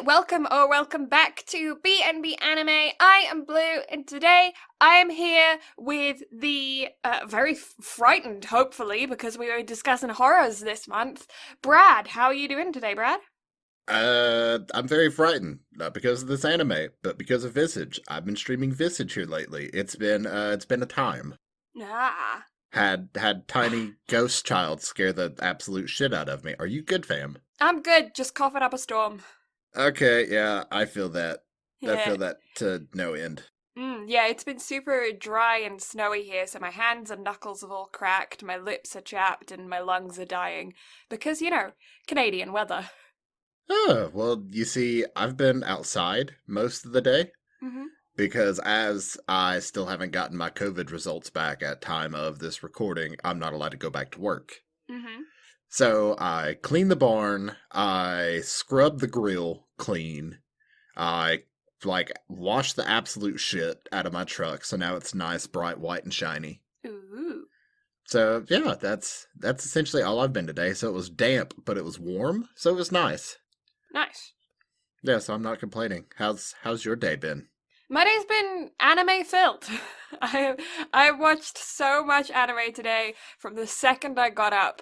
welcome back to BnB Anime. I am Blue, and today I am here with the very frightened, hopefully, because we were discussing horrors this month. Brad, how are you doing today, Brad? I'm very frightened, not because of this anime, but because of Visage. I've been streaming Visage here lately. It's been a time. Ah. Had tiny ghost child scare the absolute shit out of me. Are you good, fam? I'm good, just coughing up a storm. Okay, yeah, I feel that. I Yeah. feel that to no end. Yeah, it's been super dry and snowy here, so my hands and knuckles have all cracked, my lips are chapped, and my lungs are dying. Because, Canadian weather. Oh, well, you see, I've been outside most of the day Mm-hmm. because as I still haven't gotten my COVID results back at time of this recording, I'm not allowed to go back to work. Mm-hmm. So I cleaned the barn, I scrubbed the grill clean, I washed the absolute shit out of my truck, so now it's nice, bright, white, and shiny. Ooh. So yeah, that's essentially all I've been today. So it was damp, but it was warm, so it was nice. Nice. Yeah, so I'm not complaining. How's your day been? My day's been anime filled. I watched so much anime today from the second I got up.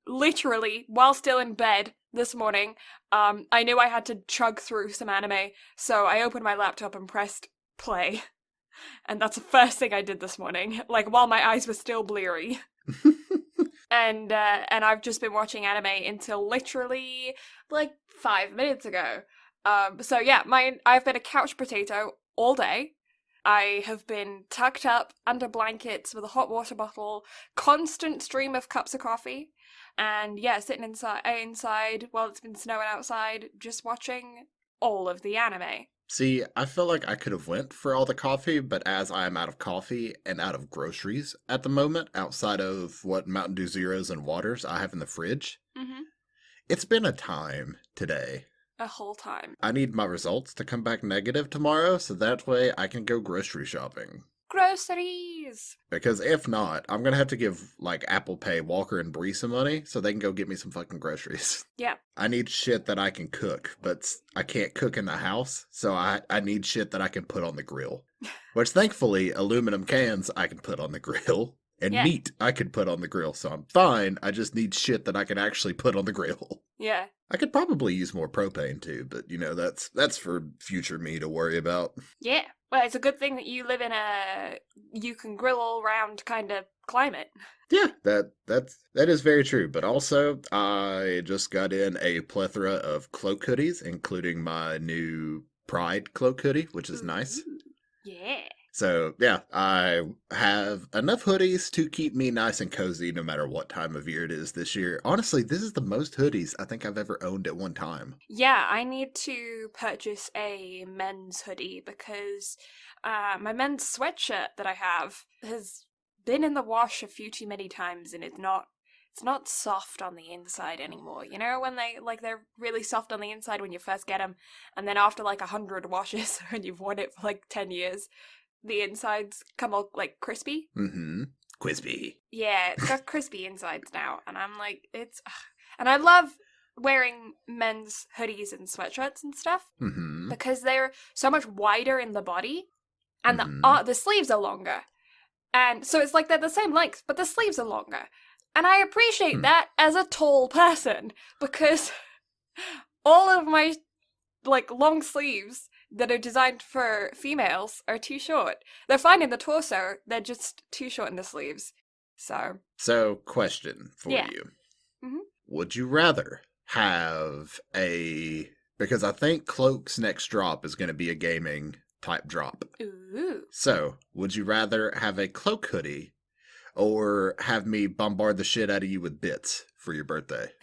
Literally, while still in bed this morning, I knew I had to chug through some anime, so I opened my laptop and pressed play. And that's the first thing I did this morning, like while my eyes were still bleary. And I've just been watching anime until literally like 5 minutes ago. So yeah, I've been a couch potato all day. I have been tucked up under blankets with a hot water bottle, constant stream of cups of coffee, and yeah, sitting inside while it's been snowing outside, just watching all of the anime. See, I feel like I could have went for all the coffee, but as I am out of coffee and out of groceries at the moment, outside of what Mountain Dew Zeros and waters I have in the fridge, Mm-hmm. it's been a time today. A whole time. I need my results to come back negative tomorrow, so that way I can go grocery shopping. Groceries! Because if not, I'm gonna have to give, like, Apple Pay, Walker, and Bree some money so they can go get me some fucking groceries. Yeah. I need shit that I can cook, but I can't cook in the house, so I need shit that I can put on the grill. Which, thankfully, aluminum cans I can put on the grill, and Yeah. meat I could put on the grill, so I'm fine. I just need shit that I can actually put on the grill. Yeah. I could probably use more propane too, but that's for future me to worry about. Yeah. Well, it's a good thing that you live in a you can grill all round kind of climate. Yeah, that is very true. But also, I just got in a plethora of cloak hoodies, including my new Pride cloak hoodie, which is nice. Ooh. Yeah. So yeah, I have enough hoodies to keep me nice and cozy no matter what time of year it is this year. Honestly, this is the most hoodies I think I've ever owned at one time. Yeah, I need to purchase a men's hoodie because my men's sweatshirt that I have has been in the wash a few too many times, and it's not soft on the inside anymore. You know, when they're really soft on the inside when you first get them, and then after like 100 washes when you've worn it for like 10 years, the insides come all like crispy. Mm-hmm. Quispy. Yeah, it's got crispy insides now, and I'm like, and I love wearing men's hoodies and sweatshirts and stuff Mm-hmm. because they're so much wider in the body, and Mhm. the sleeves are longer, and so it's like they're the same length, but the sleeves are longer, and I appreciate Hmm. that as a tall person because all of my like long sleeves that are designed for females are too short. They're fine in the torso, they're just too short in the sleeves. So, question for Yeah. you. Mhm. Would you rather have a... Because I think Cloak's next drop is going to be a gaming type drop. Ooh. So, would you rather have a Cloak hoodie or have me bombard the shit out of you with bits for your birthday?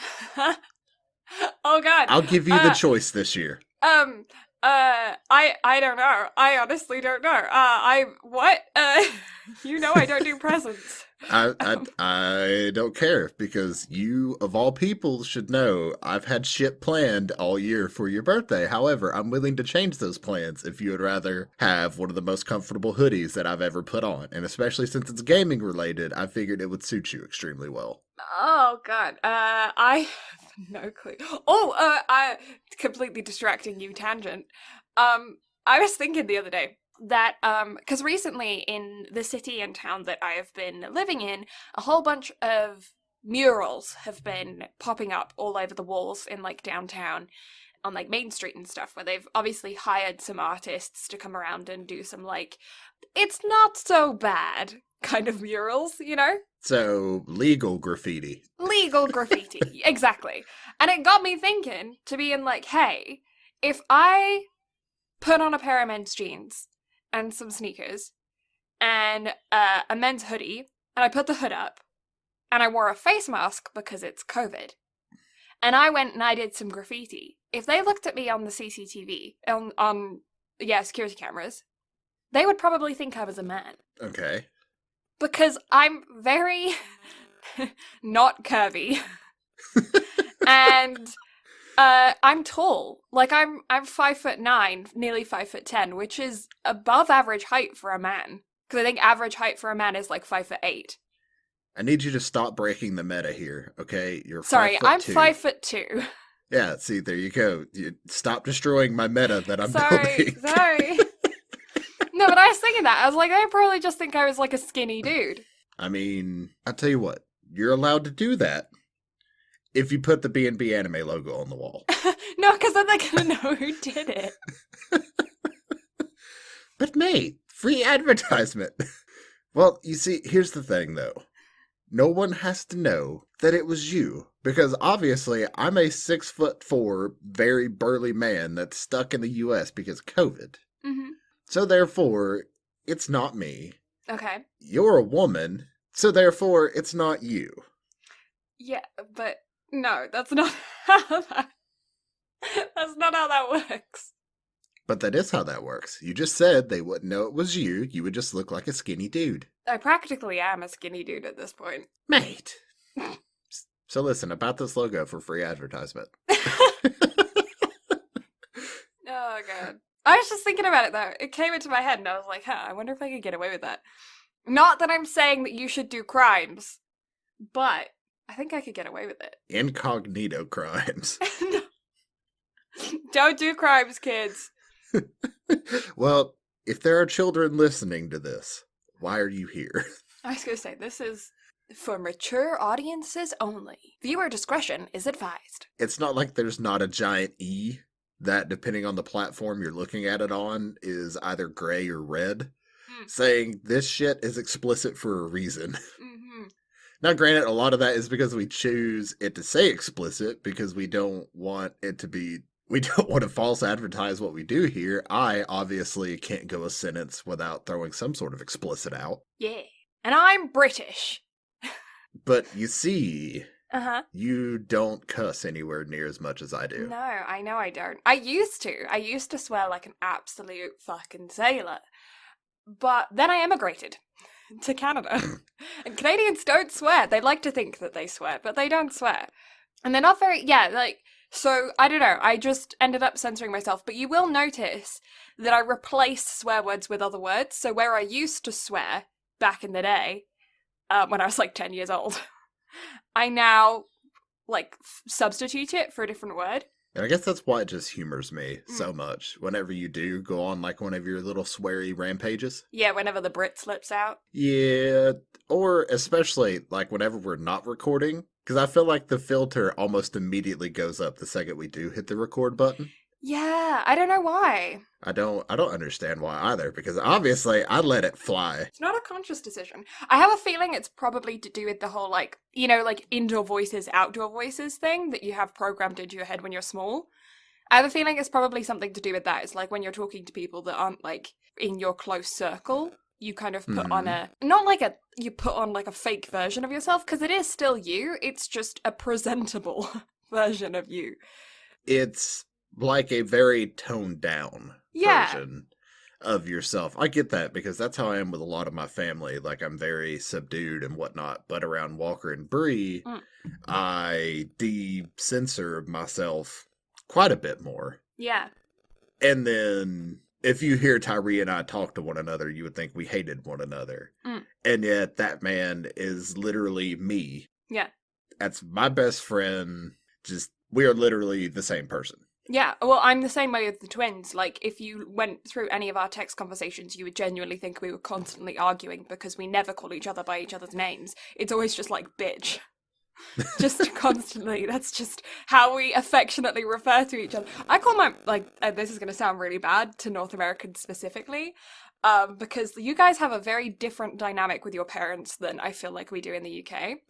Oh god. I'll give you the choice this year. I don't know. I honestly don't know. What? I don't do presents. I don't care because you, of all people, should know I've had shit planned all year for your birthday. However, I'm willing to change those plans if you would rather have one of the most comfortable hoodies that I've ever put on. And especially since it's gaming related, I figured it would suit you extremely well. Oh god. I No clue. Oh, I completely distracting you tangent. I was thinking the other day that because recently in the city and town that I have been living in, a whole bunch of murals have been popping up all over the walls in like downtown on like Main Street and stuff, where they've obviously hired some artists to come around and do some like it's not so bad kind of murals, you know? So, legal graffiti. Legal graffiti, exactly. And it got me thinking to being like, hey, if I put on a pair of men's jeans and some sneakers and a men's hoodie, and I put the hood up, and I wore a face mask because it's COVID, and I went and I did some graffiti, if they looked at me on the CCTV, security cameras, they would probably think I was a man. Okay. Because I'm very not curvy. And I'm tall. Like I'm 5'9", nearly 5'10", which is above average height for a man. Because I think average height for a man is like 5'8". I need you to stop breaking the meta here, okay? You're Sorry, 5'2". I'm 5'2". Yeah, see, there you go. You stop destroying my meta that I'm building. Sorry. No, but I was thinking that. I was like, they probably just think I was like a skinny dude. I mean, I'll tell you what. You're allowed to do that if you put the BnB anime logo on the wall. No, because then they're going to know who did it. But mate, free advertisement. Well, you see, here's the thing, though. No one has to know that it was you. Because obviously, I'm a 6'4", very burly man that's stuck in the U.S. because of COVID. Mm-hmm. So therefore, it's not me. Okay. You're a woman, so therefore, it's not you. Yeah, but no, that's not how that works. But that is how that works. You just said they wouldn't know it was you. You would just look like a skinny dude. I practically am a skinny dude at this point. Mate. So listen, about this logo for free advertisement. Oh, God. I was just thinking about it, though. It came into my head, and I was like, I wonder if I could get away with that. Not that I'm saying that you should do crimes, but I think I could get away with it. Incognito crimes. Don't do crimes, kids. Well, if there are children listening to this, why are you here? I was going to say, this is for mature audiences only. Viewer discretion is advised. It's not like there's not a giant E that, depending on the platform you're looking at it on, is either gray or red, saying this shit is explicit for a reason. Mm-hmm. Now, granted, a lot of that is because we choose it to say explicit, because we don't want to false advertise what we do here. I obviously can't go a sentence without throwing some sort of explicit out. Yeah. And I'm British. But you see... Uh-huh. You don't cuss anywhere near as much as I do. No, I know I don't. I used to swear like an absolute fucking sailor. But then I emigrated to Canada. And Canadians don't swear. They like to think that they swear, but they don't swear. And they're not very, so I don't know. I just ended up censoring myself. But you will notice that I replace swear words with other words. So where I used to swear back in the day, when I was like 10 years old, I now, substitute it for a different word. And I guess that's why it just humors me so much. Whenever you do go on, one of your little sweary rampages. Yeah, whenever the Brit slips out. Yeah, or especially, whenever we're not recording. Because I feel like the filter almost immediately goes up the second we do hit the record button. Yeah, I don't know why. I don't understand why either, because obviously I let it fly. It's not a conscious decision. I have a feeling it's probably to do with the whole, indoor voices, outdoor voices thing that you have programmed into your head when you're small. I have a feeling it's probably something to do with that. It's like when you're talking to people that aren't, in your close circle, you kind of put on you put on, a fake version of yourself, because it is still you. It's just a presentable version of you. It's like a very toned down version of yourself. I get that, because that's how I am with a lot of my family. I'm very subdued and whatnot, but around Walker and Bree, I de-censor myself quite a bit more. Yeah. And then if you hear Tyree and I talk to one another, you would think we hated one another. And yet that man is literally me. Yeah. That's my best friend. just, we are literally the same person. Yeah, well, I'm the same way with the twins. Like, if you went through any of our text conversations, you would genuinely think we were constantly arguing because we never call each other by each other's names. It's always just like, bitch. Just constantly. That's just how we affectionately refer to each other. I call my, like, this is going to sound really bad to North Americans specifically, because you guys have a very different dynamic with your parents than I feel like we do in the UK.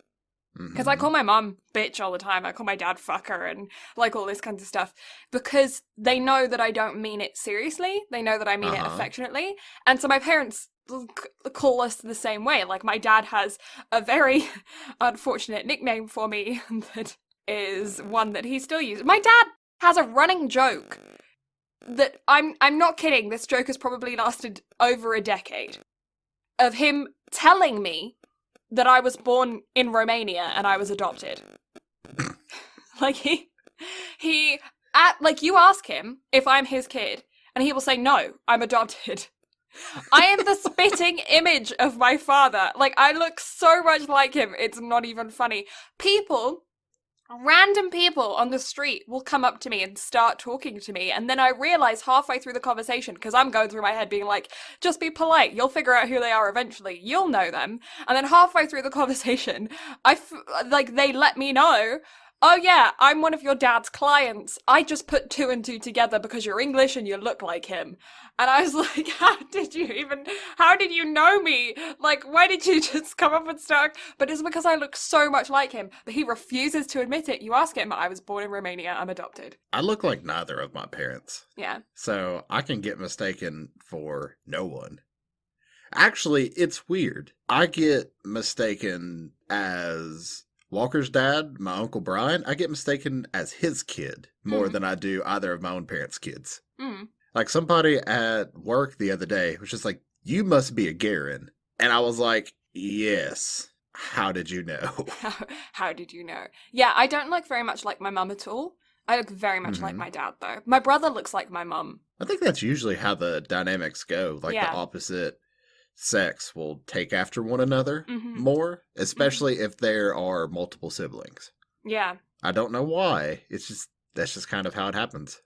Because I call my mom bitch all the time. I call my dad fucker and like all this kinds of stuff because they know that I don't mean it seriously. They know that I mean it affectionately. And so my parents call us the same way. Like my dad has a very unfortunate nickname for me that is one that he still uses. My dad has a running joke that I'm not kidding. This joke has probably lasted over a decade of him telling me that I was born in Romania and I was adopted. Like like you ask him if I'm his kid and he will say, no, I'm adopted. I am the spitting image of my father. Like I look so much like him. It's not even funny. Random people on the street will come up to me and start talking to me, and then I realize halfway through the conversation, because I'm going through my head being like, just be polite, you'll figure out who they are eventually, you'll know them, and then halfway through the conversation, like, they let me know, oh yeah, I'm one of your dad's clients, I just put 2 and 2 together because you're English and you look like him. And I was like, how did you know me? Like, why did you just come up and start? But it's because I look so much like him, but he refuses to admit it. You ask him, I was born in Romania, I'm adopted. I look like neither of my parents. Yeah. So I can get mistaken for no one. Actually, it's weird. I get mistaken as Walker's dad, my Uncle Brian. I get mistaken as his kid more than I do either of my own parents' kids. Like somebody at work the other day was just like, you must be a Garen. And I was like, yes. How did you know? How did you know? Yeah, I don't look very much like my mum at all. I look very much like my dad, though. My brother looks like my mum. I think that's usually how the dynamics go. Like the opposite sex will take after one another more, especially if there are multiple siblings. Yeah. I don't know why. That's just kind of how it happens.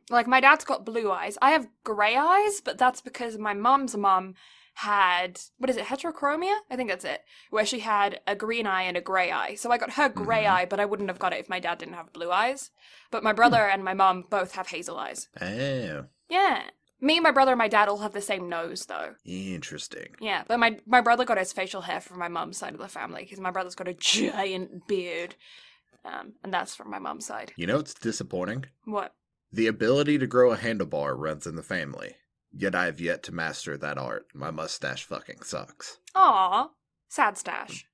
Like, my dad's got blue eyes. I have grey eyes, but that's because my mum's mum had, what is it, heterochromia? I think that's it. Where she had a green eye and a grey eye. So I got her grey eye, but I wouldn't have got it if my dad didn't have blue eyes. But my brother and my mum both have hazel eyes. Oh. Yeah. Me, my brother, and my dad all have the same nose, though. Interesting. Yeah, but my brother got his facial hair from my mum's side of the family, because my brother's got a giant beard. And that's from my mom's side. You know what's disappointing? What? The ability to grow a handlebar runs in the family. Yet I have yet to master that art. My mustache fucking sucks. Aw. Sad stash.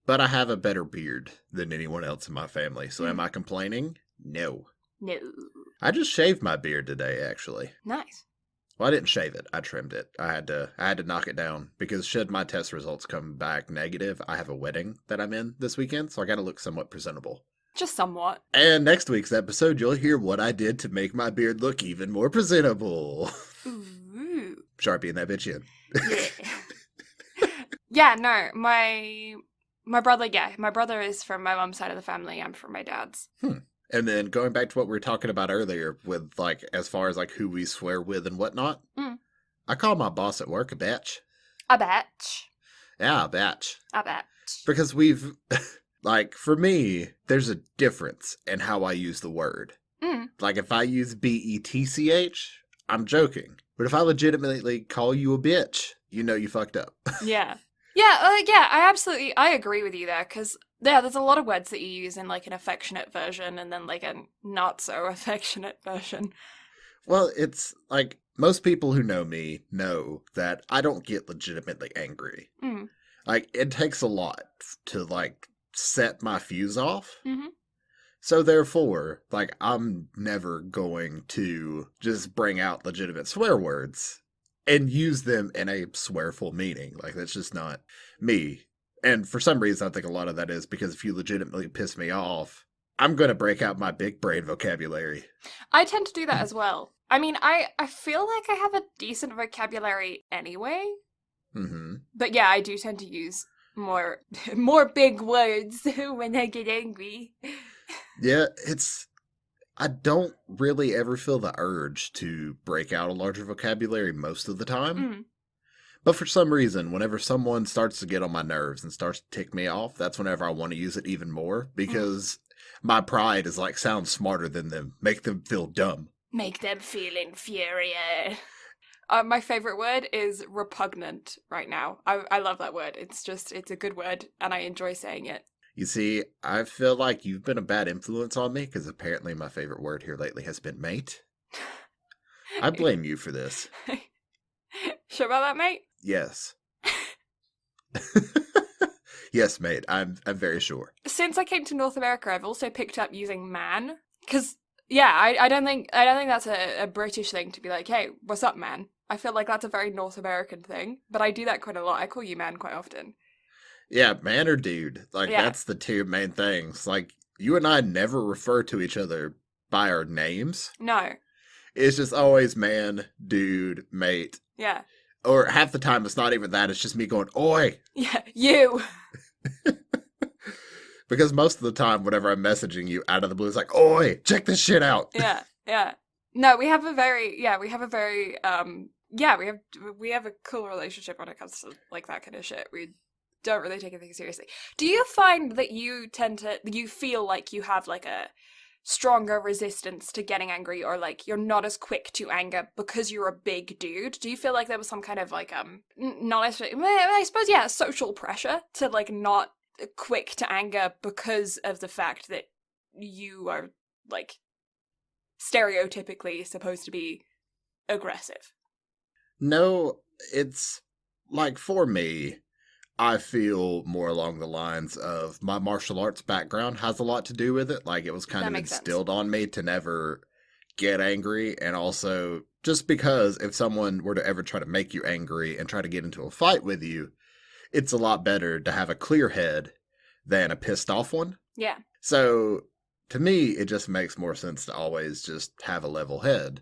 But I have a better beard than anyone else in my family, so am I complaining? No. No. I just shaved my beard today, actually. Nice. Well, I didn't shave it. I trimmed it. I had to knock it down because should my test results come back negative, I have a wedding that I'm in this weekend, so I got to look somewhat presentable. Just somewhat. And next week's episode, you'll hear what I did to make my beard look even more presentable. Ooh. Sharpieing that bitch in. Yeah. Yeah, no, my brother is from my mom's side of the family. I'm from my dad's. And then going back to what we were talking about earlier with, like, as far as, like, who we swear with and whatnot, I call my boss at work a bitch. A bitch. Yeah, a bitch. A bitch. Because we've... Like, for me, there's a difference in how I use the word. Like, if I use B-E-T-C-H, I'm joking. But if I legitimately call you a bitch, you know you fucked up. Yeah. Yeah, I agree with you there, because, yeah, there's a lot of words that you use in, like, an affectionate version and then, like, a not-so-affectionate version. Well, it's, like, most people who know me know that I don't get legitimately angry. Like, it takes a lot to, like... set my fuse off. So therefore, like, I'm never going to just bring out legitimate swear words and use them in a swearful meaning. Like, that's just not me. And for some reason, I think a lot of that is because if you legitimately piss me off, I'm going to break out my big brain vocabulary. I tend to do that as well. I mean, I feel like I have a decent vocabulary anyway. But yeah, I do tend to use More more big words when I get angry. Yeah, I don't really ever feel the urge to break out a larger vocabulary most of the time. Mm. But for some reason, whenever someone starts to get on my nerves and starts to tick me off, that's whenever I want to use it even more Mm. because my pride is like sound smarter than them, make them feel dumb. Make them feel inferior. My favorite word is repugnant right now. I love that word. It's a good word and I enjoy saying it. You see, I feel like you've been a bad influence on me because apparently my favorite word here lately has been mate. I blame you for this. Sure about that, mate? Yes. Yes, mate. I'm very sure. Since I came to North America, I've also picked up using man. Because, yeah, I don't think that's a British thing to be like, hey, what's up, man? I feel like that's a very North American thing, but I do that quite a lot. I call you man quite often. Yeah, man or dude. Like Yeah. that's the two main things. Like you and I never refer to each other by our names. No. It's just always man, dude, mate. Yeah. Or half the time it's not even that, it's just me going, oi. Yeah. You. Because most of the time, whenever I'm messaging you out of the blue, it's like, oi, check this shit out. Yeah. Yeah. No, we have a very, we have a cool relationship when it comes to like that kind of shit. We don't really take anything seriously. Do you find that you feel like you have like a stronger resistance to getting angry, or like you're not as quick to anger because you're a big dude? Do you feel like there was some kind of like not necessarily, I suppose, yeah, social pressure to like not quick to anger because of the fact that you are like stereotypically supposed to be aggressive? No, it's like for me, I feel more along the lines of my martial arts background has a lot to do with it. Like it was kind That of makes sense. instilled on me to never get angry. And also, just because if someone were to ever try to make you angry and try to get into a fight with you, it's a lot better to have a clear head than a pissed off one. Yeah. So to me, it just makes more sense to always just have a level head.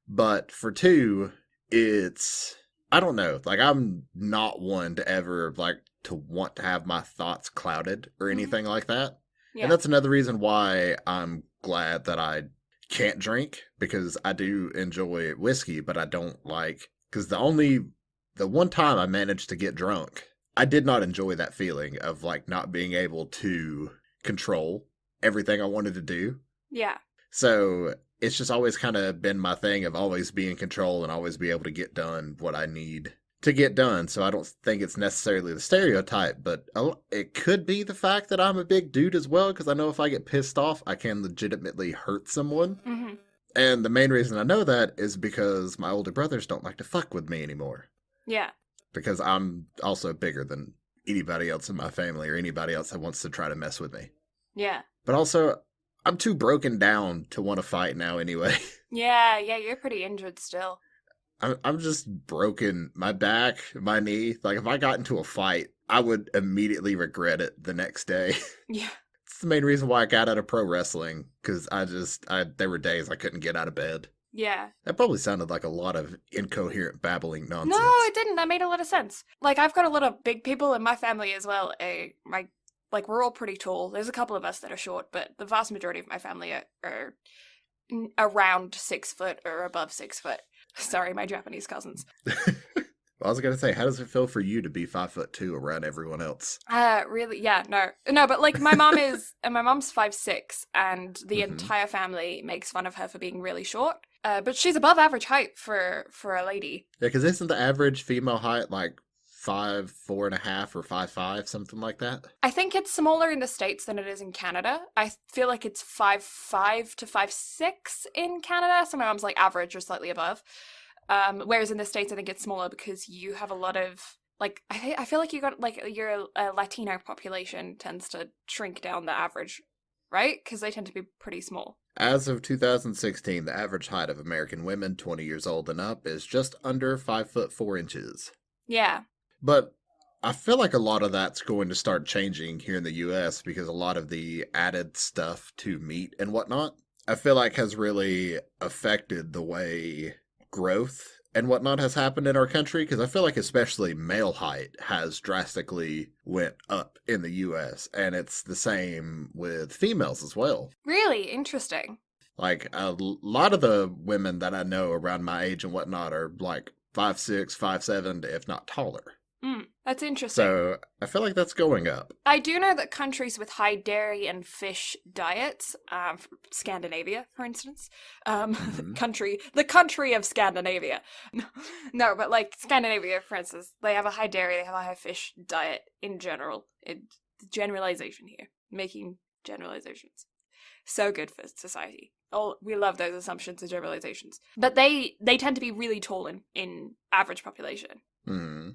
But for two, it's I don't know. Like I'm not one to ever like to want to have my thoughts clouded or Mm-hmm. anything like that. And Yeah. that's another reason why I'm glad that I can't drink because I do enjoy whiskey, but I don't like because the one time I managed to get drunk, I did not enjoy that feeling of like not being able to control everything I wanted to do. Yeah. So it's just always kind of been my thing of always be in control and always be able to get done what I need to get done. So I don't think it's necessarily the stereotype, but it could be the fact that I'm a big dude as well, because I know if I get pissed off, I can legitimately hurt someone. Mm-hmm. And the main reason I know that is because my older brothers don't like to fuck with me anymore. Yeah. Because I'm also bigger than anybody else in my family or anybody else that wants to try to mess with me. Yeah. But also, I'm too broken down to want to fight now anyway. Yeah. Yeah. You're pretty injured still. I'm just broken. My back, my knee. Like, if I got into a fight, I would immediately regret it the next day. Yeah. It's the main reason why I got out of pro wrestling, because there were days I couldn't get out of bed. Yeah. That probably sounded like a lot of incoherent babbling nonsense. No, it didn't. That made a lot of sense. Like, I've got a lot of big people in my family as well. We're all pretty tall. There's a couple of us that are short, but the vast majority of my family are around 6 foot or above 6 foot. Sorry, my Japanese cousins. I was gonna say, how does it feel for you to be 5'2" around everyone else? Really? Yeah, no, but like my mom's 5'6", and the entire family makes fun of her for being really short. But she's above average height for a lady. Yeah, because isn't the average female height like 5'4.5" or 5'5", something like that? I think it's smaller in the States than it is in Canada. I feel like it's 5'5" to 5'6" in Canada, so my mom's like average or slightly above. Whereas in the States, I think it's smaller because you have a lot of like I feel like you got like your Latino population tends to shrink down the average, right? Because they tend to be pretty small. As of 2016, the average height of American women 20 years old and up is just under 5'4". Yeah. But I feel like a lot of that's going to start changing here in the US because a lot of the added stuff to meat and whatnot, I feel like has really affected the way growth and whatnot has happened in our country, because I feel like especially male height has drastically went up in the US, and it's the same with females as well. Really interesting. Like a lot of the women that I know around my age and whatnot are like 5'6", 5'7", if not taller. That's interesting. So I feel like that's going up. I do know that countries with high dairy and fish diets, Scandinavia, for instance, Mm-hmm. the country of Scandinavia. No, but like Scandinavia, for instance, they have a high dairy, they have a high fish diet in general. Generalization here, making generalizations. So good for society. Oh, we love those assumptions and generalizations. But they tend to be really tall in average population. Mm-hmm.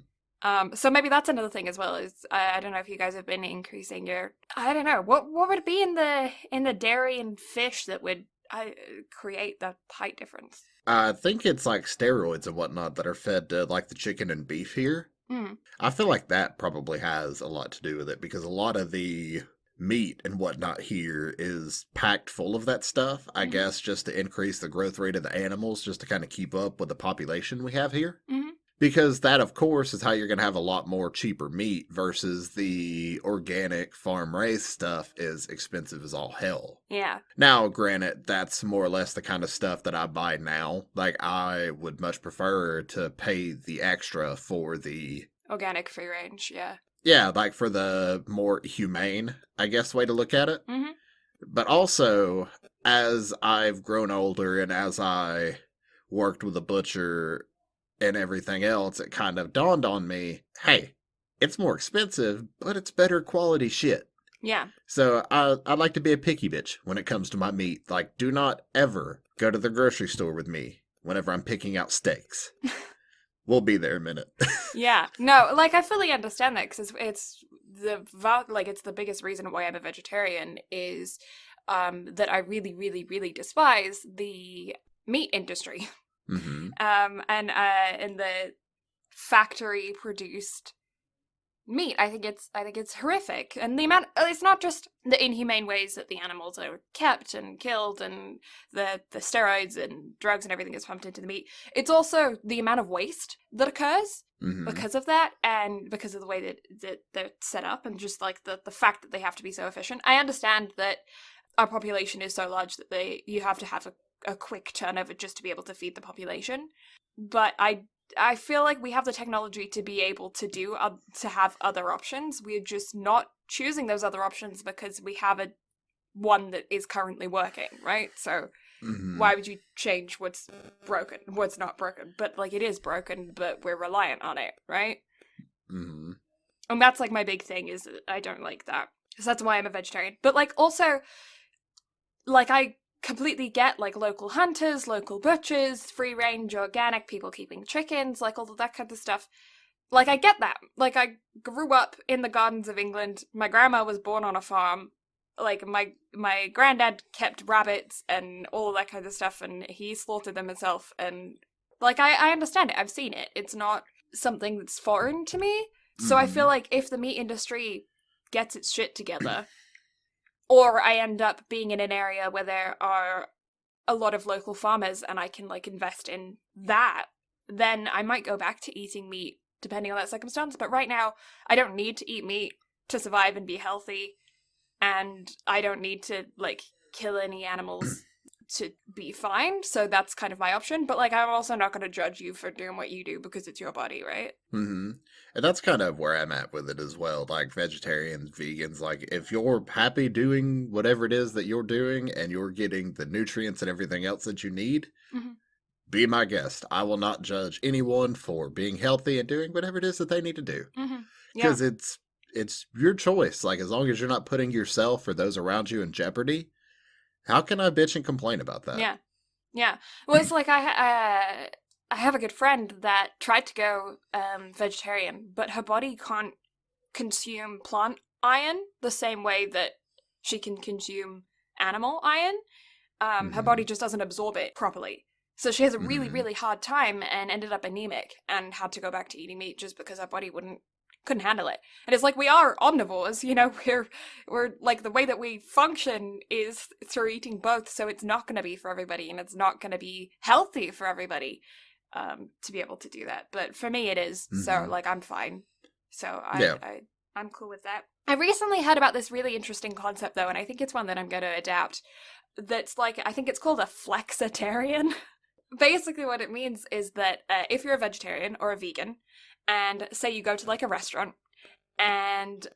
So maybe that's another thing as well. Is I don't know if you guys have been increasing your. I don't know what would it be in the dairy and fish that would create that height difference. I think it's like steroids and whatnot that are fed to like the chicken and beef here. Mm. I feel like that probably has a lot to do with it because a lot of the meat and whatnot here is packed full of that stuff, I guess, just to increase the growth rate of the animals, just to kind of keep up with the population we have here. Mm-hmm. Because that, of course, is how you're going to have a lot more cheaper meat versus the organic farm raised stuff is expensive as all hell. Yeah. Now, granted, that's more or less the kind of stuff that I buy now. Like, I would much prefer to pay the extra for the Organic free range, yeah. yeah, like for the more humane, I guess, way to look at it. Mm-hmm. But also, as I've grown older and as I worked with a butcher and everything else, it kind of dawned on me, hey, it's more expensive, but it's better quality shit. Yeah. So I like to be a picky bitch when it comes to my meat. Like, do not ever go to the grocery store with me whenever I'm picking out steaks. We'll be there in a minute. Yeah. No, like I fully understand that because it's the biggest reason why I'm a vegetarian is that I really, really, really despise the meat industry. Mm-hmm. And the factory produced meat. I think it's horrific, and the amount. It's not just the inhumane ways that the animals are kept and killed, and the steroids and drugs and everything is pumped into the meat. It's also the amount of waste that occurs because of that, and because of the way that they're set up, and just like the fact that they have to be so efficient. I understand that our population is so large that you have to have a quick turnover just to be able to feed the population. But I feel like we have the technology to be able to to have other options. We're just not choosing those other options because we have one that is currently working, right? So why would you change what's broken, what's not broken? But like it is broken, but we're reliant on it, right? Mm-hmm. And that's like my big thing is that I don't like that. So that's why I'm a vegetarian. But like also, like I completely get like local hunters, local butchers, free range, organic, people keeping chickens, like all of that kind of stuff. Like I get that. Like I grew up in the gardens of England. My grandma was born on a farm. Like my granddad kept rabbits and all of that kind of stuff, and he slaughtered them himself. And like I understand it. I've seen it. It's not something that's foreign to me. So I feel like if the meat industry gets its shit together, or I end up being in an area where there are a lot of local farmers and I can like invest in that, then I might go back to eating meat depending on that circumstance. But right now, I don't need to eat meat to survive and be healthy, and I don't need to like kill any animals to be fine. So that's kind of my option. But like, I'm also not going to judge you for doing what you do because it's your body, right? Mm-hmm. And that's kind of where I'm at with it as well. Like vegetarians, vegans, like if you're happy doing whatever it is that you're doing and you're getting the nutrients and everything else that you need, be my guest. I will not judge anyone for being healthy and doing whatever it is that they need to do. Because it's your choice. Like as long as you're not putting yourself or those around you in jeopardy, how can I bitch and complain about that? Yeah. Yeah. Well, it's like I have a good friend that tried to go vegetarian, but her body can't consume plant iron the same way that she can consume animal iron. Her body just doesn't absorb it properly. So she has a really, really hard time and ended up anemic and had to go back to eating meat just because her body couldn't handle it. And it's like we are omnivores, you know, we're like the way that we function is through eating both, so it's not going to be for everybody and it's not going to be healthy for everybody. to be able to do that. But for me, it is. So, Mm-hmm. like, I'm fine. So Yeah. I'm cool with that. I recently heard about this really interesting concept, though, and I think it's one that I'm going to adapt. That's like, I think it's called a flexitarian. Basically, what it means is that if you're a vegetarian or a vegan, and say you go to like a restaurant and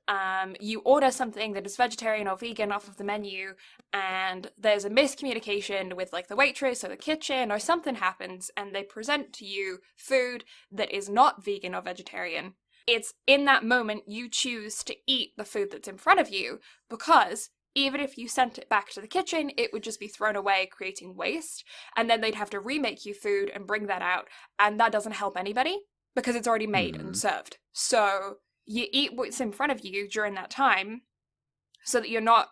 you order something that is vegetarian or vegan off of the menu, and there's a miscommunication with like the waitress or the kitchen, or something happens, and they present to you food that is not vegan or vegetarian. It's in that moment you choose to eat the food that's in front of you, because even if you sent it back to the kitchen, it would just be thrown away, creating waste, and then they'd have to remake you food and bring that out, and that doesn't help anybody because it's already made and Mm-hmm. served. So you eat what's in front of you during that time so that you're not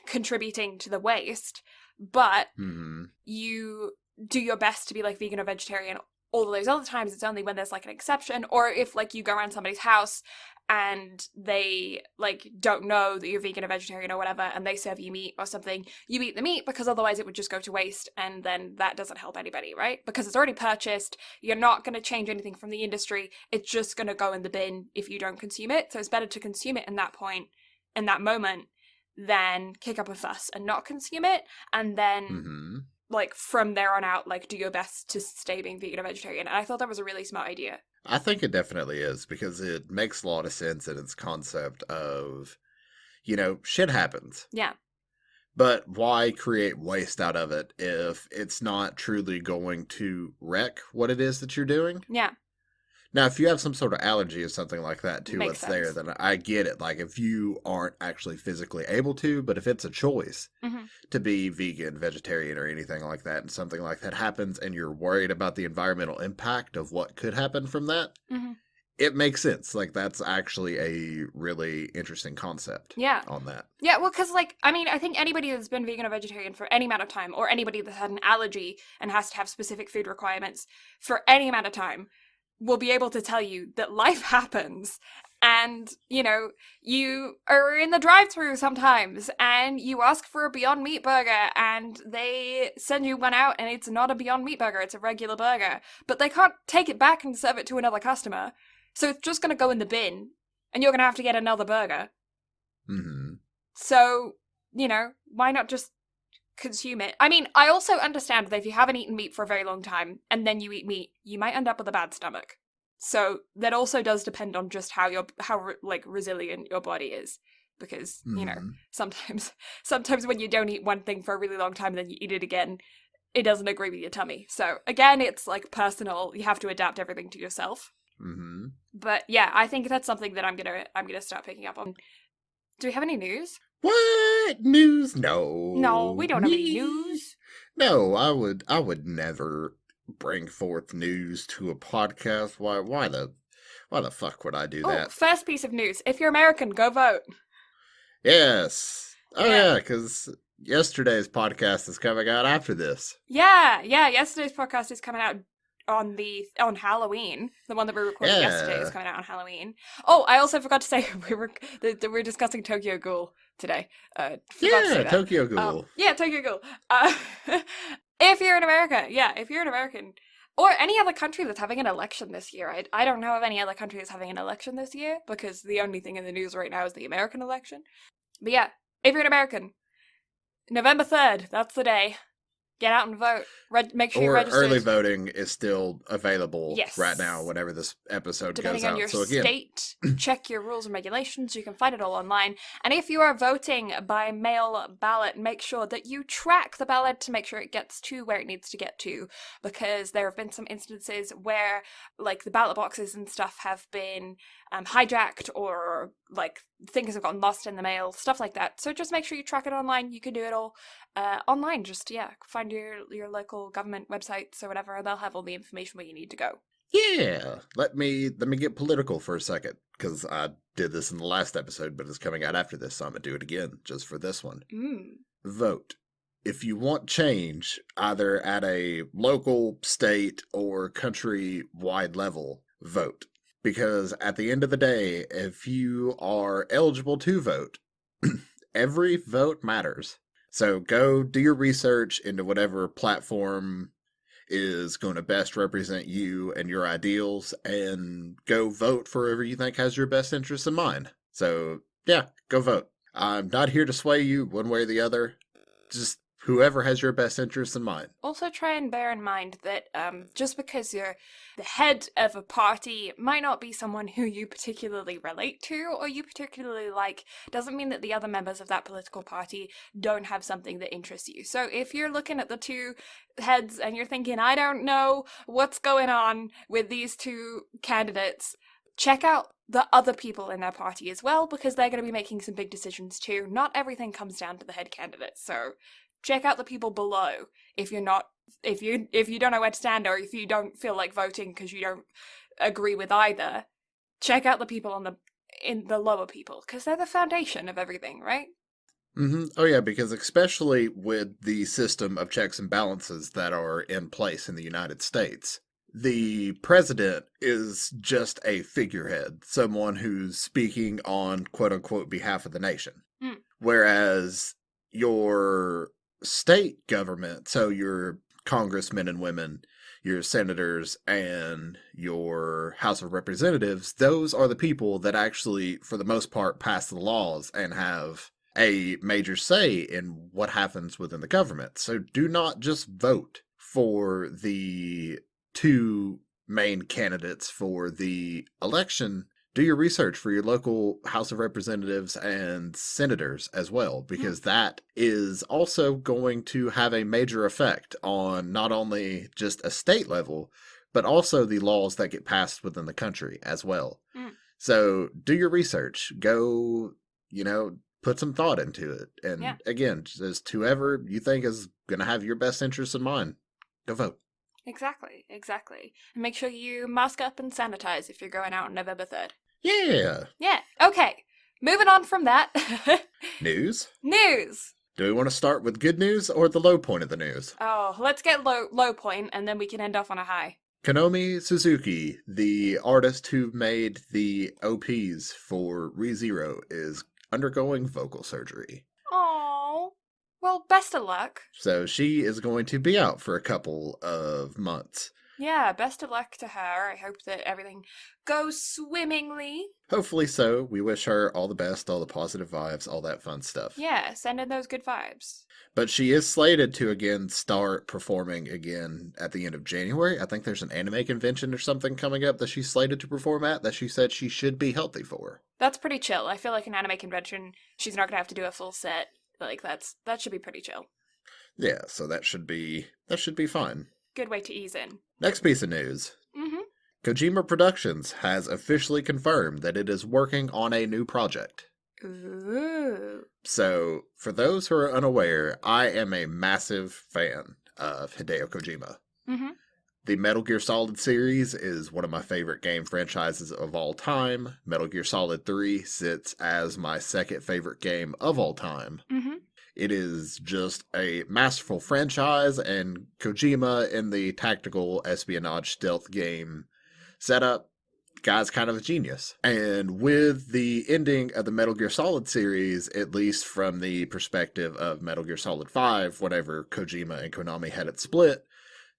contributing to the waste, but Mm-hmm. you do your best to be like vegan or vegetarian. All those other times, it's only when there's like an exception, or if like you go around somebody's house and they like don't know that you're vegan or vegetarian or whatever, and they serve you meat or something, you eat the meat because otherwise it would just go to waste, and then that doesn't help anybody, right? Because it's already purchased, you're not going to change anything from the industry, it's just going to go in the bin if you don't consume it. So it's better to consume it in that point, in that moment, than kick up a fuss and not consume it, and then Mm-hmm. like from there on out, like do your best to stay being vegan or vegetarian. And I thought that was a really smart idea. I think it definitely is because it makes a lot of sense in its concept of, shit happens. Yeah. But why create waste out of it if it's not truly going to wreck what it is that you're doing? Yeah. Now, if you have some sort of allergy or something like that to Makes what's there, sense. then I get it. Like, if you aren't actually physically able to, but if it's a choice Mm-hmm. to be vegan, vegetarian, or anything like that, and something like that happens, and you're worried about the environmental impact of what could happen from that, Mm-hmm. it makes sense. Like, that's actually a really interesting concept Yeah. on that. Yeah, well, because, like, I mean, I think anybody that's been vegan or vegetarian for any amount of time, or anybody that's had an allergy and has to have specific food requirements for any amount of time, will be able to tell you that life happens. And, you are in the drive-thru sometimes, and you ask for a Beyond Meat burger, and they send you one out, and it's not a Beyond Meat burger, it's a regular burger. But they can't take it back and serve it to another customer. So it's just going to go in the bin, and you're going to have to get another burger. Mm-hmm. So, why not just consume it? I mean, I also understand that if you haven't eaten meat for a very long time and then you eat meat, you might end up with a bad stomach. So that also does depend on just how resilient your body is, because Mm-hmm. sometimes when you don't eat one thing for a really long time and then you eat it again, it doesn't agree with your tummy. So again, it's like personal. You have to adapt everything to yourself. Mm-hmm. But yeah, I think that's something that I'm gonna start picking up on. Do we have any news? What news? No. No, we don't have any news. No, I would never bring forth news to a podcast. Why the fuck would I do Oh, that? first piece of news. If you're American, go vote. Yes. Oh Yeah. yeah, because yesterday's podcast is coming out after this. Yeah. Yesterday's podcast is coming out on Halloween. The one that we recorded yesterday is Yeah. coming out on Halloween. Oh, I also forgot to say we're discussing Tokyo Ghoul today. Forgot to say Yeah, that. Tokyo Ghoul. Tokyo Ghoul. If you're in America, if you're an American, or any other country that's having an election this year. I don't know of any other country that's having an election this year, because the only thing in the news right now is the American election. But yeah, if you're an American, November 3rd, that's the day. Get out and vote. Make sure you're Or registered. early voting is still available Yes. right now whenever this episode Depending goes on out. your So again, state, check your rules and regulations. You can find it all online. And if you are voting by mail ballot, make sure that you track the ballot to make sure it gets to where it needs to get to, because there have been some instances where like the ballot boxes and stuff have been hijacked, or like things have gotten lost in the mail, stuff like that. So just make sure you track it online. You can do it all online. Just find your local government websites or whatever, and they'll have all the information where you need to go. yeah, let me get political for a second, because I did this in the last episode, but it's coming out after this, so I'm gonna do it again just for this one. Vote. If you want change, either at a local, state, or country-wide level, vote. Because at the end of the day, if you are eligible to vote, every vote matters. So go do your research into whatever platform is going to best represent you and your ideals, and go vote for whoever you think has your best interests in mind. So, yeah, go vote. I'm not here to sway you one way or the other. Just whoever has your best interests in mind. Also, try and bear in mind that just because you're the head of a party might not be someone who you particularly relate to or you particularly like, doesn't mean that the other members of that political party don't have something that interests you. So if you're looking at the two heads and you're thinking, I don't know what's going on with these two candidates, check out the other people in their party as well, because they're going to be making some big decisions too. Not everything comes down to the head candidate, so check out the people below if you don't know where to stand, or if you don't feel like voting because you don't agree with either. Check out the people in the lower people, because they're the foundation of everything, right? Oh yeah, because especially with the system of checks and balances that are in place in the United States, the president is just a figurehead, someone who's speaking on quote-unquote behalf of the nation. Whereas your state government, so your congressmen and women, your senators, and your House of Representatives, those are the people that actually, for the most part, pass the laws and have a major say in what happens within the government. So do not just vote for the two main candidates for the election. Do your research for your local House of Representatives and senators as well, because that is also going to have a major effect on not only just a state level, but also the laws that get passed within the country as well. So do your research. Go, put some thought into it. And again, just whoever you think is going to have your best interests in mind, go vote. Exactly. And make sure you mask up and sanitize if you're going out on November 3rd. Yeah. Okay. Moving on from that. News. Do we want to start with good news or the low point of the news? Oh, let's get low point, and then we can end off on a high. Konomi Suzuki, the artist who made the OPs for ReZero, is undergoing vocal surgery. Oh, well, best of luck. So she is going to be out for a couple of months. Yeah, best of luck to her. I hope that everything goes swimmingly. Hopefully so. We wish her all the best, all the positive vibes, all that fun stuff. Yeah, send in those good vibes. But she is slated to again start performing again at the end of January. I think there's an anime convention or something coming up that she's slated to perform at that she said she should be healthy for. That's pretty chill. I feel like an anime convention, she's not going to have to do a full set. Like, that should be pretty chill. Yeah, so that should be fine. Good way to ease in. Next piece of news. Kojima Productions has officially confirmed that it is working on a new project. Ooh. So, for those who are unaware, I am a massive fan of Hideo Kojima. The Metal Gear Solid series is one of my favorite game franchises of all time. Metal Gear Solid 3 sits as my second favorite game of all time. It is just a masterful franchise, and Kojima in the tactical espionage stealth game setup, guy's kind of a genius. And with the ending of the Metal Gear Solid series, at least from the perspective of Metal Gear Solid 5, whenever Kojima and Konami had it split,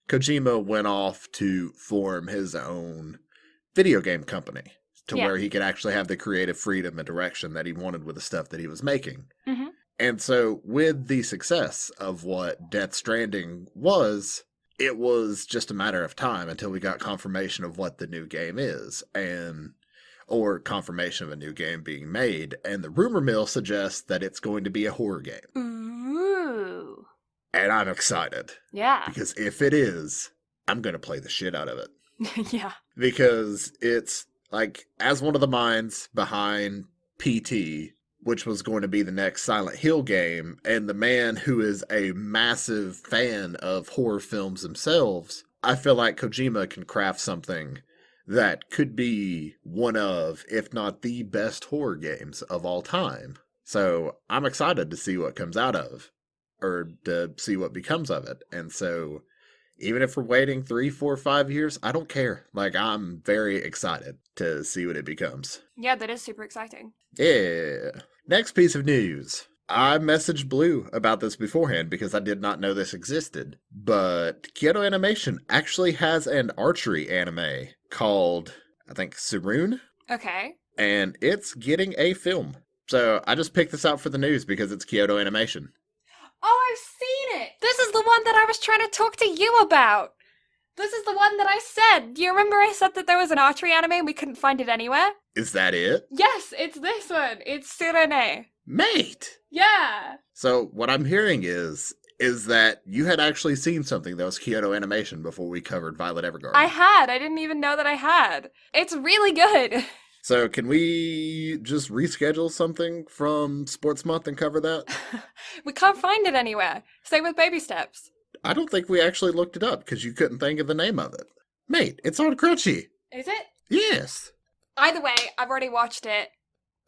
Kojima went off to form his own video game company to where he could actually have the creative freedom and direction that he wanted with the stuff that he was making. And so with the success of what Death Stranding was, it was just a matter of time until we got confirmation of what the new game is, or confirmation of a new game being made. And the rumor mill suggests that it's going to be a horror game. Ooh. And I'm excited. Yeah. Because if it is, I'm going to play the shit out of it. Yeah. Because it's like, as one of the minds behind PT, which was going to be the next Silent Hill game, and the man who is a massive fan of horror films themselves, I feel like Kojima can craft something that could be one of, if not the best horror games of all time. So I'm excited to see what comes out of, or to see what becomes of it. And so even if we're waiting 3, 4, 5 years, I don't care. Like, I'm very excited to see what it becomes. Yeah, that is super exciting. Yeah. Next piece of news. I messaged Blue about this beforehand because I did not know this existed. But Kyoto Animation actually has an archery anime called, I think, Sarun, Okay. and it's getting a film. So I just picked this out for the news because it's Kyoto Animation. Oh, I've seen it! This is the one that I was trying to talk to you about! This is the one that I said! Do you remember I said that there was an archery anime and we couldn't find it anywhere? Is that it? Yes, it's this one! It's Sirene! Mate! Yeah! So what I'm hearing is that you had actually seen something that was Kyoto Animation before we covered Violet Evergarden. I had! I didn't even know that I had! It's really good! So can we just reschedule something from Sports Month and cover that? We can't find it anywhere. Same with Baby Steps. I don't think we actually looked it up because you couldn't think of the name of it. Mate, it's on Crunchy. Is it? Yes. Either way, I've already watched it.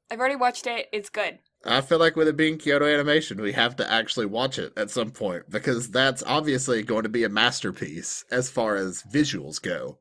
It's good. I feel like with it being Kyoto Animation, we have to actually watch it at some point because that's obviously going to be a masterpiece as far as visuals go.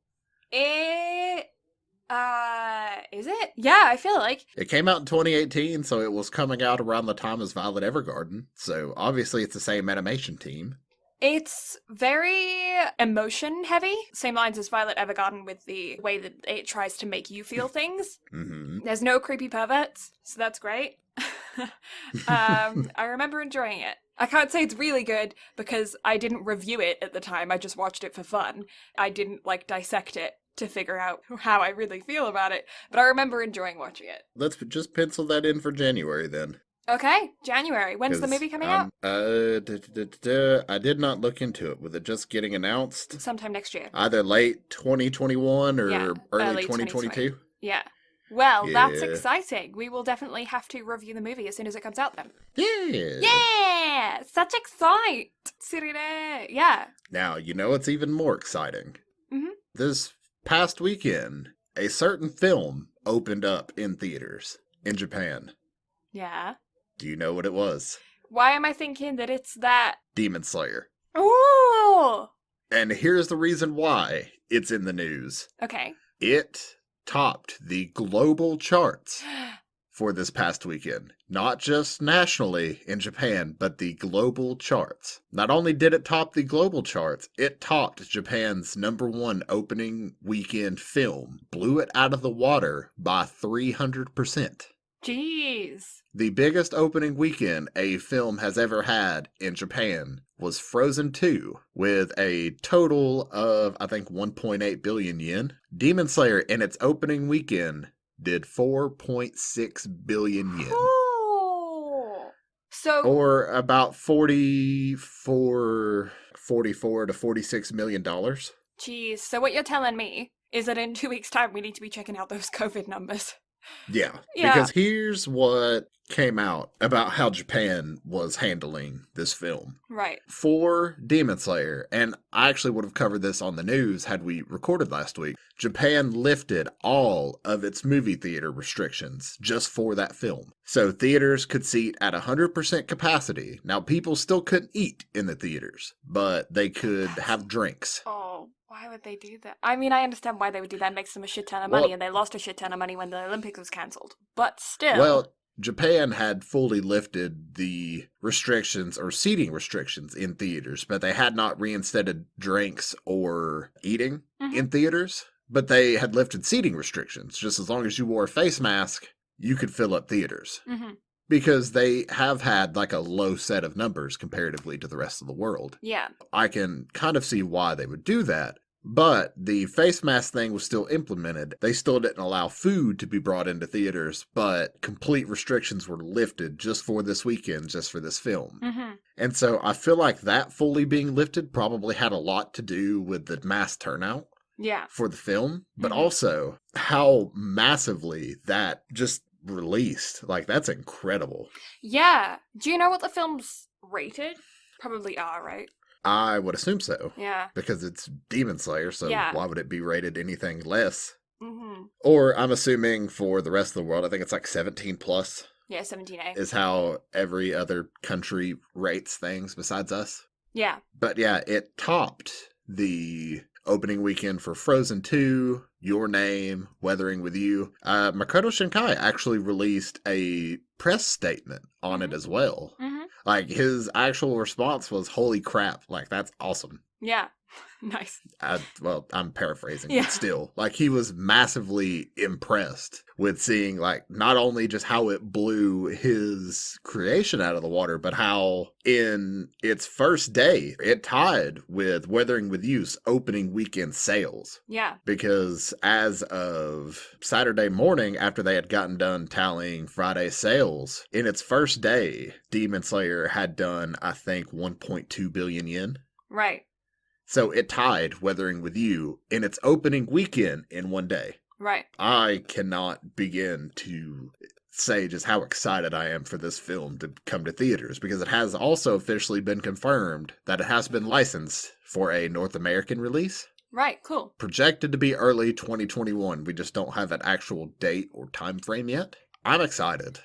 Is it? Yeah, I feel like. It came out in 2018, so it was coming out around the time as Violet Evergarden. So obviously it's the same animation team. It's very emotion heavy. Same lines as Violet Evergarden with the way that it tries to make you feel things. Mm-hmm. There's no creepy perverts, so that's great. I remember enjoying it. I can't say it's really good because I didn't review it at the time. I just watched it for fun. I didn't dissect it to figure out how I really feel about it, but I remember enjoying watching it. Let's just pencil that in for January then. Okay, January. When's the movie coming out? I did not look into it. With it just getting announced? Sometime next year. Either late 2021 or early 2022? Yeah. Well, that's exciting. We will definitely have to review the movie as soon as it comes out then. Yeah! Yeah! Such excite! Sirene! Yeah. Now, you know what's even more exciting? Mm-hmm. This past weekend, a certain film opened up in theaters in Japan. Yeah. Do you know what it was? Why am I thinking that it's that? Demon Slayer. Ooh! And here's the reason why it's in the news. Okay. It topped the global charts for this past weekend. Not just nationally in Japan, but the global charts. Not only did it top the global charts, it topped Japan's #1 opening weekend film. Blew it out of the water by 300%. Jeez. The biggest opening weekend a film has ever had in Japan was Frozen 2, with a total of, I think, 1.8 billion yen. Demon Slayer, in its opening weekend, did 4.6 billion yen. Oh. So. Or about 44 to $46 million. Jeez. So what you're telling me is that in 2 weeks' time we need to be checking out those COVID numbers. Yeah, because here's what came out about how Japan was handling this film. Right. For Demon Slayer, and I actually would have covered this on the news had we recorded last week, Japan lifted all of its movie theater restrictions just for that film. So theaters could seat at 100% capacity. Now, people still couldn't eat in the theaters, but they could have drinks. Oh. Why would they do that? I mean, I understand why they would do that. It makes them a shit ton of money, and they lost a shit ton of money when the Olympics was cancelled. But still. Well, Japan had fully lifted the restrictions or seating restrictions in theaters, but they had not reinstated drinks or eating in theaters. But they had lifted seating restrictions. Just as long as you wore a face mask, you could fill up theaters. Because they have had a low set of numbers comparatively to the rest of the world. Yeah. I can kind of see why they would do that. But the face mask thing was still implemented. They still didn't allow food to be brought into theaters, but complete restrictions were lifted just for this weekend, just for this film. And so I feel like that fully being lifted probably had a lot to do with the mass turnout. Yeah. For the film, but also how massively that just released. That's incredible. Yeah. Do you know what the film's rated? Probably R, right? I would assume so. Yeah. Because it's Demon Slayer, so why would it be rated anything less? Or I'm assuming for the rest of the world, I think it's 17 plus. Yeah, 17A. Is how every other country rates things besides us. Yeah. But yeah, it topped the opening weekend for Frozen 2, Your Name, Weathering with You. Makoto Shinkai actually released a press statement on it as well. Like, his actual response was, holy crap, like, that's awesome. Yeah. Nice. Well, I'm paraphrasing, but still, like, he was massively impressed with seeing, like, not only just how it blew his creation out of the water, but how in its first day, it tied with Weathering with You's opening weekend sales. Yeah. Because as of Saturday morning, after they had gotten done tallying Friday sales, in its first day, Demon Slayer had done, I think, 1.2 billion yen. Right. So it tied Weathering with You in its opening weekend in one day. Right. I cannot begin to say just how excited I am for this film to come to theaters, because it has also officially been confirmed that it has been licensed for a North American release. Right, cool. Projected to be early 2021. We just don't have an actual date or time frame yet. I'm excited.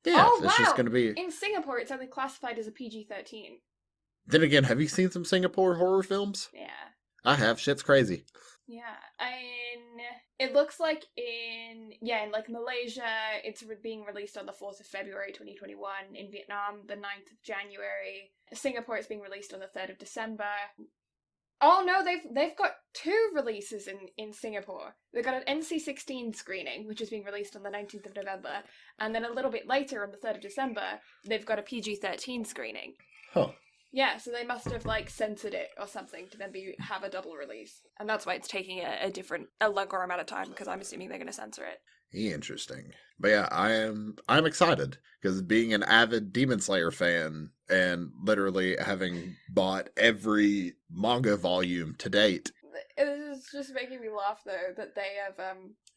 Yeah, oh, it's wow. just going to be... In Singapore, it's only classified as a PG-13. Then again, have you seen some Singapore horror films? Yeah. I have. Shit's crazy. Yeah. It looks like in like Malaysia, it's being released on the 4th of February 2021. In Vietnam, the 9th of January. Singapore, it's being released on the 3rd of December. Oh no, they've got 2 releases in Singapore. They've got an NC-16 screening, which is being released on the 19th of November, and then a little bit later, on the 3rd of December, they've got a PG-13 screening. Huh. Yeah, so they must have, like, censored it or something to then have a double release. And that's why it's taking a longer amount of time, because I'm assuming they're going to censor it. Interesting. But yeah, I'm excited, because being an avid Demon Slayer fan and literally having bought every manga volume to date. It is just making me laugh, though, that they have,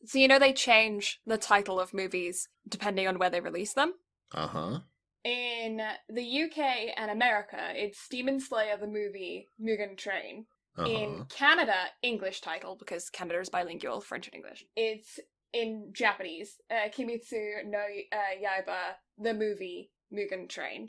So, they change the title of movies depending on where they release them? Uh-huh. In the UK and America, it's Demon Slayer the movie, Mugen Train. In Canada, English title, because Canada is bilingual, French and English. It's in Japanese, Kimetsu no Yaiba, the movie, Mugen Train.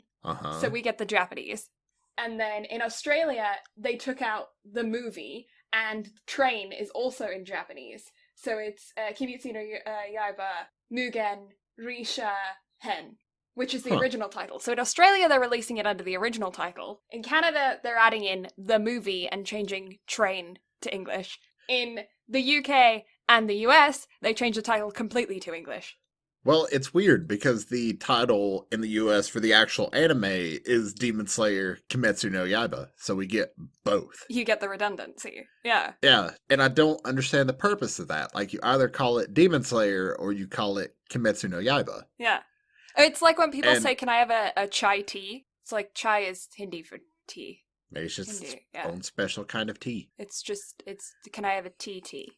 So we get the Japanese. And then in Australia, they took out the movie, and Train is also in Japanese. So it's Kimetsu no Yaiba, Mugen Risha Hen, which is the original title. So in Australia, they're releasing it under the original title. In Canada, they're adding in the movie and changing Train to English. In the UK and the US, they changed the title completely to English. Well, it's weird, because the title in the US for the actual anime is Demon Slayer Kimetsu no Yaiba, so we get both. You get the redundancy. Yeah. Yeah, and I don't understand the purpose of that. Like, you either call it Demon Slayer or you call it Kimetsu no Yaiba. Yeah. It's like when people say, can I have a chai tea? It's like chai is Hindi for tea. Maybe it's just its own special kind of tea. It's can I have a tea?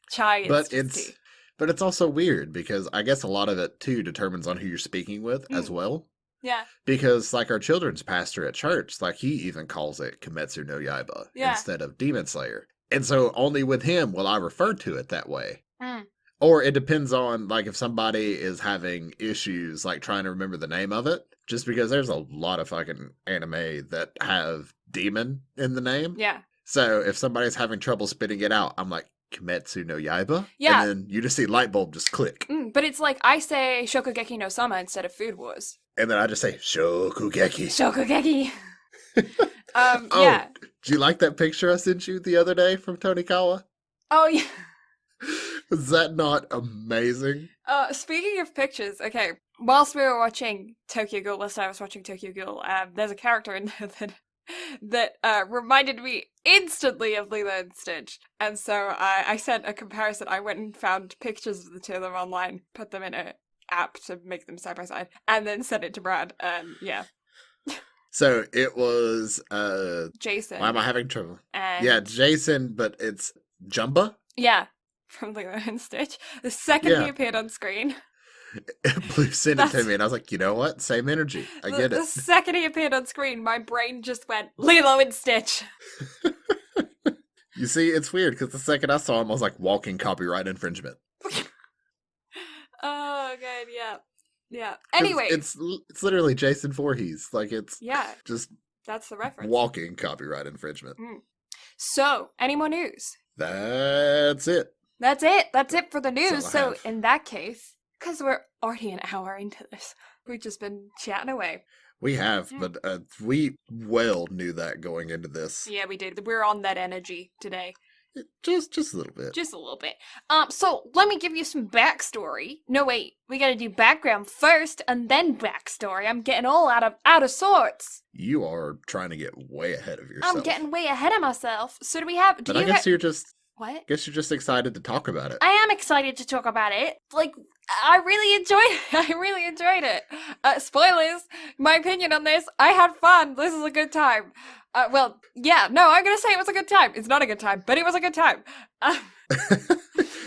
Chai is tea. But it's also weird, because I guess a lot of it, too, determines on who you're speaking with as well. Yeah. Because, like, our children's pastor at church, like, he even calls it Kimetsu no Yaiba instead of Demon Slayer. And so only with him will I refer to it that way. Or it depends on, like, if somebody is having issues, like, trying to remember the name of it. Just because there's a lot of fucking anime that have demon in the name. Yeah. So if somebody's having trouble spitting it out, I'm like, Kimetsu no Yaiba? Yeah. And then you just see light bulb just click. But it's like, I say Shokugeki no Sama instead of Food Wars. And then I just say, Shokugeki. Shokugeki! Yeah. Did you like that picture I sent you the other day from Tonikawa? Oh, yeah. Is that not amazing? Speaking of pictures, okay, whilst we were watching Tokyo Ghoul, whilst I was watching Tokyo Ghoul, there's a character in there that reminded me instantly of Lilo and Stitch. And so I sent a comparison. I went and found pictures of the two of them online, put them in an app to make them side by side, and then sent it to Brad, and yeah. So it was, Jason. Why am I having trouble? And yeah, Jason, but it's Jumba? Yeah, from Lilo and Stitch. The second he appeared on screen. Blue sent it to me, and I was like, you know what? Same energy. I get it. The second he appeared on screen, my brain just went, Lilo and Stitch. You see, it's weird, because the second I saw him, I was like, walking copyright infringement. Oh, God, yeah. Yeah. Anyway. It's literally Jason Voorhees. Like, it's just... That's the reference. Walking copyright infringement. So, any more news? That's it. That's it. That's it for the That's all news. I So, have. in that case, because we're already an hour into this, we've just been chatting away. We have, Mm. but we well knew that going into this. Yeah, we did. We're on that energy today. Just a little bit. Just a little bit. So let me give you some backstory. No, wait, we gotta do background first and then backstory. I'm getting all out of sorts. You are trying to get way ahead of yourself. I'm getting way ahead of myself. So do we have? But I guess you're just. What? I guess you're just excited to talk about it. I am excited to talk about it. Like, I really enjoyed it. I really enjoyed it. Spoilers. My opinion on this. I had fun. This is a good time. Well, yeah. No, I'm gonna say it was a good time. It's not a good time, but it was a good time.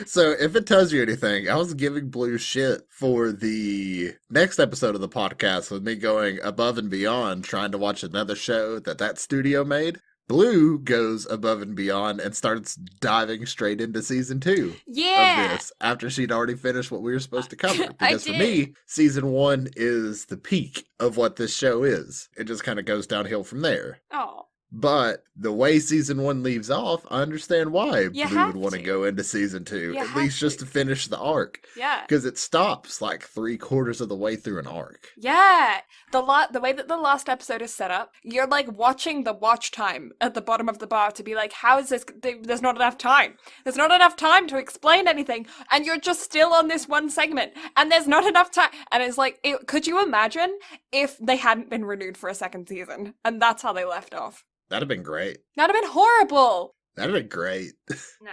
So if it tells you anything, I was giving Blue shit for the next episode of the podcast with me going above and beyond trying to watch another show that studio made. Blue goes above and beyond and starts diving straight into season 2 of this after she'd already finished what we were supposed to cover. Because for me, season 1 is the peak of what this show is. It just kind of goes downhill from there. Oh. But the way season 1 leaves off, I understand why Blue would want to go into season 2, at least just to finish the arc. Yeah. Because it stops like 3/4 of the way through an arc. Yeah. The way that the last episode is set up, you're like watching the watch time at the bottom of the bar to be like, how is this? There's not enough time. There's not enough time to explain anything. And you're just still on this one segment. And there's not enough time. And it's like, could you imagine if they hadn't been renewed for a second season? And that's how they left off. That'd have been great. That'd have been horrible. That'd have been great. Nah.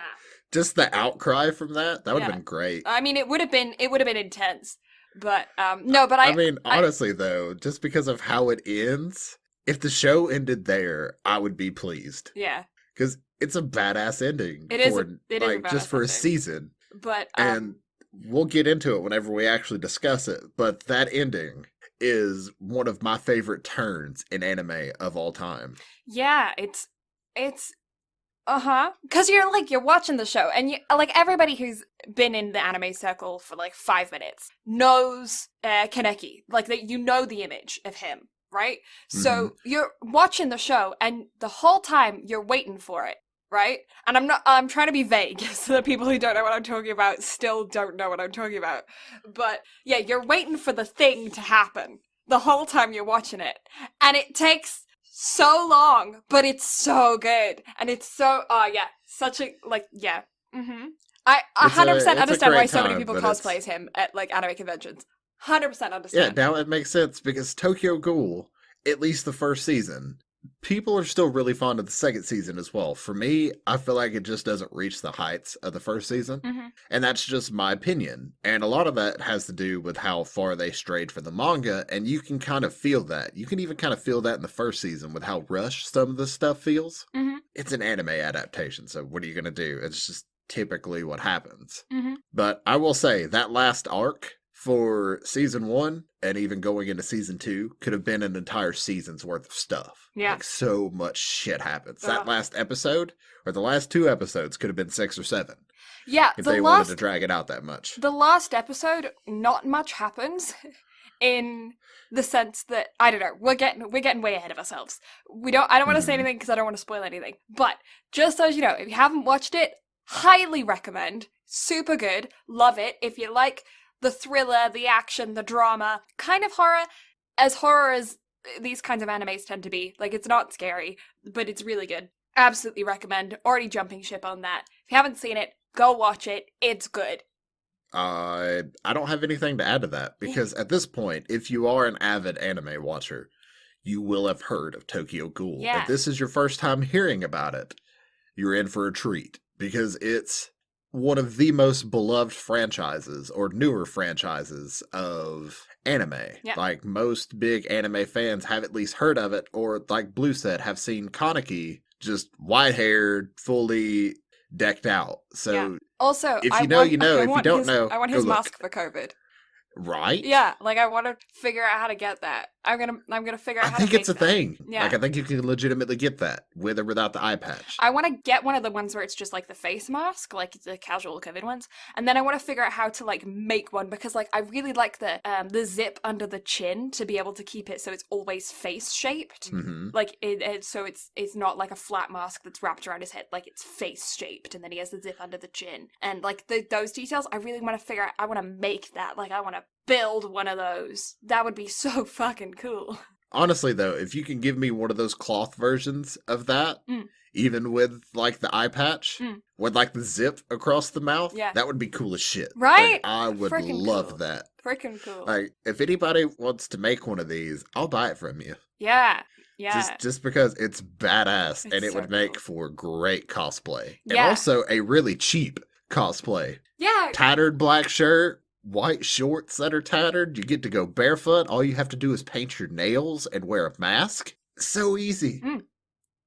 Just the outcry from that would have been great. I mean, it would have been intense. But no, but I mean, honestly though, just because of how it ends, if the show ended there, I would be pleased. Yeah. Because it's a badass ending. It is a badass just for ending. a season. But and we'll get into it whenever we actually discuss it. But that ending is one of my favorite turns in anime of all time. Yeah, it's because you're watching the show and you like everybody who's been in the anime circle for like 5 minutes knows Kaneki, like that, you know the image of him, right? So you're watching the show and the whole time you're waiting for it, right? And I'm trying to be vague so that people who don't know what I'm talking about still don't know what I'm talking about. But yeah, you're waiting for the thing to happen the whole time you're watching it, and it takes so long, but it's so good, and it's so such a I 100% understand why so many people cosplay as him at like anime conventions. 100% understand. Yeah, now it makes sense because Tokyo Ghoul, at least the first season, people are still really fond of the second season as well. For me, I feel like it just doesn't reach the heights of the first season. And that's just my opinion. And a lot of that has to do with how far they strayed from the manga. And you can kind of feel that. You can even kind of feel that in the first season with how rushed some of this stuff feels. It's an anime adaptation. So what are you going to do? It's just typically what happens. But I will say that last arc for season 1 and even going into season 2 could have been an entire season's worth of stuff. Yeah. Like so much shit happens. That last episode or the last 2 episodes could have been 6 or 7. Yeah. If they wanted to drag it out that much. The last episode, not much happens in the sense that, I don't know, we're getting way ahead of ourselves. I don't want to say anything because I don't want to spoil anything. But just so you know, if you haven't watched it, highly recommend. Super good. Love it. If you like the thriller, the action, the drama, kind of horror as these kinds of animes tend to be. Like, it's not scary, but it's really good. Absolutely recommend. Already jumping ship on that. If you haven't seen it, go watch it. It's good. I don't have anything to add to that, because at this point, if you are an avid anime watcher, you will have heard of Tokyo Ghoul. Yeah. If this is your first time hearing about it, you're in for a treat, because it's one of the most beloved franchises or newer franchises of anime. Yeah. Like, most big anime fans have at least heard of it, or like Blue said, have seen Kaneki just white-haired, fully decked out. So also, if you know, you know. If you don't know, I want go his look. mask for COVID. Right? Yeah, like I want to figure out how to get that. I'm gonna figure out I how think to make it's a that. thing. Yeah. Like, I think you can legitimately get that, with or without the eye patch. I want to get one of the ones where it's just like the face mask, like the casual COVID ones, and then I want to figure out how to like make one because like I really like the zip under the chin to be able to keep it so it's always face shaped. Mm-hmm. Like so it's not like a flat mask that's wrapped around his head, like it's face shaped, and then he has the zip under the chin, and like those details. I really want to figure out. I want to make that. Like I want to build one of those. That would be so fucking cool. Honestly, though, if you can give me one of those cloth versions of that, even with, like, the eye patch, with, like, the zip across the mouth, Yeah. that would be cool as shit. Right? Like, I would Freaking love cool. that. Freaking cool. Like, if anybody wants to make one of these, I'll buy it from you. Yeah. Yeah. Just because it's badass, and it so would make cool. for great cosplay. And Yeah. also a really cheap cosplay. Yeah. Tattered black shirt, white shorts that are tattered. You get to go barefoot. All you have to do is paint your nails and wear a mask. So easy.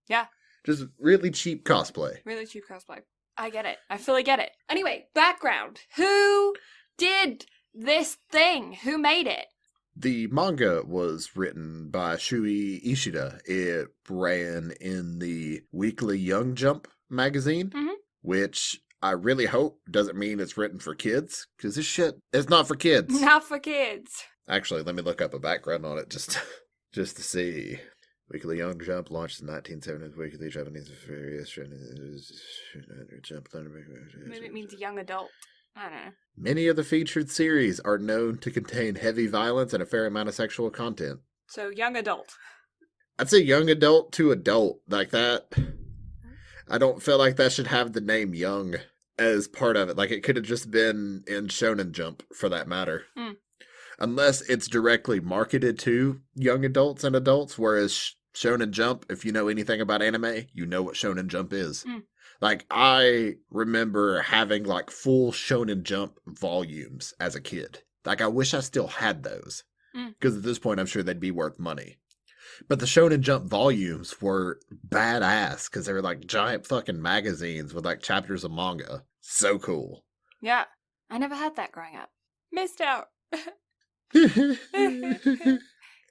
Yeah. Just really cheap cosplay. Really cheap cosplay. I get it. I fully get it. Anyway, background. Who did this thing? Who made it? The manga was written by Shui Ishida. It ran in the weekly Young Jump magazine, which I really hope doesn't mean it's written for kids, because this shit is not for kids. Not for kids. Actually, let me look up a background on it just to see. Weekly Young Jump launched in 1970s. Weekly Japanese various Jump. Maybe it means young adult. I don't know. Many of the featured series are known to contain heavy violence and a fair amount of sexual content. So young adult. I'd say young adult to adult, like that. I don't feel like that should have the name young as part of it. Like, it could have just been in Shonen Jump, for that matter. Unless it's directly marketed to young adults and adults, whereas Shonen Jump, if you know anything about anime, you know what Shonen Jump is. Like, I remember having, like, full Shonen Jump volumes as a kid. Like, I wish I still had those. Because at this point, I'm sure they'd be worth money. But the Shonen Jump volumes were badass, because they were, like, giant fucking magazines with, like, chapters of manga. So cool. Yeah. I never had that growing up. Missed out.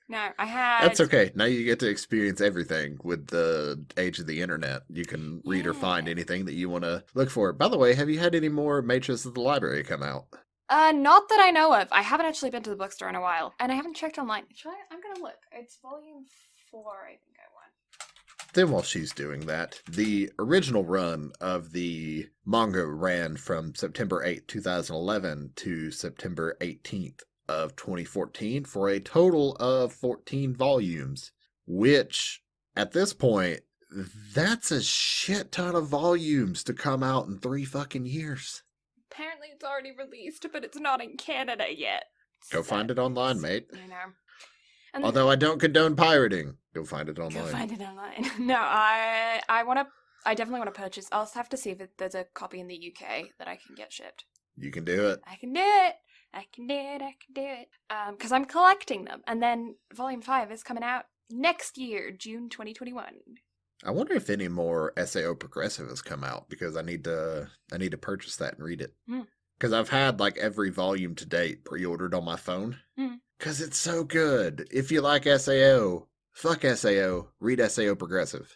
No, I had... That's okay. Now you get to experience everything with the age of the internet. You can read or find anything that you want to look for. By the way, have you had any more Matrix of the Library come out? Not that I know of. I haven't actually been to the bookstore in a while. And I haven't checked online. I'm gonna look. It's volume 4, I think I want. Then while she's doing that, the original run of the manga ran from September 8th, 2011 to September 18th. Of 2014 for a total of 14 volumes, which at this point, that's a shit ton of volumes to come out in 3 fucking years. Apparently it's already released, but it's not in Canada yet. Go find it online, mate. You know. And although I don't condone pirating, go find it online. Go find it online. No, I definitely want to purchase. I'll have to see if there's a copy in the UK that I can get shipped. You can do it. I can do it. I can do it. Because I'm collecting them. And then Volume 5 is coming out next year, June 2021. I wonder if any more SAO Progressive has come out, because I need to purchase that and read it. Because I've had, like, every volume to date pre-ordered on my phone. Because it's so good. If you like SAO, fuck SAO, read SAO Progressive.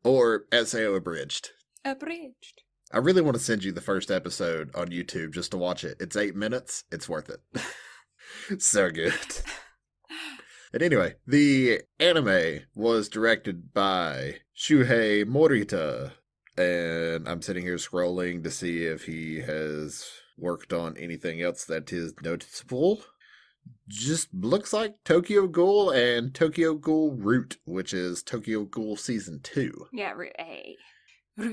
Or SAO Abridged. Abridged. I really want to send you the first episode on YouTube just to watch it. It's 8 minutes. It's worth it. So good. And anyway, the anime was directed by Shuhei Morita. And I'm sitting here scrolling to see if he has worked on anything else that is noticeable. Just looks like Tokyo Ghoul and Tokyo Ghoul Root, which is Tokyo Ghoul Season 2. Yeah, Root A.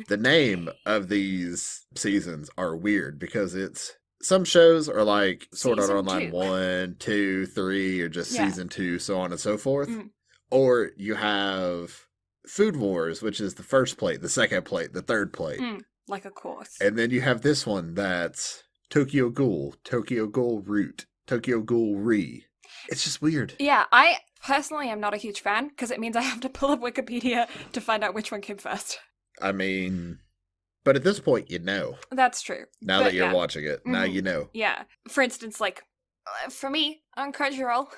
The name of these seasons are weird, because it's some shows are like Sword Art Online 1, 2, 3, or just Season 2, so on and so forth. Or you have Food Wars, which is the first plate, the second plate, the third plate. Like a course. And then you have this one that's Tokyo Ghoul Root, Tokyo Ghoul Re. It's just weird. Yeah, I personally am not a huge fan, because it means I have to pull up Wikipedia to find out which one came first. I mean, but at this point, you know. That's true. Now that you're watching it, now you know. Yeah. For instance, like, For me, on Crunchyroll,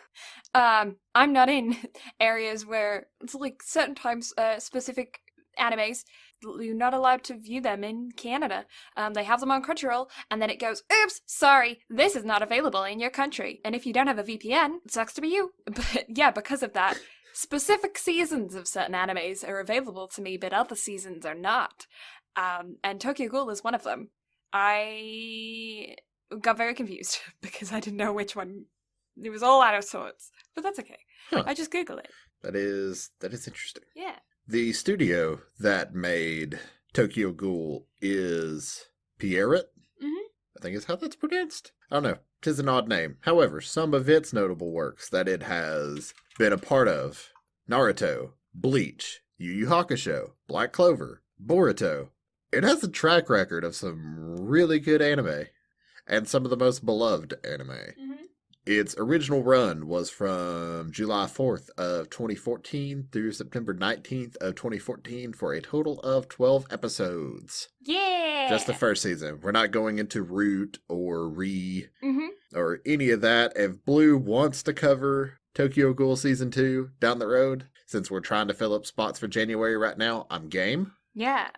I'm not in areas where it's like certain times, specific animes, you're not allowed to view them in Canada. They have them on Crunchyroll, and then it goes, oops, sorry, this is not available in your country. And if you don't have a VPN, it sucks to be you. But yeah, because of that, specific seasons of certain animes are available to me, but other seasons are not. And Tokyo Ghoul is one of them. I got very confused because I didn't know which one. It was all out of sorts, but that's okay. Huh. I just Google it. That is interesting. Yeah. The studio that made Tokyo Ghoul is Pierrot. Mm-hmm. I think is how that's pronounced. I don't know. 'Tis an odd name. However, some of its notable works that it has been a part of: Naruto, Bleach, Yu Yu Hakusho, Black Clover, Boruto. It has a track record of some really good anime and some of the most beloved anime. Mm-hmm. Its original run was from July 4th of 2014 through September 19th of 2014 for a total of 12 episodes. Yeah! Just the first season. We're not going into Root or or any of that. If Blue wants to cover Tokyo Ghoul Season 2 down the road, since we're trying to fill up spots for January right now, I'm game. Yeah.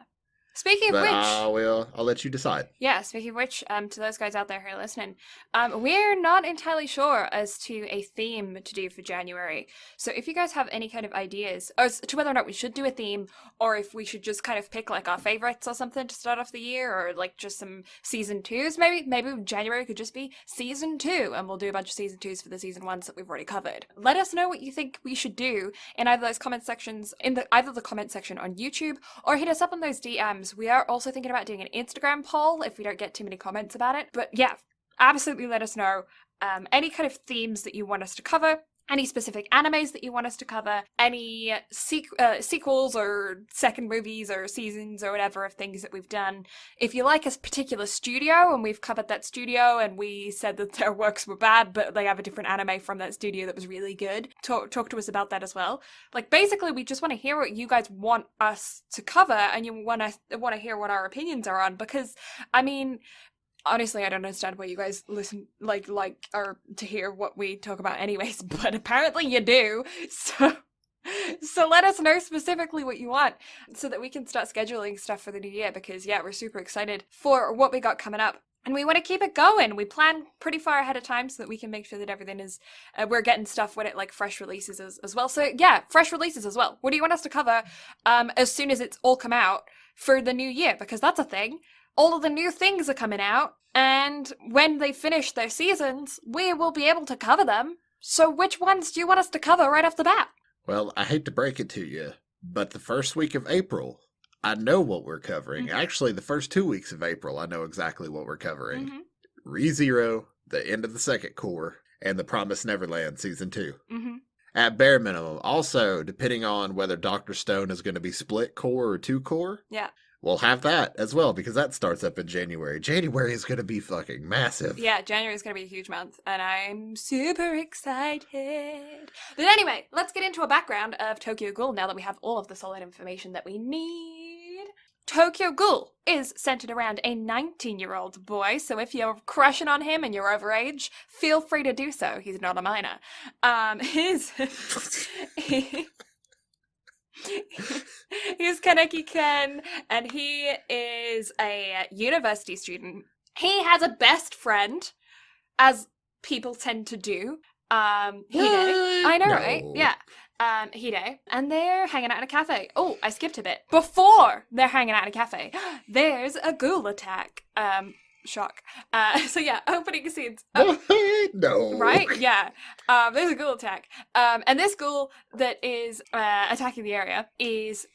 Speaking of But which, I'll let you decide. yeah, speaking of which, to those guys out there who are listening, we're not entirely sure as to a theme to do for January. So if you guys have any kind of ideas as to whether or not we should do a theme, or if we should just kind of pick like our favorites or something to start off the year, or like just some season 2s, maybe January could just be season 2, and we'll do a bunch of season 2s for the season 1s that we've already covered. Let us know what you think we should do in either those comment sections, either the comment section on YouTube, or hit us up on those DMs. We are also thinking about doing an Instagram poll if we don't get too many comments about it. But yeah, absolutely let us know any kind of themes that you want us to cover, any specific animes that you want us to cover, any sequels or second movies or seasons or whatever of things that we've done. If you like a particular studio and we've covered that studio and we said that their works were bad, but they have a different anime from that studio that was really good, talk to us about that as well. Like, basically, we just want to hear what you guys want us to cover, and you want to hear what our opinions are on, because, I mean, honestly, I don't understand why you guys listen, like, or to hear what we talk about anyways, but apparently you do, so let us know specifically what you want, so that we can start scheduling stuff for the new year, because, yeah, we're super excited for what we got coming up. And we want to keep it going. We plan pretty far ahead of time so that we can make sure that everything is, we're getting stuff when it, like, fresh releases as well. So, yeah, fresh releases as well. What do you want us to cover as soon as it's all come out for the new year? Because that's a thing. All of the new things are coming out, and when they finish their seasons, we will be able to cover them. So which ones do you want us to cover right off the bat? Well, I hate to break it to you, but the first week of April, I know what we're covering. Mm-hmm. Actually, the first 2 weeks of April, I know exactly what we're covering. Mm-hmm. ReZero, the end of the second core, and The Promised Neverland Season 2. Mm-hmm. At bare minimum. Also, depending on whether Dr. Stone is going to be split core or 2 core. Yeah. We'll have that as well, because that starts up in January. January is going to be fucking massive. Yeah, January is going to be a huge month, and I'm super excited. But anyway, let's get into a background of Tokyo Ghoul now that we have all of the solid information that we need. Tokyo Ghoul is centered around a 19-year-old boy, so if you're crushing on him and you're overage, feel free to do so. He's not a minor. He's Kaneki Ken, and he is a university student. He has a best friend, as people tend to do. Hide. I know, No. right? Yeah. Hide. And they're hanging out in a cafe. Oh, I skipped a bit. Before they're hanging out in a cafe, there's a ghoul attack. Shock. So yeah, opening scenes. No. Right? Yeah. There's a ghoul attack. And this ghoul that is attacking the area is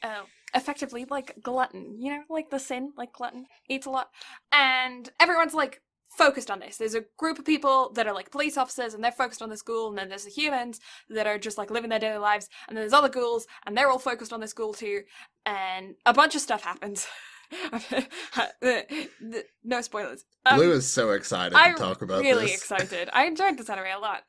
effectively like glutton. You know, like the sin, like glutton. Eats a lot. And everyone's like focused on this. There's a group of people that are like police officers and they're focused on this ghoul, and then there's the humans that are just like living their daily lives, and then there's other ghouls and they're all focused on this ghoul too, and a bunch of stuff happens. No spoilers. Blue is so excited to talk about I'm really this. excited. I enjoyed this anime a lot.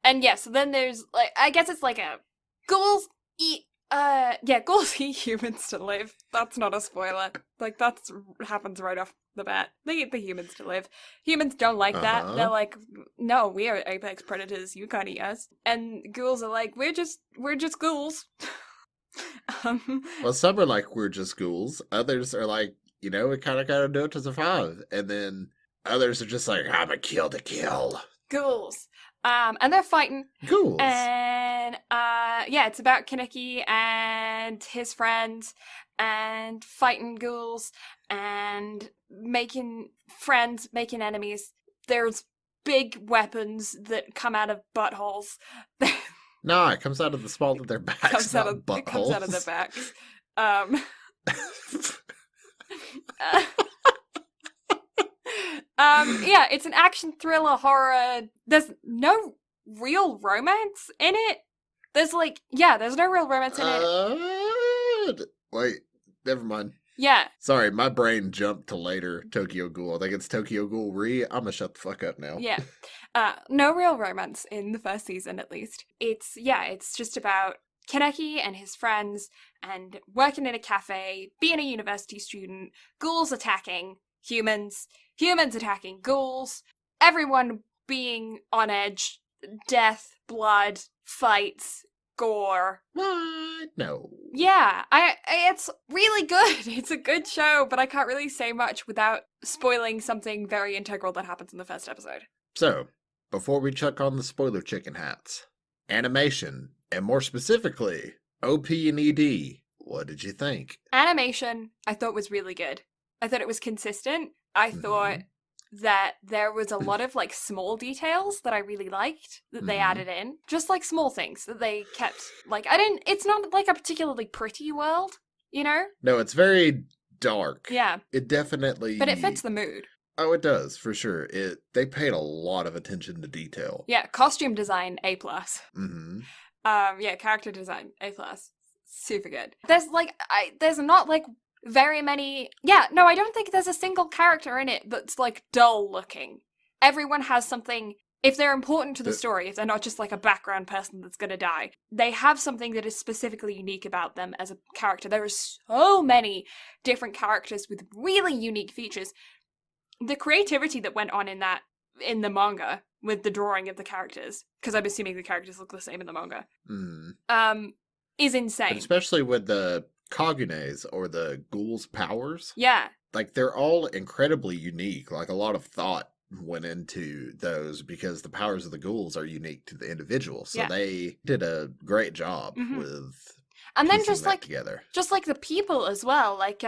And yeah, so then there's like, I guess it's like a ghouls eat Yeah, ghouls eat humans to live. That's not a spoiler. Like, that's happens right off the bat. They eat the humans to live. Humans don't like that. They're Uh-huh. like, no, we are apex predators. You can't eat us. And ghouls are like, we're just ghouls. um, Well, some are like, we're just ghouls. Others are like, we kind of got to do it to survive. And then others are just like, I'm a kill to kill. ghouls. And they're fighting. Ghouls. And yeah, it's about Kaneki and his friends and fighting ghouls and making friends, making enemies. There's big weapons that come out of buttholes. Nah, it comes out of the small of their backs, not It comes out of their buttholes. backs. Um, uh, yeah, it's an action thriller horror. There's no real romance in it. There's no real romance in it. Wait, never mind. Yeah, Sorry, my brain jumped to later Tokyo Ghoul. I think it's Tokyo Ghoul Re. I'm gonna shut the fuck up now. yeah. No real romance in the first season, at least. It's just about Kaneki and his friends and working in a cafe, being a university student, ghouls attacking humans, humans attacking ghouls, everyone being on edge, death, blood, fights, gore. What? No. Yeah, it's really good. It's a good show, but I can't really say much without spoiling something very integral that happens in the first episode. So, before we chuck on the spoiler chicken hats, animation, and more specifically, OP and ED, what did you think? Animation, I thought was really good. I thought it was consistent. I thought that there was a lot of like small details that I really liked that they added in. Just like small things that they kept like it's not like a particularly pretty world, you know? No, it's very dark. Yeah. It definitely But it fits the mood. Oh, it does, for sure. They paid a lot of attention to detail. Yeah, costume design A+. Mm-hmm. Yeah, character design A+. Super good. There's not like very many. Yeah, no, I don't think there's a single character in it that's like dull looking. Everyone has something. If they're important to the story, if they're not just like a background person that's gonna die, they have something that is specifically unique about them as a character. There are so many different characters with really unique features. The creativity that went on in the manga with the drawing of the characters, because I'm assuming the characters look the same in the manga, is insane. But especially with the Kagunes, or the ghouls' powers. Yeah. Like, they're all incredibly unique. Like, a lot of thought went into those because the powers of the ghouls are unique to the individual. So they did a great job with and then just like together. Just like the people as well. Like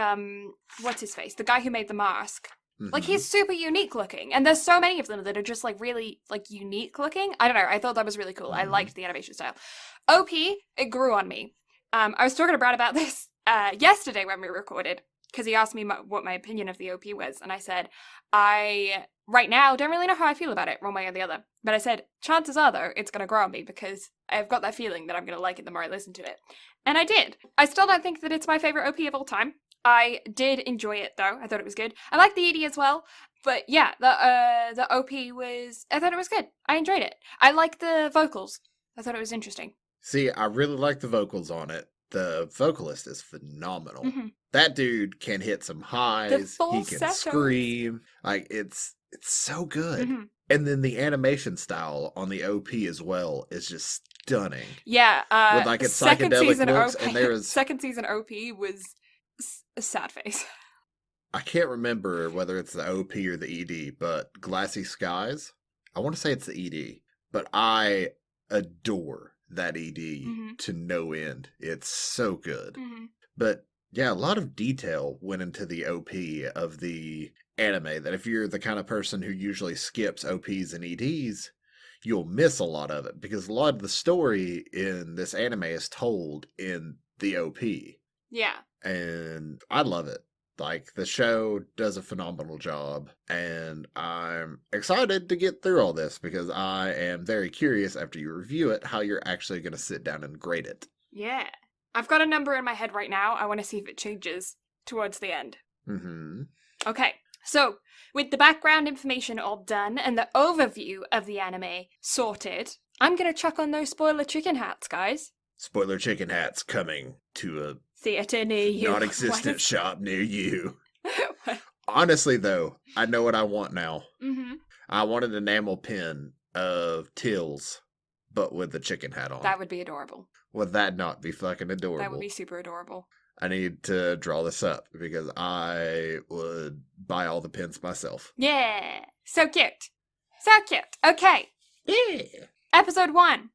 what's his face? The guy who made the mask. Like, he's super unique looking. And there's so many of them that are just, like, really, like, unique looking. I don't know. I thought that was really cool. I liked the animation style. OP, it grew on me. I was talking to Brad about this yesterday when we recorded, because he asked me what my opinion of the OP was. And I said, I, right now, don't really know how I feel about it, one way or the other. But I said, chances are, though, it's going to grow on me, because I've got that feeling that I'm going to like it the more I listen to it. And I did. I still don't think that it's my favorite OP of all time. I did enjoy it though. I thought it was good. I like the ED as well, but yeah, the OP was. I thought it was good. I enjoyed it. I like the vocals. I thought it was interesting. See, I really like the vocals on it. The vocalist is phenomenal. That dude can hit some highs. He can scream. Like, it's so good. And then the animation style on the OP as well is just stunning. Yeah, with like its psychedelic looks, OP, and there is second season OP was a sad face. I can't remember whether it's the OP or the ED, but Glassy Skies. I want to say it's the ED, but I adore that ED to no end. It's so good. But yeah, a lot of detail went into the OP of the anime that if you're the kind of person who usually skips OPs and EDs, you'll miss a lot of it, because a lot of the story in this anime is told in the OP. Yeah. And I love it. Like, the show does a phenomenal job, and I'm excited to get through all this because I am very curious after you review it how you're actually going to sit down and grade it. Yeah. I've got a number in my head right now. I want to see if it changes towards the end. Okay. So, with the background information all done and the overview of the anime sorted, I'm going to chuck on those spoiler chicken hats, guys. Spoiler chicken hats coming to a Theater near you. non-existent shop near you. Honestly, though, I know what I want now. Mm-hmm. I want an enamel pin of Tills, but with the chicken hat on. That would be adorable. Would that not be fucking adorable? That would be super adorable. I need to draw this up because I would buy all the pins myself. Yeah. So cute. So cute. Okay. Yeah. Episode 1.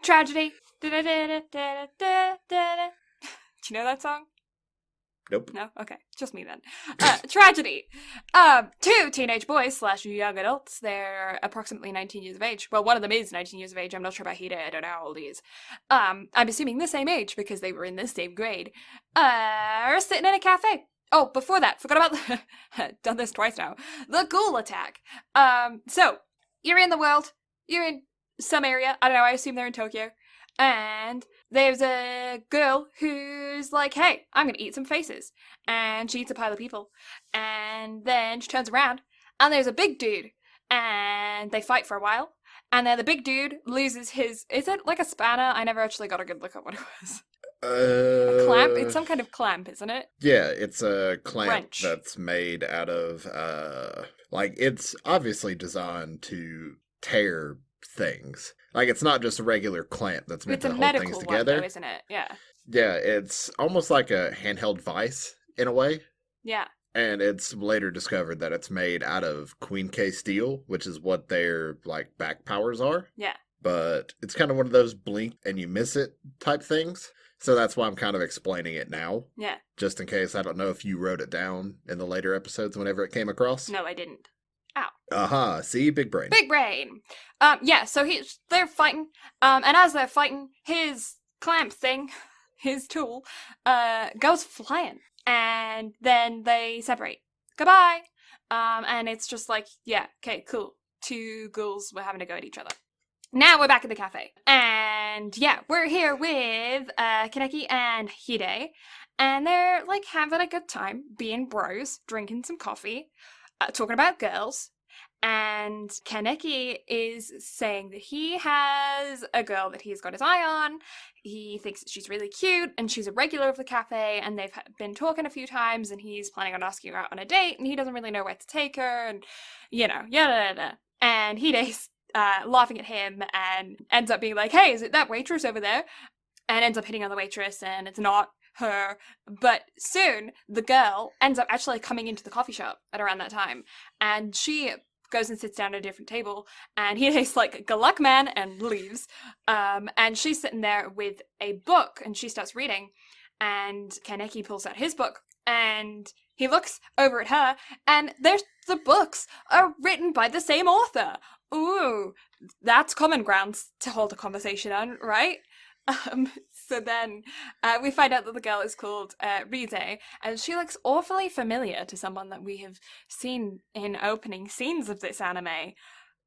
Tragedy. Da-da-da-da-da-da-da-da. Do you know that song? Nope. No? Okay. Just me then. Tragedy. 2 teenage boys / young adults. They're approximately 19 years of age. Well, one of them is 19 years of age. I'm not sure about Hida. I don't know how old he is. I'm assuming the same age because they were in the same grade. Are sitting in a cafe. Oh, before that, forgot about the... done this twice now. The ghoul attack. So, you're in the world. You're in some area. I don't know, I assume they're in Tokyo. And there's a girl who's like, hey, I'm going to eat some faces. And she eats a pile of people. And then she turns around, and there's a big dude. And they fight for a while. And then the big dude loses his... Is it like a spanner? I never actually got a good look at what it was. A clamp? It's some kind of clamp, isn't it? Yeah, it's a clamp Wrench. that's made out of, it's obviously designed to tear things. Like, it's not just a regular clamp that's meant to hold things It's a medical together. one, though, isn't it? Yeah. Yeah, it's almost like a handheld vice, in a way. Yeah. And it's later discovered that it's made out of Queen K steel, which is what their, back powers are. Yeah. But it's kind of one of those blink and you miss it type things. So that's why I'm kind of explaining it now. Yeah. Just in case. I don't know if you wrote it down in the later episodes whenever it came across. No, I didn't. Ow. Aha, see? Big brain. Big brain! Yeah, so they're fighting, and as they're fighting, his clamp thing, his tool, goes flying. And then they separate. Goodbye! And it's just like, yeah, okay, cool. 2 ghouls were having to go at each other. Now we're back at the cafe. And yeah, we're here with Kaneki and Hide. And they're having a good time, being bros, drinking some coffee, talking about girls. And Kaneki is saying that he has a girl that he's got his eye on. He thinks that she's really cute, and she's a regular of the cafe, and they've been talking a few times, and he's planning on asking her out on a date, and he doesn't really know where to take her, and, yada, yada. And Hide's laughing at him, and ends up being like, hey, is it that waitress over there? And ends up hitting on the waitress, and it's not her. But soon, the girl ends up actually coming into the coffee shop at around that time, and she goes and sits down at a different table, and he's like, good luck, man, and leaves. And she's sitting there with a book, and she starts reading, and Kaneki pulls out his book, and he looks over at her, and the books are written by the same author. Ooh, that's common grounds to hold a conversation on, right? So then we find out that the girl is called Rize, and she looks awfully familiar to someone that we have seen in opening scenes of this anime.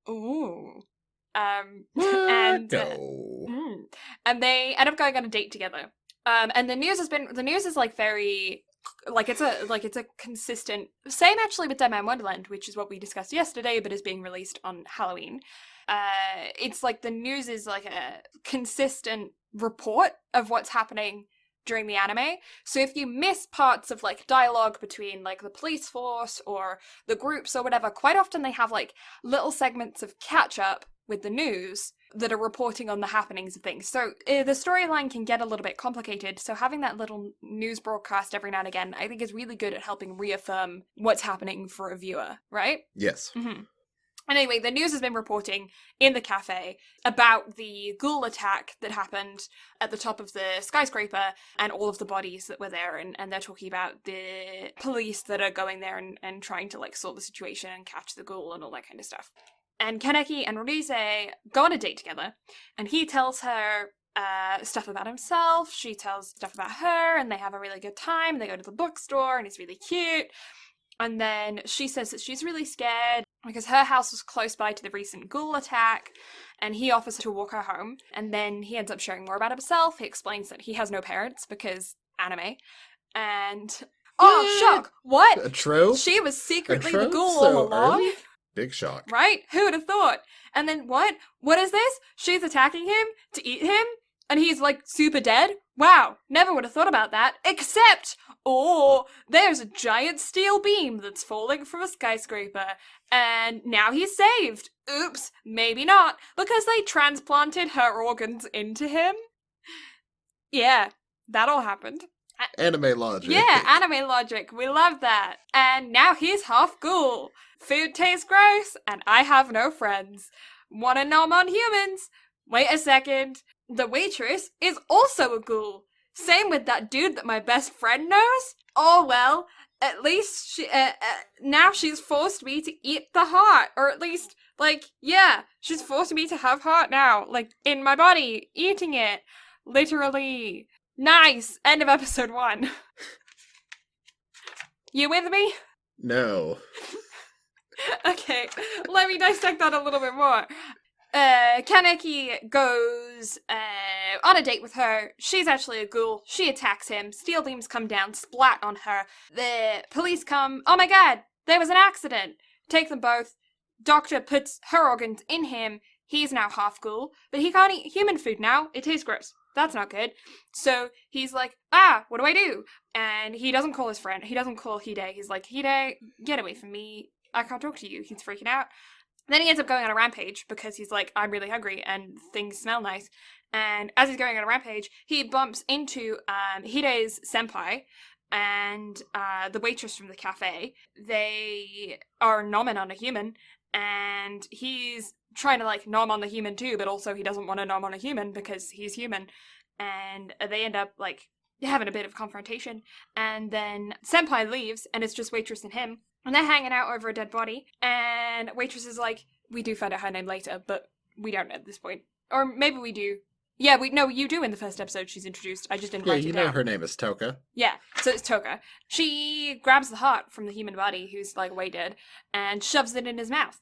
Ooh. And they end up going on a date together. And the news is very it's a consistent, same actually with Dead Man Wonderland, which is what we discussed yesterday, but is being released on Halloween. It's like the news is like a consistent report of what's happening during the anime. So if you miss parts of dialogue between the police force or the groups or whatever, quite often they have little segments of catch up with the news that are reporting on the happenings of things. So the storyline can get a little bit complicated, so having that little news broadcast every now and again I think is really good at helping reaffirm what's happening for a viewer, right? Yes. Mm-hmm. Anyway, the news has been reporting in the cafe about the ghoul attack that happened at the top of the skyscraper and all of the bodies that were there, and they're talking about the police that are going there and trying to sort the situation and catch the ghoul and all that kind of stuff. And Kaneki and Rize go on a date together, and he tells her stuff about himself, she tells stuff about her, and they have a really good time. They go to the bookstore, and it's really cute. And then she says that she's really scared because her house was close by to the recent ghoul attack, and he offers to walk her home. And then he ends up sharing more about himself. He explains that he has no parents because anime. And, oh, shock! What? A trope? She was secretly the trope ghoul so all along? early? Big shock. Right? Who would have thought? And then what? What is this? She's attacking him to eat him? And he's like super dead. Wow, never would have thought about that. Except, there's a giant steel beam that's falling from a skyscraper. And now he's saved. Oops, maybe not. Because they transplanted her organs into him. Yeah, that all happened. Anime logic. Yeah, anime logic. We love that. And now he's half ghoul. Food tastes gross, and I have no friends. Wanna nom on humans? Wait a second. The waitress is also a ghoul. Same with that dude that my best friend knows. Oh well, at least now she's forced me to eat the heart. Or at least, she's forced me to have heart now. Like, in my body, eating it. Literally. Nice! End of episode 1. You with me? No. Okay, let me dissect that a little bit more. Kaneki goes on a date with her. She's actually a ghoul. She attacks him. Steel beams come down, splat on her. The police come. Oh my god, there was an accident. Take them both. Doctor puts her organs in him. He's now half ghoul, but he can't eat human food now. It tastes gross. That's not good. So he's like, what do I do? And he doesn't call his friend. He doesn't call Hide. He's like, Hide, get away from me. I can't talk to you. He's freaking out. Then he ends up going on a rampage because he's like, I'm really hungry and things smell nice. And as he's going on a rampage, he bumps into Hide's senpai and the waitress from the cafe. They are nomming on a human, and he's trying to nom on the human too, but also he doesn't want to nom on a human because he's human. And they end up having a bit of confrontation. And then senpai leaves, and it's just waitress and him. And they're hanging out over a dead body, and waitress is like, we do find out her name later, but we don't at this point. Or maybe we do. Yeah, you do in the first episode she's introduced. I just didn't write it down. Yeah, you know her name is Toka. Yeah, so it's Toka. She grabs the heart from the human body, who's way dead, and shoves it in his mouth.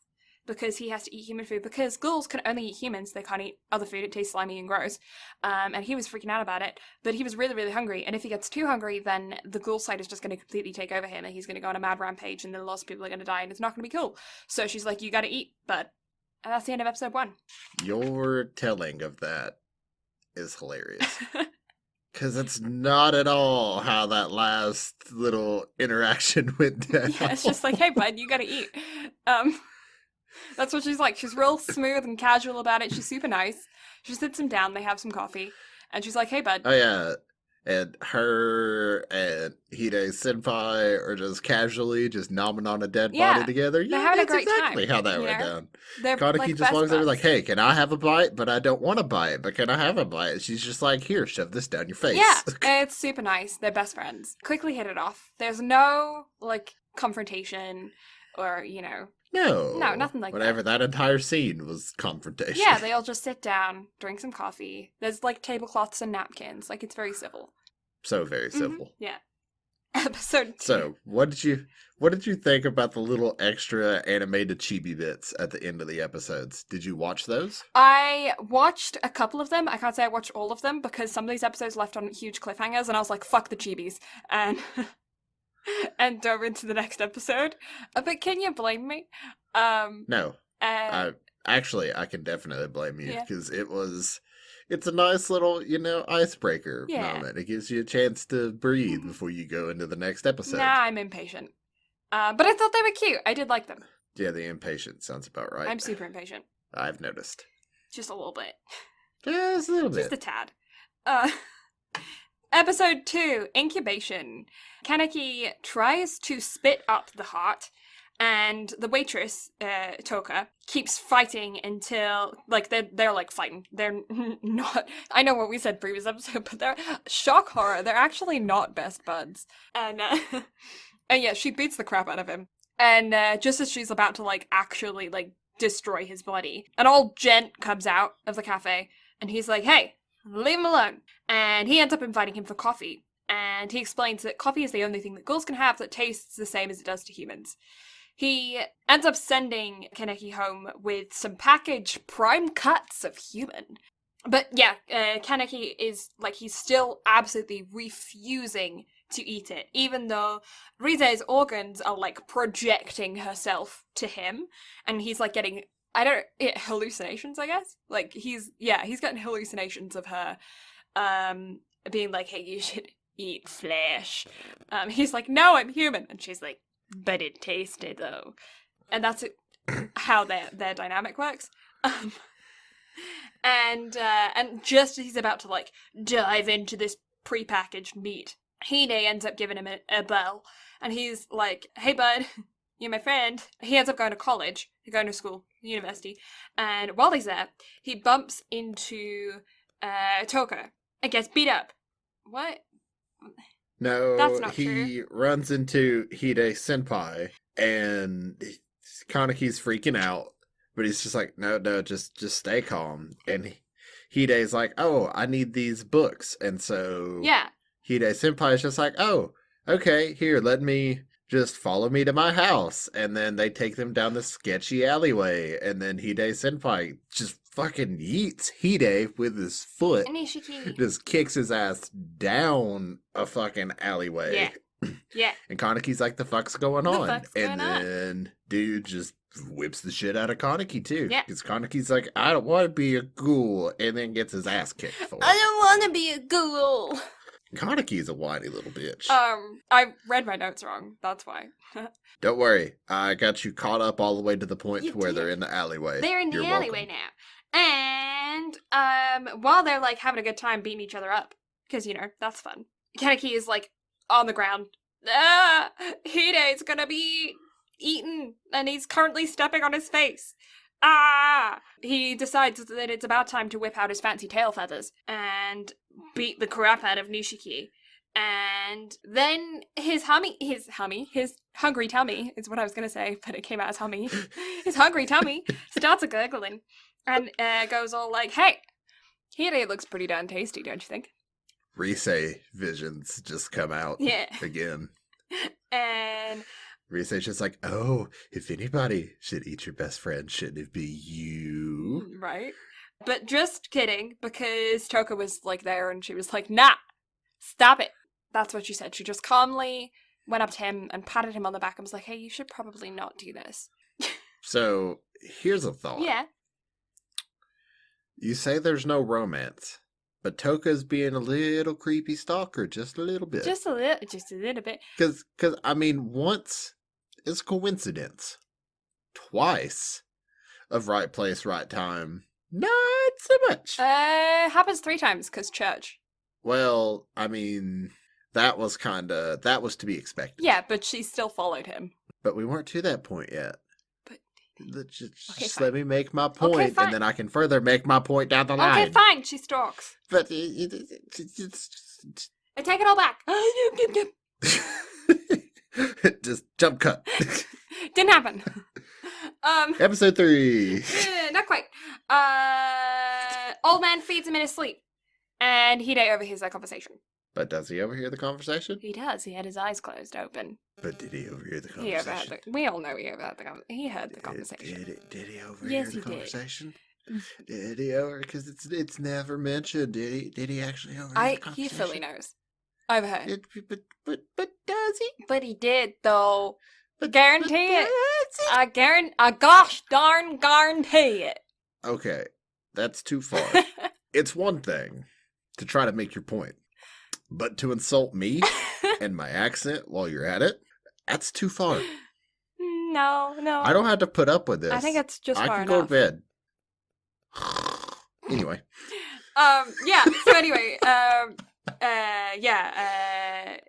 Because he has to eat human food. Because ghouls can only eat humans. They can't eat other food. It tastes slimy and gross. And he was freaking out about it. But he was really, really hungry. And if he gets too hungry, then the ghoul side is just going to completely take over him. And he's going to go on a mad rampage. And then lots of people are going to die. And it's not going to be cool. So she's like, you got to eat, bud. And that's the end of episode 1. Your telling of that is hilarious. Because it's not at all how that last little interaction went down. Yeah, it's just like, hey, bud, you got to eat. That's what she's like. She's real smooth and casual about it. She's super nice. She sits him down. They have some coffee. And she's like, hey, bud. Oh, yeah. And her and Hide Senpai are just casually just nomming on a dead body together. Yeah, they're having that's a great exactly time, how that went down. They're Kaneki just walks over like, hey, can I have a bite? But I don't want a bite. But can I have a bite? She's just like, here, shove this down your face. Yeah, it's super nice. They're best friends. Quickly hit it off. There's no, confrontation or, No, nothing like whatever, that entire scene was confrontation. Yeah, they all just sit down, drink some coffee. There's tablecloths and napkins. It's very civil. So very civil. Mm-hmm. Yeah. Episode 2. So, what did you think about the little extra animated chibi bits at the end of the episodes? Did you watch those? I watched a couple of them. I can't say I watched all of them because some of these episodes left on huge cliffhangers, and I was like, fuck the chibis. And dove into the next episode. But can you blame me? No. I can definitely blame you because it's a nice little, icebreaker moment. It gives you a chance to breathe before you go into the next episode. Nah, I'm impatient. But I thought they were cute. I did like them. Yeah, the impatient sounds about right. I'm super impatient. I've noticed. Just a little bit. Just a little bit. Just a tad. Episode 2, Incubation. Kaneki tries to spit up the heart, and the waitress, Toka, keeps fighting until, they're fighting. They're not, I know what we said previous episode, but they're, shock horror, they're actually not best buds. And, and yeah, she beats the crap out of him. And, just as she's about to, actually, destroy his body, an old gent comes out of the cafe, and he's like, hey, leave him alone. And he ends up inviting him for coffee. And he explains that coffee is the only thing that ghouls can have that tastes the same as it does to humans. He ends up sending Kaneki home with some packaged prime cuts of human. But yeah, Kaneki is, he's still absolutely refusing to eat it, even though Rize's organs are, projecting herself to him, and he's, getting hallucinations, I guess. Like, he's gotten hallucinations of her, being like, hey, you should eat flesh. He's like, no, I'm human. And she's like, but it tasted, though. And that's how their dynamic works. Um, and just as he's about to, like, dive into this prepackaged meat, Hide ends up giving him a bell. And he's like, hey, bud, you're my friend. He ends up going to college. He's going to school, university. And while he's there, he bumps into Toka and gets beat up. What? No, That's not he true. runs into Hide Senpai, and Kaneki's freaking out, but he's just like, no, just stay calm. And Hide's like, oh, I need these books. And so Yeah. Hide Senpai is just like, oh, okay, here, let me just follow me to my house. And then they take them down the sketchy alleyway, and then Hide Senpai just fucking yeets Hide with his foot. Nishiki. Just kicks his ass down a fucking alleyway. Yeah. Yeah. And Kaneki's like, the fuck's going The on? fuck's and going on? then dude just whips the shit out of Kaneki too. Yeah. Because Kaneki's like, I don't want to be a ghoul, and then gets his ass kicked for it. I don't want to be a ghoul. Kaneki's a whiny little bitch. I read my notes wrong. That's why. Don't worry, I got you caught up all the way to the point You to where did. they're in the alleyway. They're in the You're alleyway welcome. now. And while they're like having a good time beating each other up, because that's fun. Kaneki is like on the ground. Hide's gonna be eaten, and he's currently stepping on his face. He decides that it's about time to whip out his fancy tail feathers and beat the crap out of Nishiki. And then his hungry tummy is what I was gonna say, but it came out as hummy. His hungry tummy starts a gurgling and goes all like, hey, Hide looks pretty darn tasty, don't you think? Risei visions just come out Yeah. again. And Risei's just like, oh, if anybody should eat your best friend, shouldn't it be you? right? But just kidding, because Toka was like there and she was like, nah, stop it. That's what she said. She just calmly went up to him and patted him on the back and was like, hey, you should probably not do this. So, here's a thought. Yeah. You say there's no romance, but Toka's being a little creepy stalker, just a little bit. Just a little bit. Because, I mean, once is coincidence. Twice of right place, right time, not so much. Happens 3 times, because church. Well, I mean, that was to be expected. Yeah, but she still followed him. But we weren't to that point yet. But Just let me make my point, fine. and then I can further make my point down the line. Okay, fine, she stalks. But I take it all back. just jump cut. Didn't happen. Episode 3. Not quite. Old man feeds him in his sleep, and Hide overhears that conversation. But does he overhear the conversation? He does. He had his eyes closed open. But did he overhear the He conversation? overheard we all know he overheard the conversation. He heard the conversation. Did he overhear Yes, the he did. conversation? Did he over? Because it's never mentioned. Did he actually overhear the conversation? He fully knows. Overheard. But does he? But he did, though. Guarantee it. Does he? I gosh darn guarantee it. Okay, that's too far. It's one thing to try to make your point, but to insult me and my accent while you're at it, that's too far. No. I don't have to put up with this. I think it's just I far can enough. go to bed. Anyway. Yeah, so anyway,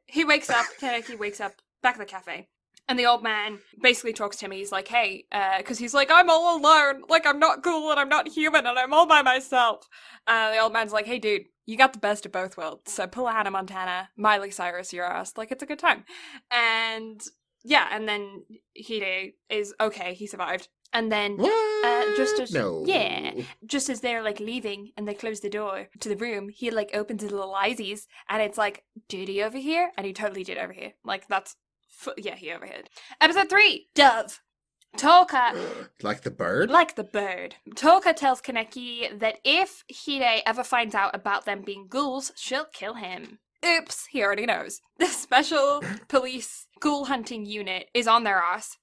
he wakes up, Kaneki wakes up back at the cafe, and the old man basically talks to him. He's like, hey, because he's like, I'm all alone, like, I'm not cool, and I'm not human, and I'm all by myself. The old man's like, hey, dude, you got the best of both worlds, so pull a Hannah Montana, Miley Cyrus your ass, like, it's a good time. And, yeah, and then Hide is okay, he survived. And then, just as they're, like, leaving and they close the door to the room, he, like, opens his little eyesies, and it's like, did he overhear? And he totally did overhear. Like, he overheard. Episode 3, Dove. Toka. Like the bird? Like the bird. Toka tells Kaneki that if Hide ever finds out about them being ghouls, she'll kill him. Oops, he already knows. The special police ghoul hunting unit is on their ass.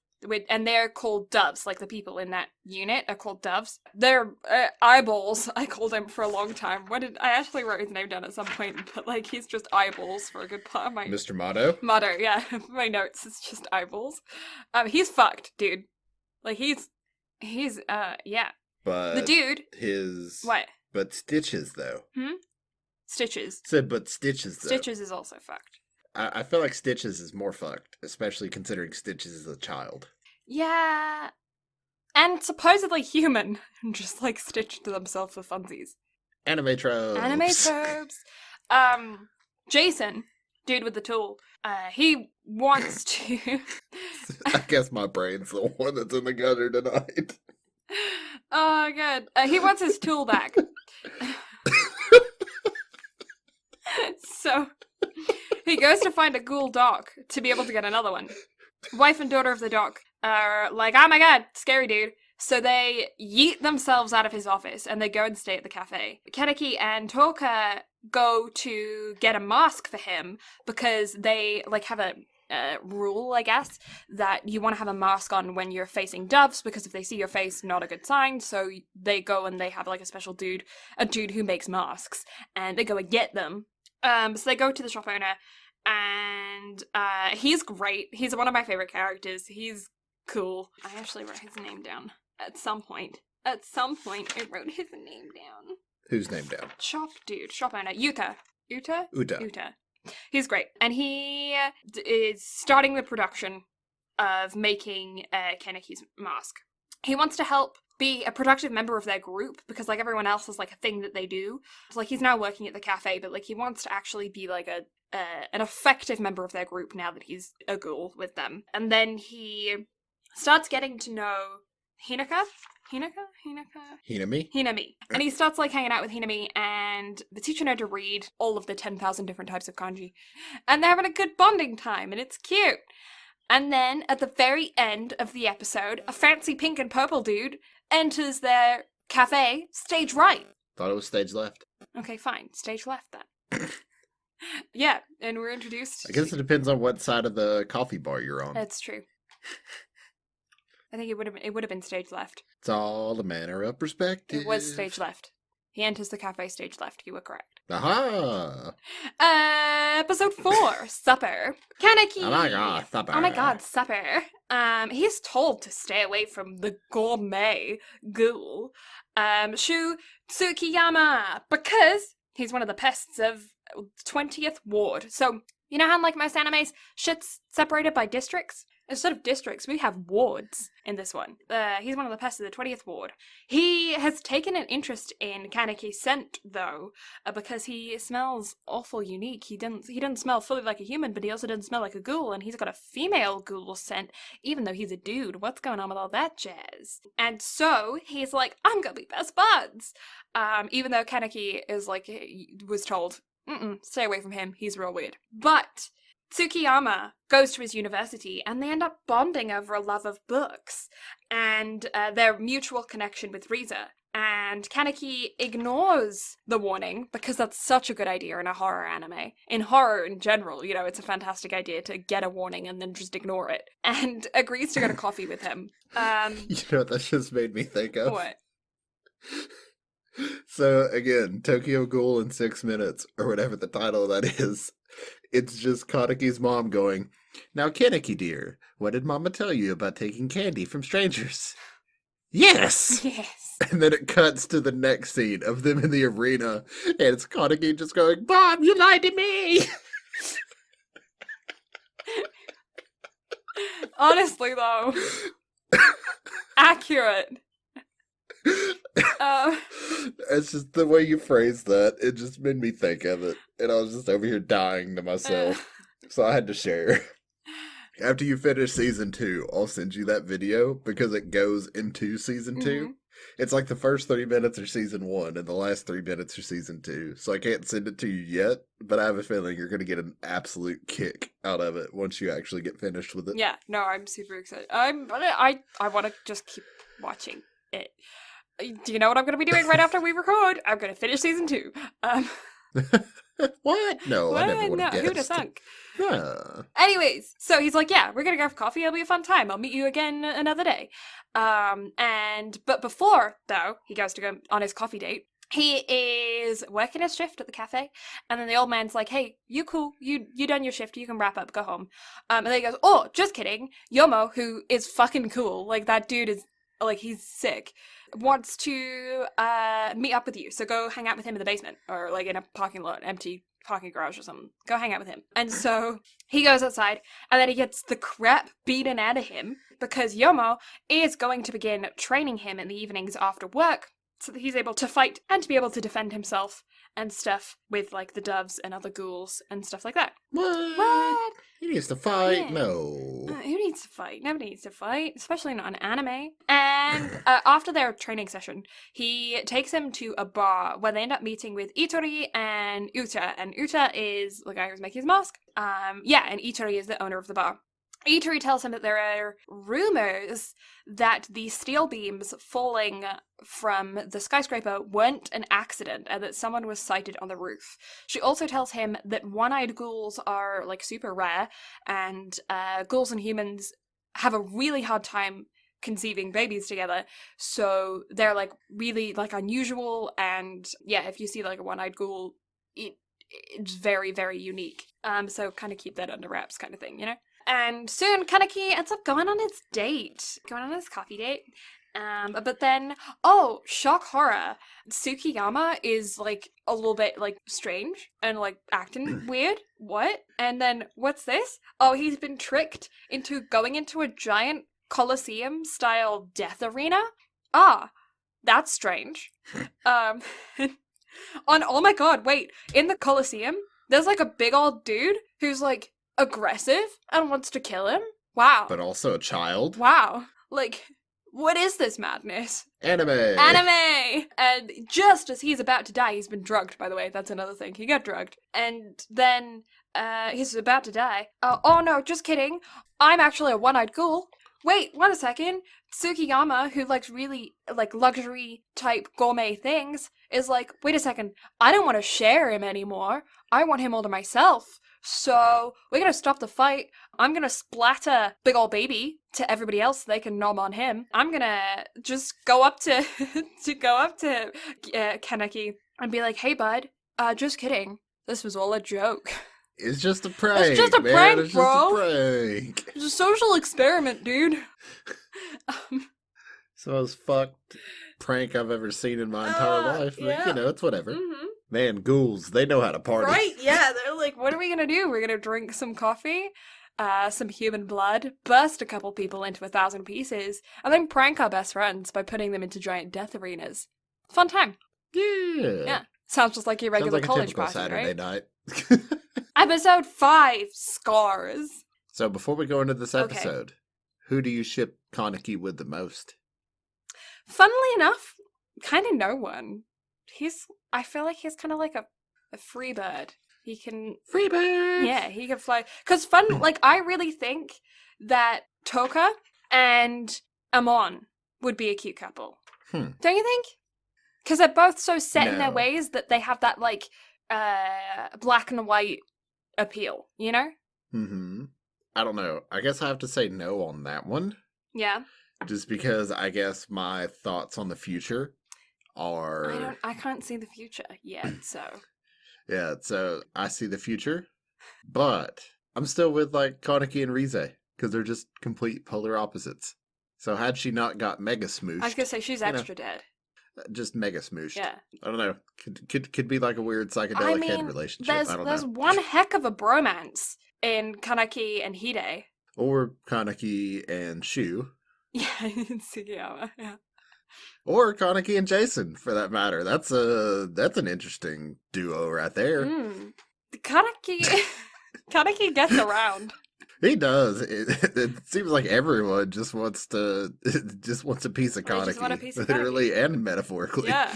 And they're called doves, like the people in that unit are called doves. They're eyeballs, I called him for a long time. I actually wrote his name down at some point, but like he's just eyeballs for a good part of my... Mr. Motto? Motto, yeah. My notes is just eyeballs. He's fucked, dude. Like he's yeah. But the dude... What? But Stitches, though. Stitches. Said, but Stitches, though. Stitches is also fucked. I feel like Stitches is more fucked, especially considering Stitches is a child. Yeah. And supposedly human. Just like stitched to themselves for funsies. Anime tropes. Anime tropes. Jason, dude with the tool, he wants to... I guess my brain's the one that's in the gutter tonight. Oh, good. He wants his tool back. So, he goes to find a ghoul doc to be able to get another one. Wife and daughter of the doc are like, oh my god, scary dude. So they yeet themselves out of his office and they go and stay at the cafe. Kaneki and Toka go to get a mask for him because they like have a rule, I guess, that you want to have a mask on when you're facing doves because if they see your face, not a good sign. So they go and they have like a special dude, a dude who makes masks, and they go and get them. So they go to the shop owner, and he's great. He's one of my favorite characters. He's cool. I actually wrote his name down at some point. At some point, I wrote his name down. Whose name down? Shop owner. Uta. Uta. He's great. And he is starting the production of making Kaneki's mask. He wants to help be a productive member of their group because like everyone else has like a thing that they do. So, like he's now working at the cafe, but like he wants to actually be like an effective member of their group now that he's a ghoul with them. And then he starts getting to know Hinami? And he starts like hanging out with Hinami, and the teacher know to read all of the 10,000 different types of kanji. And they're having a good bonding time, and it's cute. And then, at the very end of the episode, a fancy pink and purple dude enters their cafe, stage right. Thought it was stage left. Okay, fine. Stage left, then. Yeah, and we're introduced... I guess it depends on what side of the coffee bar you're on. That's true. I think it would have been stage left. It's all a matter of perspective. It was stage left. He enters the cafe stage left. You were correct. Aha! Episode 4, Supper. Kaneki! Oh my god, supper. Oh my god, supper. He's told to stay away from the gourmet ghoul, Shu Tsukiyama, because he's one of the pests of 20th Ward. So, you know how, like most animes, shit's separated by districts? Instead of districts, we have wards in this one. He's one of the pests of the 20th Ward. He has taken an interest in Kaneki's scent, though, because he smells awful unique. He doesn't smell fully like a human, but he also doesn't smell like a ghoul, and he's got a female ghoul scent, even though he's a dude. What's going on with all that jazz? And so, he's like, I'm gonna be best buds! Even though Kaneki is like, was told, stay away from him, he's real weird. But Tsukiyama goes to his university and they end up bonding over a love of books and their mutual connection with Riza. And Kaneki ignores the warning because that's such a good idea in a horror anime. In horror in general, you know, it's a fantastic idea to get a warning and then just ignore it. And agrees to go to coffee with him. You know what that just made me think of? What? So, again, Tokyo Ghoul in 6 minutes, or whatever the title of that is. It's just Kaneki's mom going, now, Kaneki, dear, what did Mama tell you about taking candy from strangers? Yes! Yes. And then it cuts to the next scene of them in the arena, and it's Kaneki just going, Mom, you lied to me! Honestly, though. Accurate. It's just the way you phrased that. It just made me think of it. And I was just over here dying to myself. So I had to share. After you finish season 2, I'll send you that video because it goes into season 2. Mm-hmm. It's like the first 30 minutes are season 1 and the last 3 minutes are season 2. So I can't send it to you yet, but I have a feeling you're going to get an absolute kick out of it once you actually get finished with it. Yeah, no, I'm super excited. I want to just keep watching it. Do you know what I'm going to be doing right after we record? I'm going to finish season 2. What? No, I never What? would No, have who'd have guessed. thunk? Huh. Anyways, so he's like, yeah, we're gonna go for coffee. It'll be a fun time. I'll meet you again another day. But before though, he goes to go on his coffee date. He is working his shift at the cafe, and then the old man's like, "Hey, you cool? You done your shift? You can wrap up, go home." And then he goes, "Oh, just kidding." Yomo, who is fucking cool, like that dude is like he's sick, wants to meet up with you. So go hang out with him in the basement or like in a parking lot, empty parking garage or something. Go hang out with him. And so he goes outside, and then he gets the crap beaten out of him because Yomo is going to begin training him in the evenings after work, so that he's able to fight and to be able to defend himself and stuff with like the doves and other ghouls and stuff like that. What? He needs to fight? Yeah. No. Who needs to fight? Nobody needs to fight, especially not an anime. And after their training session, he takes him to a bar where they end up meeting with Itori and Uta. And Uta is the guy who's making his mask. And Itori is the owner of the bar. Itori tells him that there are rumors that the steel beams falling from the skyscraper weren't an accident and that someone was sighted on the roof. She also tells him that one-eyed ghouls are like super rare, and ghouls and humans have a really hard time conceiving babies together, so they're like really like unusual, and yeah, if you see like a one-eyed ghoul, it's very, very unique. So kind of keep that under wraps kind of thing, you know? And soon Kaneki ends up going on his coffee date. But then, oh, shock horror, Tsukiyama is like a little bit like strange and like acting weird. What? And then what's this? Oh, he's been tricked into going into a giant Colosseum style death arena. Ah, that's strange. Oh my god, wait, in the Colosseum, there's like a big old dude who's like aggressive and wants to kill him. Wow. But also a child? Wow. Like, what is this madness? Anime! And just as he's about to die, he's been drugged, by the way. That's another thing. He got drugged. And then he's about to die. Oh no, just kidding. I'm actually a one-eyed ghoul. Wait, wait a second. Tsukiyama, who likes really like luxury type gourmet things, is like, wait a second, I don't want to share him anymore. I want him all to myself. So we're gonna stop the fight. I'm gonna splatter big ol' baby to everybody else so they can nom on him. I'm gonna just go up to Kaneki and be like, hey bud, just kidding. This was all a joke. It's just a prank. It's just a man. prank, it's bro. Just a prank. It's a social experiment, dude. It's the most fucked prank I've ever seen in my entire life. Yeah. But, you know, it's whatever. Mm-hmm. Man, ghouls, they know how to party. Right? Yeah, they're like, what are we gonna do? We're gonna drink some coffee, some human blood, burst a couple people into 1,000 pieces, and then prank our best friends by putting them into giant death arenas. Fun time. Yeah. Yeah. Sounds just like your regular Sounds like college a typical party, Saturday right? night. Episode 5, Scars. So before we go into this episode, who do you ship Kaneki with the most? Funnily enough, kind of no one. I feel like he's kind of like a free bird. He can... Free bird! Yeah, he can fly. Because I really think that Toka and Amon would be a cute couple. Don't you think? Because they're both so set in their ways that they have that, like, black and white appeal, you know? Mm-hmm. I don't know. I guess I have to say no on that one. Yeah. Just because I guess my thoughts on the future are... I can't see the future yet, so... Yeah, so I see the future, but I'm still with, like, Kaneki and Rize, because they're just complete polar opposites. So had she not got mega smooshed... I was gonna say, she's extra dead. Just mega smooshed. Yeah. I don't know. Could be like a weird psychedelic head relationship. I don't know. There's one heck of a bromance in Kaneki and Hide. Or Kaneki and Shu. Yeah, in Sugiyama, yeah. Or Kaneki and Jason, for that matter. That's an interesting duo right there. Kaneki gets around. He does. It seems like everyone just wants a piece of Kaneki. Just want a piece of literally and metaphorically. Yeah.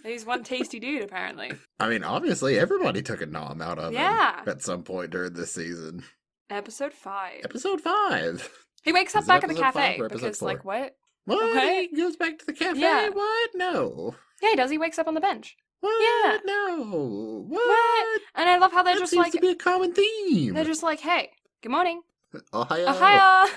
He's one tasty dude, apparently. I mean, obviously, everybody took a nom out of him at some point during this season. Episode 5. Episode 5. He wakes up back at the cafe because, like, what? What? Okay. He goes back to the cafe? Yeah. What? No. Yeah, he does. He wakes up on the bench. What? Yeah. No. What? What? And I love how they're That just seems like, to be a common theme. they're just like, hey, good morning. Ohio. Ohio!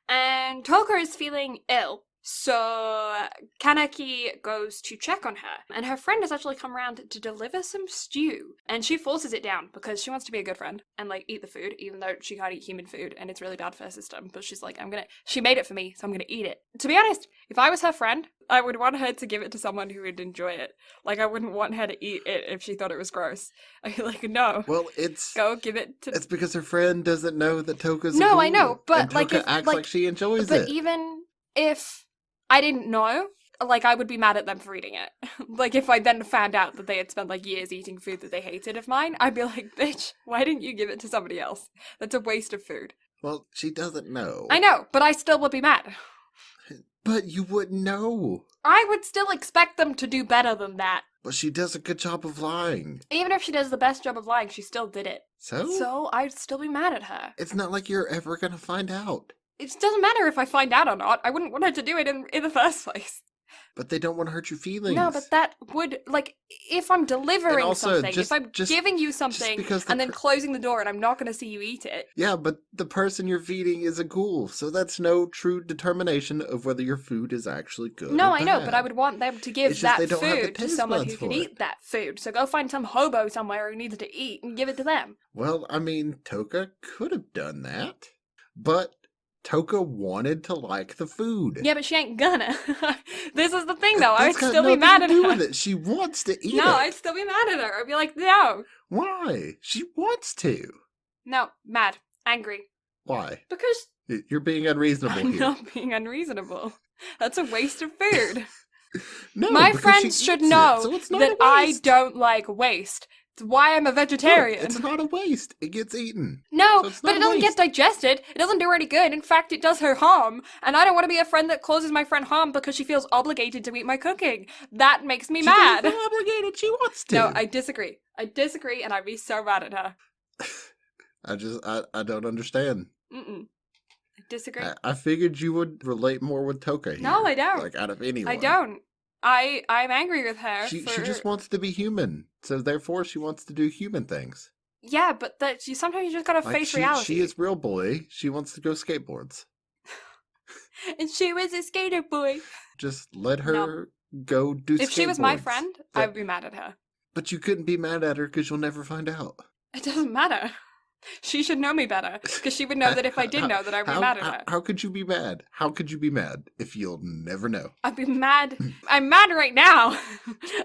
And Toka is feeling ill. So Kaneki goes to check on her, and her friend has actually come around to deliver some stew, and she forces it down because she wants to be a good friend and like eat the food, even though she can't eat human food and it's really bad for her system. But she's like, she made it for me, so I'm gonna eat it. To be honest, if I was her friend, I would want her to give it to someone who would enjoy it. Like, I wouldn't want her to eat it if she thought it was gross. I'd be like, no. Well, Go give it to. it's because her friend doesn't know that Toka's a No, ghoul. I know, but and like, Toka if acts like, like she enjoys but it. even if I didn't know, like, I would be mad at them for eating it. Like, if I then found out that they had spent, like, years eating food that they hated of mine, I'd be like, bitch, why didn't you give it to somebody else? That's a waste of food. Well, she doesn't know. I know, but I still would be mad. But you wouldn't know. I would still expect them to do better than that. But she does a good job of lying. Even if she does the best job of lying, she still did it. So? So I'd still be mad at her. It's not like you're ever gonna find out. It doesn't matter if I find out or not. I wouldn't want her to do it in the first place. But they don't want to hurt your feelings. No, but that would, like, if I'm delivering also, something, if I'm giving you something and then closing the door and I'm not going to see you eat it. Yeah, but the person you're feeding is a ghoul, so that's no true determination of whether your food is actually good No, or I know, bad. but I would want them to give It's just that they don't have the food to taste someone buds who can for it. eat that food. So go find some hobo somewhere who needs to eat and give it to them. Well, I mean, Toka could have done that, but Toka wanted to like the food. Yeah, but she ain't gonna. This is the thing, though. I would That's got still be mad at nothing to do her. with it. She wants to eat it. No, I'd still be mad at her. I'd be like, no. Why? She wants to. No, mad. Angry. Why? Because You're being unreasonable I'm here. not being unreasonable. That's a waste of food. No, My because friends she should eats it, know so it's not that a I waste. don't like waste. It's why I'm a Look, vegetarian. it's not a waste. It gets eaten. No, So it's but not it a doesn't get waste. digested. It doesn't do her any good. In fact, it does her harm. And I don't want to be a friend that causes my friend harm because she feels obligated to eat my cooking. That makes me She mad. doesn't feel obligated. She wants to. No, I disagree. I disagree, and I'd be so mad at her. I don't understand. Mm-mm. I disagree. I figured you would relate more with Toka here. No, I don't. Like, out of anyone. I don't. I'm angry with her. She for... just wants to be human. So therefore she wants to do human things. Yeah, but sometimes you just gotta Like, face reality. She is real boy. She wants to go skateboards. And she was a skater boy. Just let her go do skateboards. If she was my friend, I would be mad at her. But you couldn't be mad at her because you'll never find out. It doesn't matter. She should know me better, because she would know that if I did know that I would be mad at her. How could you be mad? How could you be mad if you'll never know? I'd be mad. I'm mad right now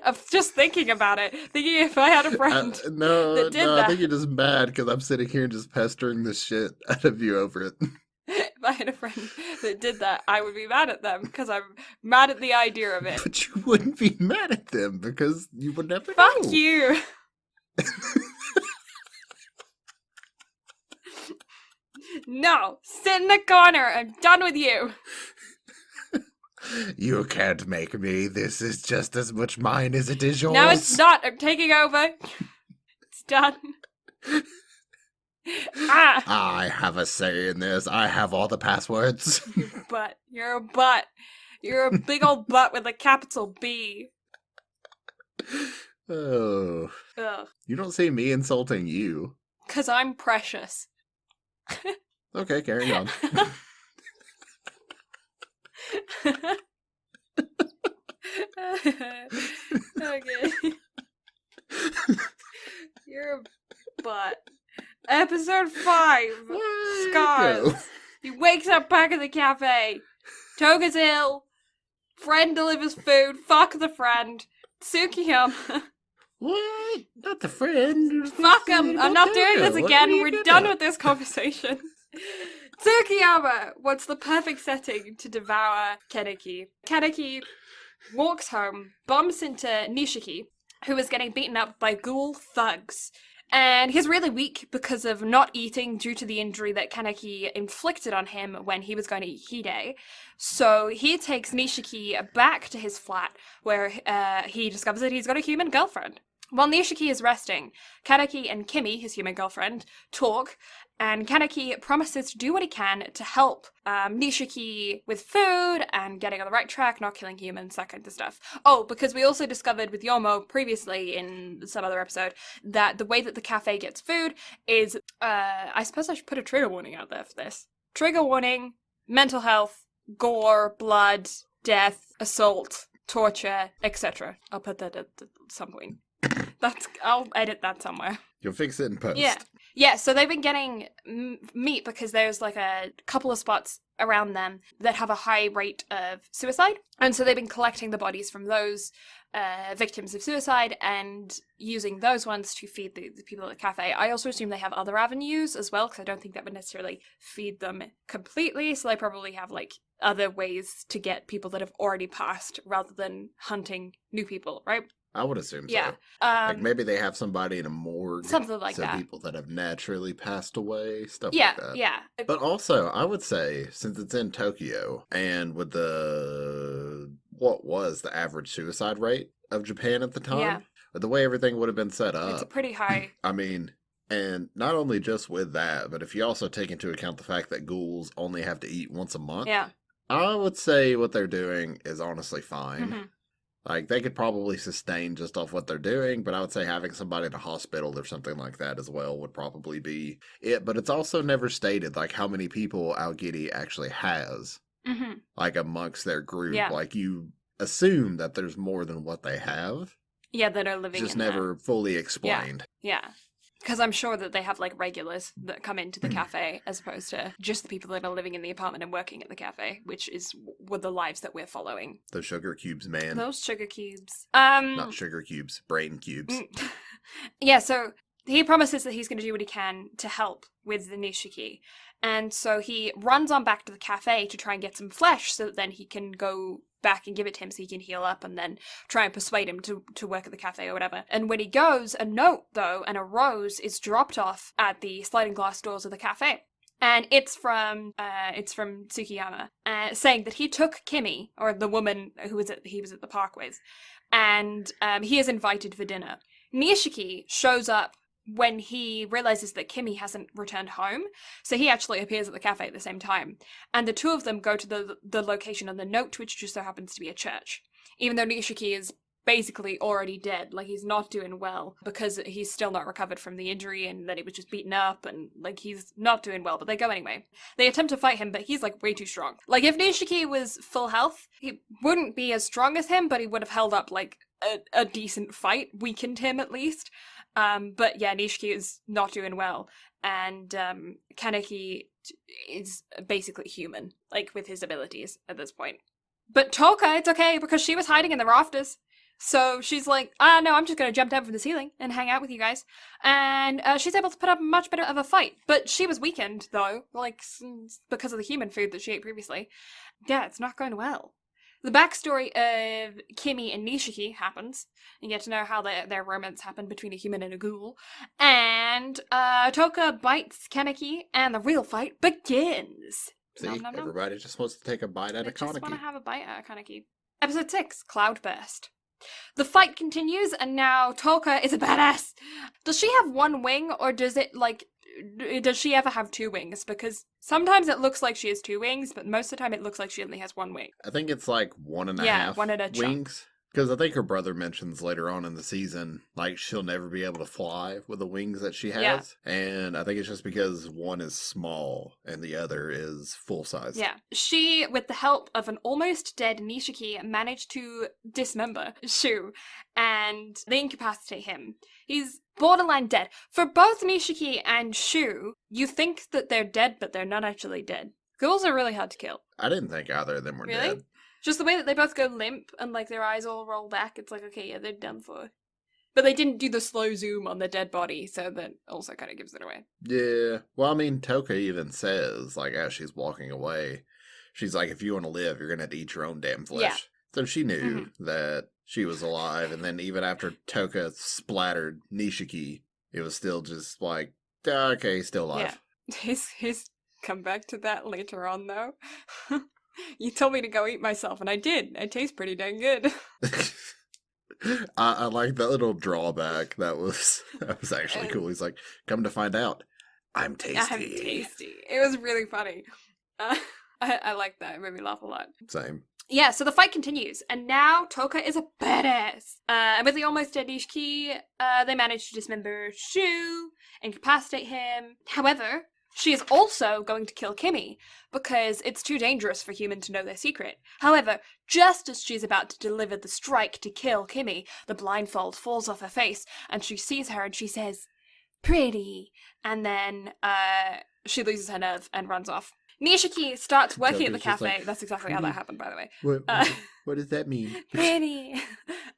of just thinking about it. Thinking if I had a friend that did that. I think you're just mad because I'm sitting here just pestering the shit out of you over it. If I had a friend that did that, I would be mad at them because I'm mad at the idea of it. But you wouldn't be mad at them because you would never know. Fuck you. No, sit in the corner. I'm done with you. You can't make me. This is just as much mine as it is yours. No, it's not. I'm taking over. It's done. I have a say in this. I have all the passwords. Butt. You're a butt. You're a big old butt with a capital B. Oh. Ugh. You don't see me insulting you. 'Cause I'm precious. Okay, carry on. Okay. You're a butt. Episode 5. Scars. He wakes up back at the cafe. Toga's ill. Friend delivers food. Fuck the friend. Tsukiyama. What? Not the friend. Fuck him. I'm not doing this again. We're We're done with this conversation. Tsukiyama wants the perfect setting to devour Kaneki. Kaneki walks home, bumps into Nishiki, who is getting beaten up by ghoul thugs. And he's really weak because of not eating due to the injury that Kaneki inflicted on him when he was going to eat Hide. So he takes Nishiki back to his flat, where he discovers that he's got a human girlfriend. While Nishiki is resting, Kaneki and Kimi, his human girlfriend, talk, and Kaneki promises to do what he can to help Nishiki with food and getting on the right track, not killing humans, that kind of stuff. Oh, because we also discovered with Yomo previously in some other episode that the way that the cafe gets food is, I suppose I should put a trigger warning out there for this. Trigger warning, mental health, gore, blood, death, assault, torture, etc. I'll put that at some point. I'll edit that somewhere. You'll fix it in post. Yeah, so they've been getting meat because there's like a couple of spots around them that have a high rate of suicide. And so they've been collecting the bodies from those victims of suicide and using those ones to feed the people at the cafe. I also assume they have other avenues as well, because I don't think that would necessarily feed them completely. So they probably have like other ways to get people that have already passed rather than hunting new people, right? I would assume so. Yeah. Like maybe they have somebody in a morgue. Something like that. People that have naturally passed away, stuff like that. Yeah. But also, I would say, since it's in Tokyo, and with what was the average suicide rate of Japan at the time, the way everything would have been set up. It's a pretty high. I mean, and not only just with that, but if you also take into account the fact that ghouls only have to eat once a month, I would say what they're doing is honestly fine. Mm-hmm. Like, they could probably sustain just off what they're doing, but I would say having somebody at a hospital or something like that as well would probably be it. But it's also never stated, like, how many people Aogiri actually has, like, amongst their group. Yeah. Like, you assume that there's more than what they have. Yeah, that are living just in never fully explained. Yeah. Because I'm sure that they have, like, regulars that come into the cafe as opposed to just the people that are living in the apartment and working at the cafe, which is the lives that we're following. Those sugar cubes, man. Those sugar cubes. Not sugar cubes, brain cubes. Yeah, so he promises that he's going to do what he can to help with the Nishiki. And so he runs on back to the cafe to try and get some flesh so that then he can go back and give it to him so he can heal up and then try and persuade him to work at the cafe or whatever. And when he goes, a note, though, and a rose is dropped off at the sliding glass doors of the cafe. And it's from Tsukiyama, saying that he took Kimi, or the woman he was at the park with, and he is invited for dinner. Nishiki shows up when he realizes that Kimi hasn't returned home, so he actually appears at the cafe at the same time. And the two of them go to the location on the note, which just so happens to be a church. Even though Nishiki is basically already dead, like he's not doing well, because he's still not recovered from the injury and then he was just beaten up and like he's not doing well, but they go anyway. They attempt to fight him, but he's like way too strong. Like if Nishiki was full health, he wouldn't be as strong as him, but he would have held up like a decent fight, weakened him at least. But yeah, Nishiki is not doing well, and Kaneki is basically human, like with his abilities at this point. But Toka, it's okay because she was hiding in the rafters. So she's like, no, I'm just going to jump down from the ceiling and hang out with you guys. And she's able to put up much better of a fight. But she was weakened, though, like, because of the human food that she ate previously. Yeah, it's not going well. The backstory of Kimi and Nishiki happens. You get to know how their romance happened between a human and a ghoul. And Toka bites Kaneki, and the real fight begins. See, everybody just wants to take a bite out of Kaneki. They just want to have a bite out of Kaneki. Episode 6, Cloudburst. The fight continues, and now Toka is a badass. Does she have one wing, or does she ever have two wings? Because sometimes it looks like she has two wings, but most of the time it looks like she only has one wing. I think it's like one and a half one and a wings. Because I think her brother mentions later on in the season, like, she'll never be able to fly with the wings that she has. Yeah. And I think it's just because one is small and the other is full size. Yeah. She, with the help of an almost dead Nishiki, managed to dismember Shu, and they incapacitate him. He's borderline dead. For both Nishiki and Shu, you think that they're dead, but they're not actually dead. Ghouls are really hard to kill. I didn't think either of them were dead. Just the way that they both go limp and, like, their eyes all roll back, it's like, okay, yeah, they're done for. But they didn't do the slow zoom on the dead body, so that also kind of gives it away. Yeah. Well, I mean, Toka even says, like, as she's walking away, she's like, if you want to live, you're going to have to eat your own damn flesh. Yeah. So she knew that she was alive, and then even after Toka splattered Nishiki, it was still just like, okay, he's still alive. Yeah. He's come back to that later on, though. You told me to go eat myself, and I did. It tastes pretty dang good. I like that little drawback. That was actually And cool. He's like, come to find out, I'm I'm tasty. tasty. It was really funny. Uh, I like that. It made me laugh a lot. Same. Yeah, so the fight continues, and now Toka is a badass. And with the almost dead Nishiki, they manage to dismember Shu, incapacitate him. However, she is also going to kill Kimmy, because it's too dangerous for humans to know their secret. However, just as she's about to deliver the strike to kill Kimmy, the blindfold falls off her face, and she sees her and she says, pretty. And then she loses her nerve and runs off. Nishiki starts working at the Toka's just cafe. like, That's exactly how that happened, by the way. What, Uh, what does that mean? Pretty.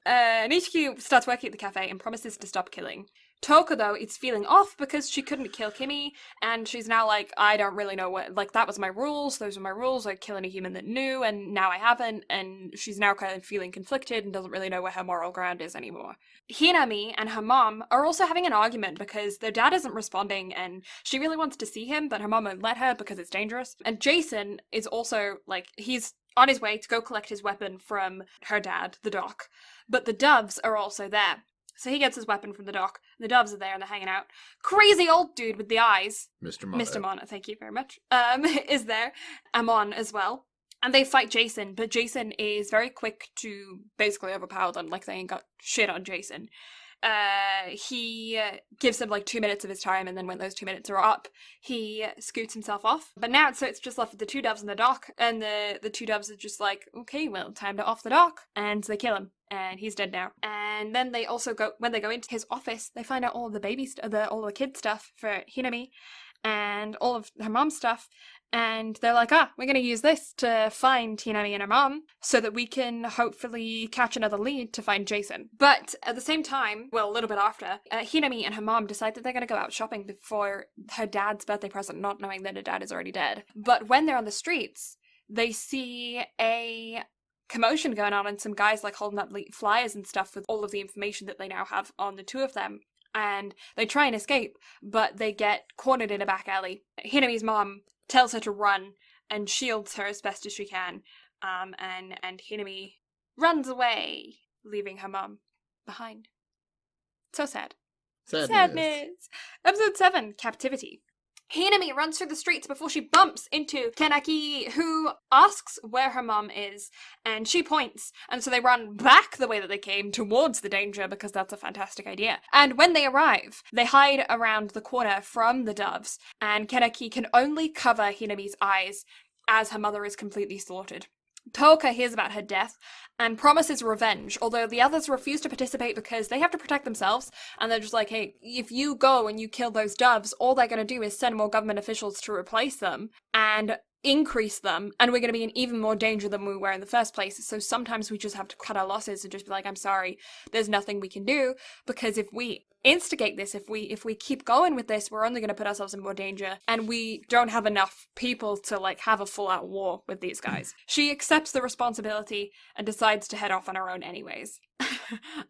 Nishiki starts working at the cafe and promises to stop killing. Toka, though, is feeling off because she couldn't kill Kimmy, and she's now like, I don't really know what, like, that was my rules, those were my rules, I'd kill any human that knew, and now I haven't, and she's now kind of feeling conflicted and doesn't really know where her moral ground is anymore. Hinami and her mom are also having an argument because their dad isn't responding, and she really wants to see him, but her mom won't let her because it's dangerous. And Jason is also, like, he's on his way to go collect his weapon from her dad, the doc, but the doves are also there. So he gets his weapon from the dock. The doves are there and they're hanging out. Crazy old dude with the eyes, Mr. Mono. Mr. Mono, thank you very much, is there. Amon as well. And they fight Jason, but Jason is very quick to basically overpower them, like they ain't got shit on Jason. He gives them like 2 minutes of his time, and then when those 2 minutes are up, he scoots himself off. But now it's just left with the two doves in the dock, and the two doves are just like, okay, well, time to off the dock, and they kill him, and he's dead now. And then they also go, when they go into his office, they find out all of the all the kid stuff for Hinami, and all of her mom's stuff. And they're like, we're going to use this to find Hinami and her mom so that we can hopefully catch another lead to find Jason. But at the same time, well, a little bit after, Hinami and her mom decide that they're going to go out shopping for her dad's birthday present, not knowing that her dad is already dead. But when they're on the streets, they see a commotion going on and some guys like holding up flyers and stuff with all of the information that they now have on the two of them. And they try and escape, but they get cornered in a back alley. Hinami's mom tells her to run and shields her as best as she can. And Hinami runs away, leaving her mom behind. So sad. Sadness. Episode 7, Captivity. Hinami runs through the streets before she bumps into Kenaki, who asks where her mom is, and she points, and so they run back the way that they came towards the danger, because that's a fantastic idea. And when they arrive, they hide around the corner from the doves, and Kenaki can only cover Hinami's eyes as her mother is completely slaughtered. Toka hears about her death and promises revenge, although the others refuse to participate because they have to protect themselves, and they're just like, hey, if you go and you kill those doves, all they're going to do is send more government officials to replace them and increase them, and we're going to be in even more danger than we were in the first place. So sometimes we just have to cut our losses and just be like, I'm sorry, there's nothing we can do, because if we instigate this, if we keep going with this, we're only going to put ourselves in more danger, and we don't have enough people to like have a full-out war with these guys. She accepts the responsibility and decides to head off on her own anyways.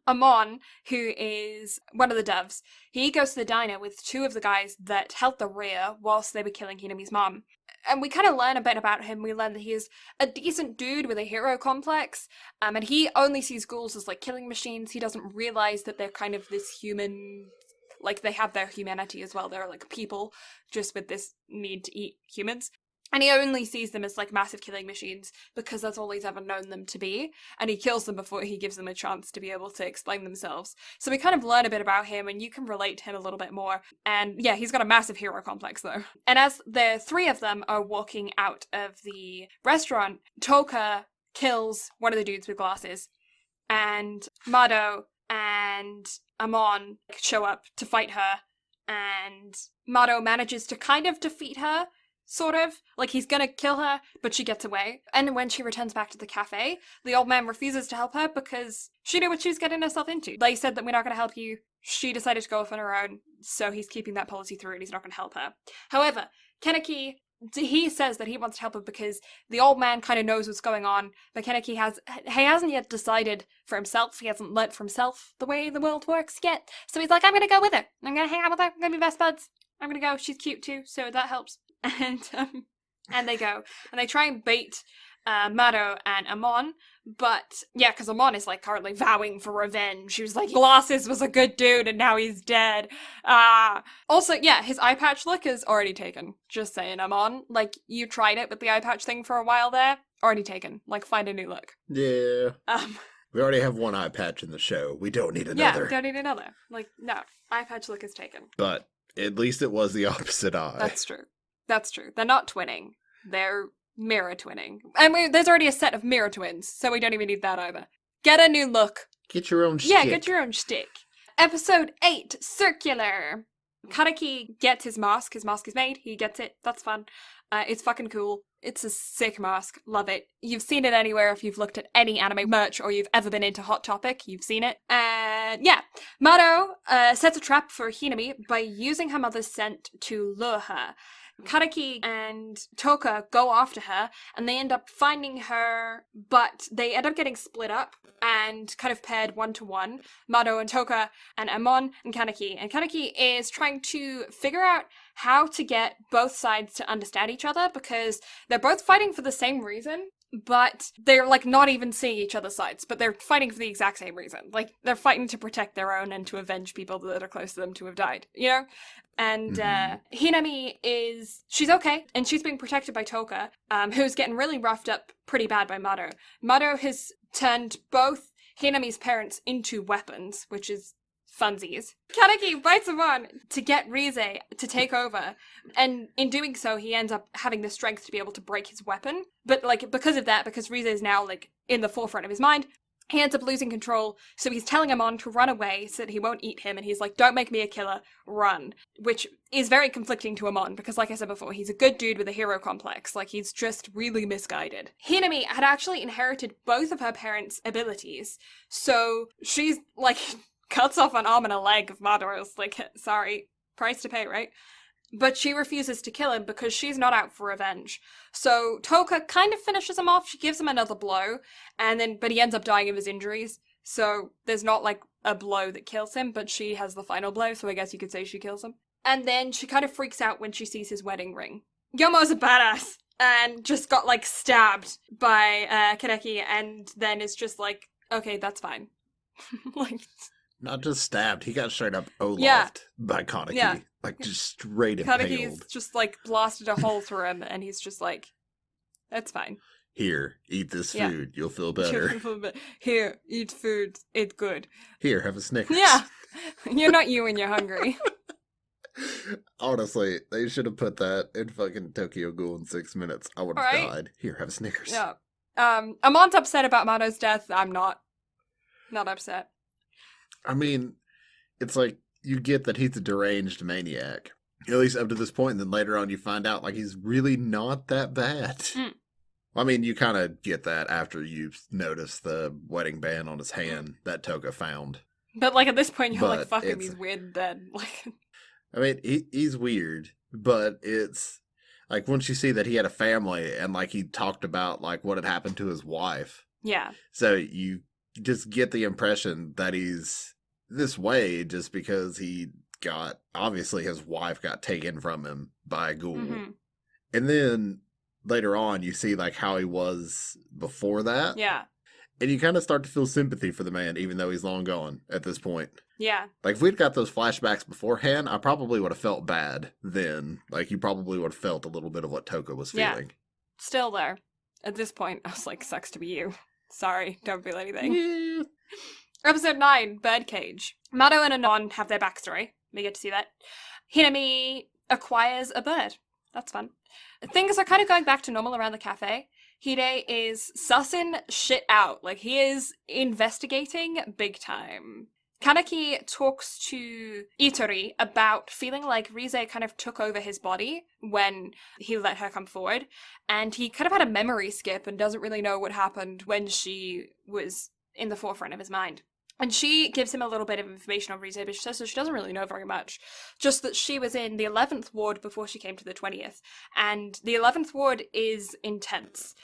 Amon, who is one of the doves, he goes to the diner with two of the guys that held the rear whilst they were killing Hinami's mom. And we kind of learn a bit about him. We learn that he is a decent dude with a hero complex, and he only sees ghouls as like killing machines. He doesn't realize that they're kind of this human, like they have their humanity as well. They're like people just with this need to eat humans. And he only sees them as like massive killing machines because that's all he's ever known them to be. And he kills them before he gives them a chance to be able to explain themselves. So we kind of learn a bit about him, and you can relate to him a little bit more. And yeah, he's got a massive hero complex though. And as the three of them are walking out of the restaurant, Toka kills one of the dudes with glasses. And Mado and Amon show up to fight her. And Mado manages to kind of defeat her. Sort of. Like, he's gonna kill her, but she gets away. And when she returns back to the cafe, the old man refuses to help her because she knew what she was getting herself into. They said that we're not gonna help you. She decided to go off on her own, so he's keeping that policy through and he's not gonna help her. However, Kenaki, he says that he wants to help her because the old man kind of knows what's going on, but Kenaki hasn't yet decided for himself. He hasn't learnt for himself the way the world works yet. So he's like, I'm gonna go with her. I'm gonna hang out with her. I'm gonna be best buds. I'm gonna go. She's cute too, so that helps. And they go, and they try and bait Mado and Amon. But yeah, because Amon is like currently vowing for revenge. She was like, Glasses was a good dude and now he's dead. Also, yeah, his eye patch look is already taken. Just saying, Amon. Like, you tried it with the eye patch thing for a while there. Already taken. Like, find a new look. Yeah. We already have one eye patch in the show. We don't need another. Yeah, we don't need another. Like, no. Eye patch look is taken. But at least it was the opposite eye. That's true. That's true. They're not twinning. They're mirror twinning. And there's already a set of mirror twins, so we don't even need that either. Get a new look. Get your own Yeah, shtick. get your own shtick. Episode 8, Circular. Kaneki gets his mask. His mask is made. He gets it. That's fun. It's fucking cool. It's a sick mask. Love it. You've seen it anywhere if you've looked at any anime merch or you've ever been into Hot Topic. You've seen it. And yeah, Mado sets a trap for Hinami by using her mother's scent to lure her. Kaneki and Toka go after her, and they end up finding her, but they end up getting split up and kind of paired 1-to-1. Mado and Toka and Amon and Kaneki. And Kaneki is trying to figure out how to get both sides to understand each other, because they're both fighting for the same reason, but they're like not even seeing each other's sides, but they're fighting for the exact same reason. Like, they're fighting to protect their own and to avenge people that are close to them to have died, you know? And Hinami she's okay, and she's being protected by Toka, who's getting really roughed up pretty bad by Mado. Mado has turned both Hinami's parents into weapons, which is funsies. Kaneki bites him on to get Rize to take over, and in doing so, he ends up having the strength to be able to break his weapon. But, like, because of that, because Rize is now, like, in the forefront of his mind, he ends up losing control, so he's telling Amon to run away so that he won't eat him, and he's like, don't make me a killer, run. Which is very conflicting to Amon, because like I said before, he's a good dude with a hero complex, like he's just really misguided. Hinami had actually inherited both of her parents' abilities, so she's like, cuts off an arm and a leg of Mado's, like, sorry, price to pay, right? But she refuses to kill him because she's not out for revenge. So Toka kind of finishes him off. She gives him another blow, but he ends up dying of his injuries. So there's not like a blow that kills him, but she has the final blow, so I guess you could say she kills him. And then she kind of freaks out when she sees his wedding ring. Yomo's a badass and just got like stabbed by Kaneki, and then is just like, okay, that's fine. Like, not just stabbed, he got straight up Olafed by Kaneki. Yeah. Like, just straight impaled. Kaneki's just, like, blasted a hole through him, and he's just like, that's fine. Here, eat this food, you'll feel better. Here, eat food, it's good. Here, have a Snickers. Yeah, you're not you when you're hungry. Honestly, they should have put that in fucking Tokyo Ghoul in 6 minutes. I would have died. Here, have a Snickers. Yeah. Amon's upset about Mado's death. I'm not. Not upset. I mean, it's like, you get that he's a deranged maniac. At least up to this point, and then later on you find out, like, he's really not that bad. Mm. I mean, you kind of get that after you notice the wedding band on his hand that Toka found. But, like, at this point, you're like, fuck him, he's weird and dead. Like, I mean, he's weird, but it's, like, once you see that he had a family, and, like, he talked about, like, what had happened to his wife. Yeah. So you just get the impression that he's this way just because obviously his wife got taken from him by a ghoul. Mm-hmm. And then later on you see like how he was before that. Yeah. And you kind of start to feel sympathy for the man, even though he's long gone at this point. Yeah. Like, if we'd got those flashbacks beforehand, I probably would have felt bad then. Like, you probably would have felt a little bit of what Toka was feeling. Yeah. Still there. At this point, I was like, sucks to be you. Sorry, don't feel anything. Yeah. Episode 9, Birdcage. Mado and Anon have their backstory. We get to see that. Hinami acquires a bird. That's fun. Things are kind of going back to normal around the cafe. Hide is sussing shit out. Like, he is investigating big time. Kaneki talks to Itori about feeling like Rize kind of took over his body when he let her come forward, and he kind of had a memory skip and doesn't really know what happened when she was in the forefront of his mind. And she gives him a little bit of information on Rize, but she says she doesn't really know very much. Just that she was in the 11th ward before she came to the 20th. And the 11th ward is intense.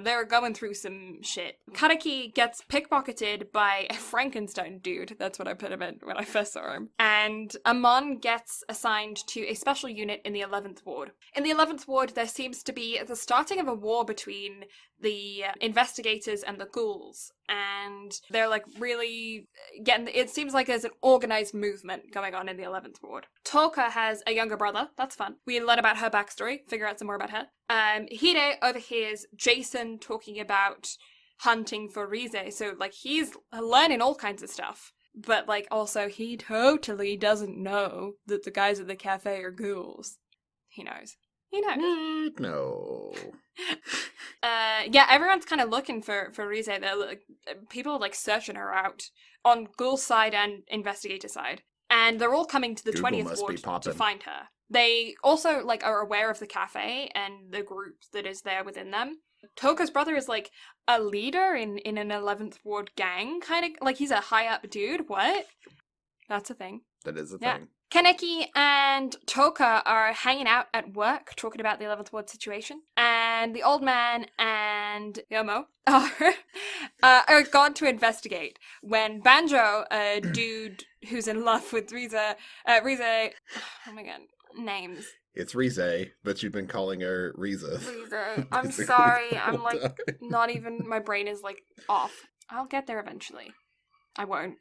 They're going through some shit. Kaneki gets pickpocketed by a Frankenstein dude. That's what I put him in when I first saw him. And Amon gets assigned to a special unit in the 11th Ward. In the 11th Ward, there seems to be the starting of a war between the investigators and the ghouls. And they're like really getting, it seems like there's an organized movement going on in the 11th Ward. Toka has a younger brother. That's fun. We learn about her backstory, figure out some more about her. Hide overhears Jason talking about hunting for Rize. So like he's learning all kinds of stuff. But like also he totally doesn't know that the guys at the cafe are ghouls. He knows. He knows. No. Yeah, everyone's kind of looking for Rize. They're like, people are like searching her out on Ghoul side and investigator side, and they're all coming to the Google 20th must be ward poppin'. to find her. They also like are aware of the cafe and the group that is there within them. Toka's brother is like a leader in an 11th ward gang, kind of like he's a high up dude. What? That's a thing. That is a Yeah. thing. Kaneki and Toka are hanging out at work, talking about the 11th Ward situation. And the old man and Yomo are gone to investigate when Banjo, a dude who's in love with Rize, oh my god, names. It's Rize, but you've been calling her Riza. Rize, I'm sorry, I'm like, not even, my brain is like off. I'll get there eventually. I won't.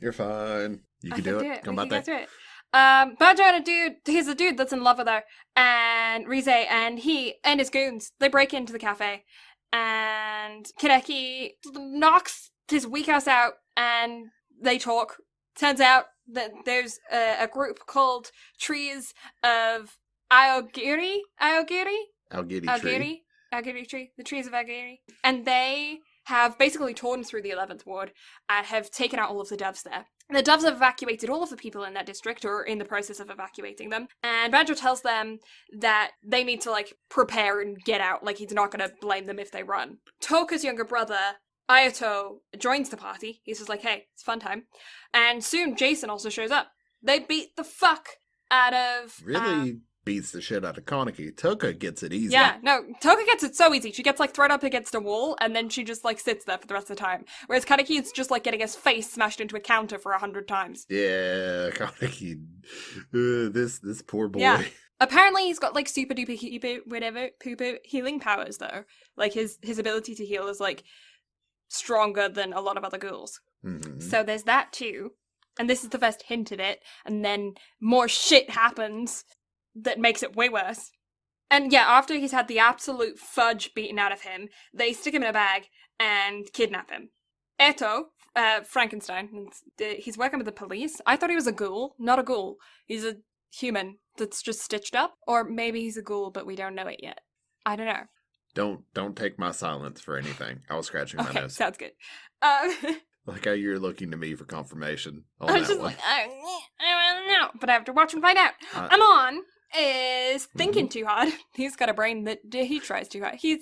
You're fine. You can do it. Come we on can get there. through it. Banjo and he's a dude that's in love with her, and Rize and he and his goons, they break into the cafe, and Kaneki knocks his weak ass out, and they talk. Turns out that there's a group called Trees of Aogiri Tree, the Trees of Aogiri, and they have basically torn through the 11th Ward and have taken out all of the doves there. The doves have evacuated all of the people in that district, or in the process of evacuating them, and Banjo tells them that they need to, like, prepare and get out, like he's not going to blame them if they run. Toka's younger brother, Ayato, joins the party. He's just like, hey, it's fun time. And soon Jason also shows up. They beat the fuck out of... Really beats the shit out of Kaneki. Toka gets it easy. Yeah, no, Toka gets it so easy. She gets, like, thrown up against a wall, and then she just, like, sits there for the rest of the time. Whereas Kaneki is just, like, getting his face smashed into a counter for 100 times. Yeah, Kaneki. This poor boy. Yeah. Apparently he's got, like, super duper poo-poo healing powers, though. Like, his ability to heal is, like, stronger than a lot of other ghouls. Mm-hmm. So there's that, too. And this is the first hint of it, and then more shit happens that makes it way worse. And yeah, after he's had the absolute fudge beaten out of him, they stick him in a bag and kidnap him. Eto, Frankenstein, he's working with the police. I thought he was a ghoul. Not a ghoul. He's a human that's just stitched up. Or maybe he's a ghoul, but we don't know it yet. I don't know. Don't take my silence for anything. I was scratching my Okay, nose. sounds good. Like how you're looking to me for confirmation on I'm that just one. like, I don't know, but I have to watch and find out. Amon is thinking too hard. He's got a brain that he tries too hard. He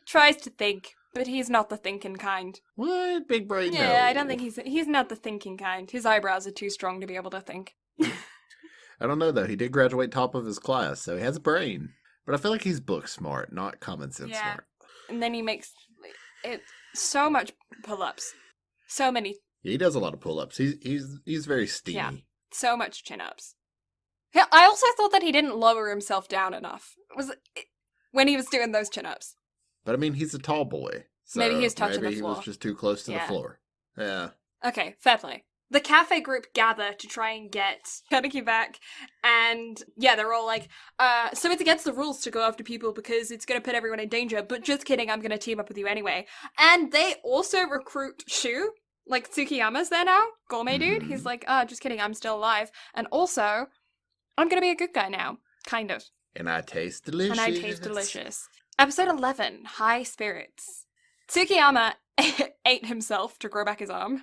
tries to think, but he's not the thinking kind. What? Big brain? Yeah, No. I don't think he's not the thinking kind. His eyebrows are too strong to be able to think. I don't know, though. He did graduate top of his class, so he has a brain. But I feel like he's book smart, not common sense smart. And then he makes it so much pull-ups. So many. He does a lot of pull-ups. He's very steamy. Yeah. So much chin-ups. Yeah, I also thought that he didn't lower himself down enough. When he was doing those chin-ups. But I mean, he's a tall boy. So Maybe he was touching the maybe floor. He was just too close to the Yeah. floor. Yeah. Okay, fair play. The cafe group gather to try and get Kaneki back, and yeah, they're all like, so it's against the rules to go after people because it's going to put everyone in danger, but just kidding, I'm going to team up with you anyway. And they also recruit Shu, like Tsukiyama's there now, gourmet dude. He's like, just kidding, I'm still alive. And also, I'm going to be a good guy now, kind of. And I taste delicious. Episode 11, High Spirits. Tsukiyama ate himself to grow back his arm.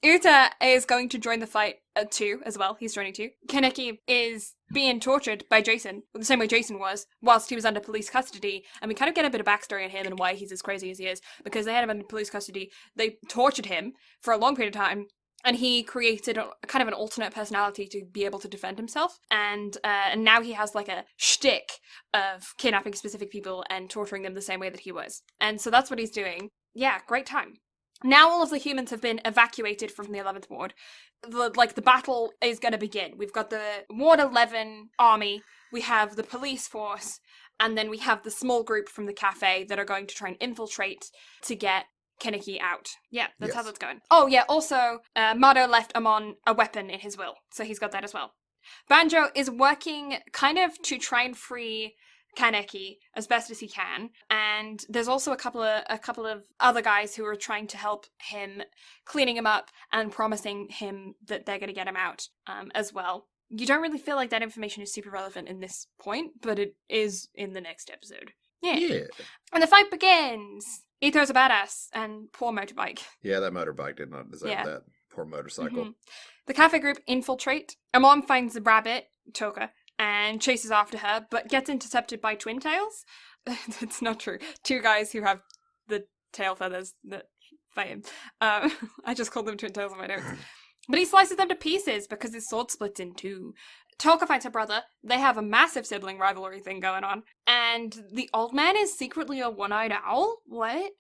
Uta is going to join the fight too, as well. He's joining too. Kaneki is being tortured by Jason, the same way Jason was, whilst he was under police custody. And we kind of get a bit of backstory on him and why he's as crazy as he is, because they had him under police custody. They tortured him for a long period of time, and he created kind of an alternate personality to be able to defend himself. And now he has like a shtick of kidnapping specific people and torturing them the same way that he was. And so that's what he's doing. Yeah, great time. Now all of the humans have been evacuated from the 11th Ward. The battle is going to begin. We've got the Ward 11 army, we have the police force, and then we have the small group from the cafe that are going to try and infiltrate to get Kaneki out. Yeah, that's how that's going. Oh yeah, also, Mado left Amon a weapon in his will, so he's got that as well. Banjo is working kind of to try and free Kaneki as best as he can, and there's also a couple of other guys who are trying to help him, cleaning him up and promising him that they're going to get him out as well. You don't really feel like that information is super relevant in this point, but it is in the next episode. Yeah. And the fight begins. Ito's a badass, and poor motorbike. Yeah, that motorbike did not deserve that. Poor motorcycle. Mm-hmm. The cafe group infiltrate. Amon finds the rabbit, Toka, and chases after her, but gets intercepted by twin tails. That's not true. Two guys who have the tail feathers that fight him. I just called them twin tails on my notes. But he slices them to pieces because his sword splits in two. Toka finds her brother. They have a massive sibling rivalry thing going on. And the old man is secretly a one-eyed owl? What?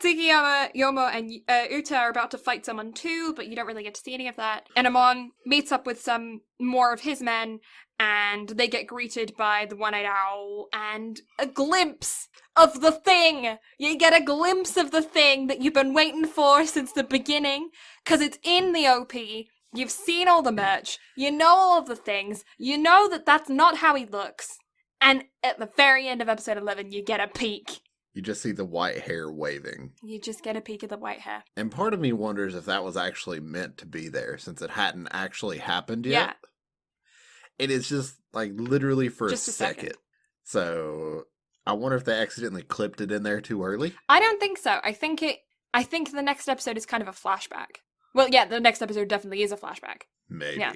Tsukiyama, Yomo, and Uta are about to fight someone too, but you don't really get to see any of that. And Amon meets up with some more of his men, and they get greeted by the one-eyed owl, and a glimpse of the thing! You get a glimpse of the thing that you've been waiting for since the beginning, because it's in the OP. You've seen all the merch, you know all of the things, you know that that's not how he looks, and at the very end of episode 11, you get a peek. You just see the white hair waving. You just get a peek of the white hair. And part of me wonders if that was actually meant to be there, since it hadn't actually happened yet. Yeah. It is just, like, literally for just a second. So, I wonder if they accidentally clipped it in there too early. I don't think so. I think the next episode is kind of a flashback. Well, yeah, the next episode definitely is a flashback. Maybe. Yeah.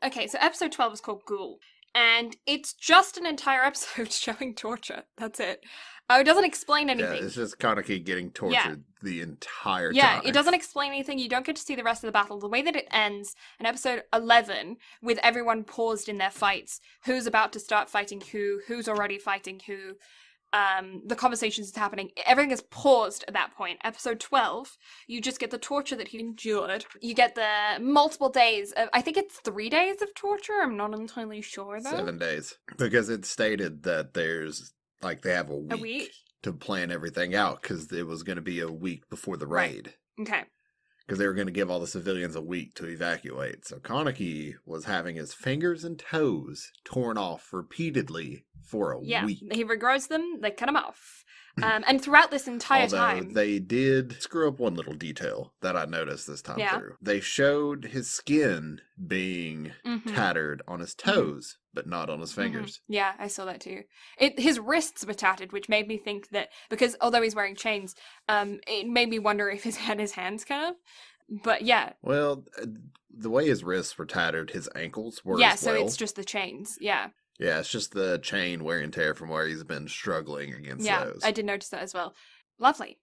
Okay, so episode 12 is called Ghoul. And it's just an entire episode showing torture. That's it. It doesn't explain anything. Yeah, it's just Kaneki getting tortured the entire time. Yeah, it doesn't explain anything. You don't get to see the rest of the battle. The way that it ends in episode 11, with everyone paused in their fights, who's about to start fighting who's already fighting who, the conversations is happening, everything is paused at that point. Episode 12, you just get the torture that he endured. You get the multiple days of, I think it's 3 days of torture, I'm not entirely sure though. 7 days. Because it stated that there's, like, they have a week to plan everything out, because it was going to be a week before the raid. Right. Okay. Because they were going to give all the civilians a week to evacuate. So Kaneki was having his fingers and toes torn off repeatedly for a week. Yeah, he regrows them, they cut them off. And throughout this entire time... they did screw up one little detail that I noticed this time through. They showed his skin being tattered on his toes, but not on his fingers. Yeah, I saw that too. His wrists were tattered, which made me think that, because although he's wearing chains, it made me wonder if he had his hands kind of. But yeah. Well, the way his wrists were tattered, his ankles were as well. Yeah, so it's just the chains, yeah. Yeah, it's just the chain wear and tear from where he's been struggling against those. Yeah, I did notice that as well. Lovely.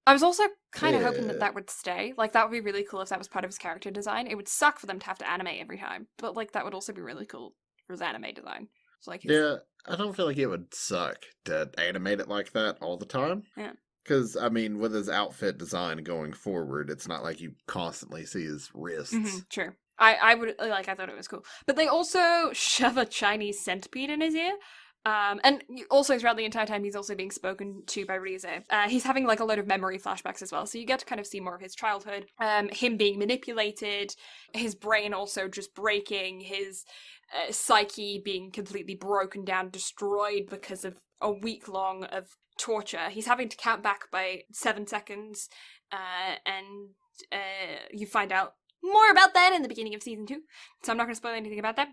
I was also kind of hoping that would stay. Like, that would be really cool if that was part of his character design. It would suck for them to have to animate every time, but, like, that would also be really cool for his anime design. So, like, yeah, I don't feel like it would suck to animate it like that all the time. Yeah. Because, I mean, with his outfit design going forward, it's not like you constantly see his wrists. True. I would, like, I thought it was cool. But they also shove a Chinese centipede in his ear. And also throughout the entire time, he's also being spoken to by Rize. He's having, like, a load of memory flashbacks as well. So you get to kind of see more of his childhood, him being manipulated, his brain also just breaking, his psyche being completely broken down, destroyed because of a week long of torture. He's having to count back by 7 seconds, and you find out more about that in the beginning of season 2, so I'm not going to spoil anything about that.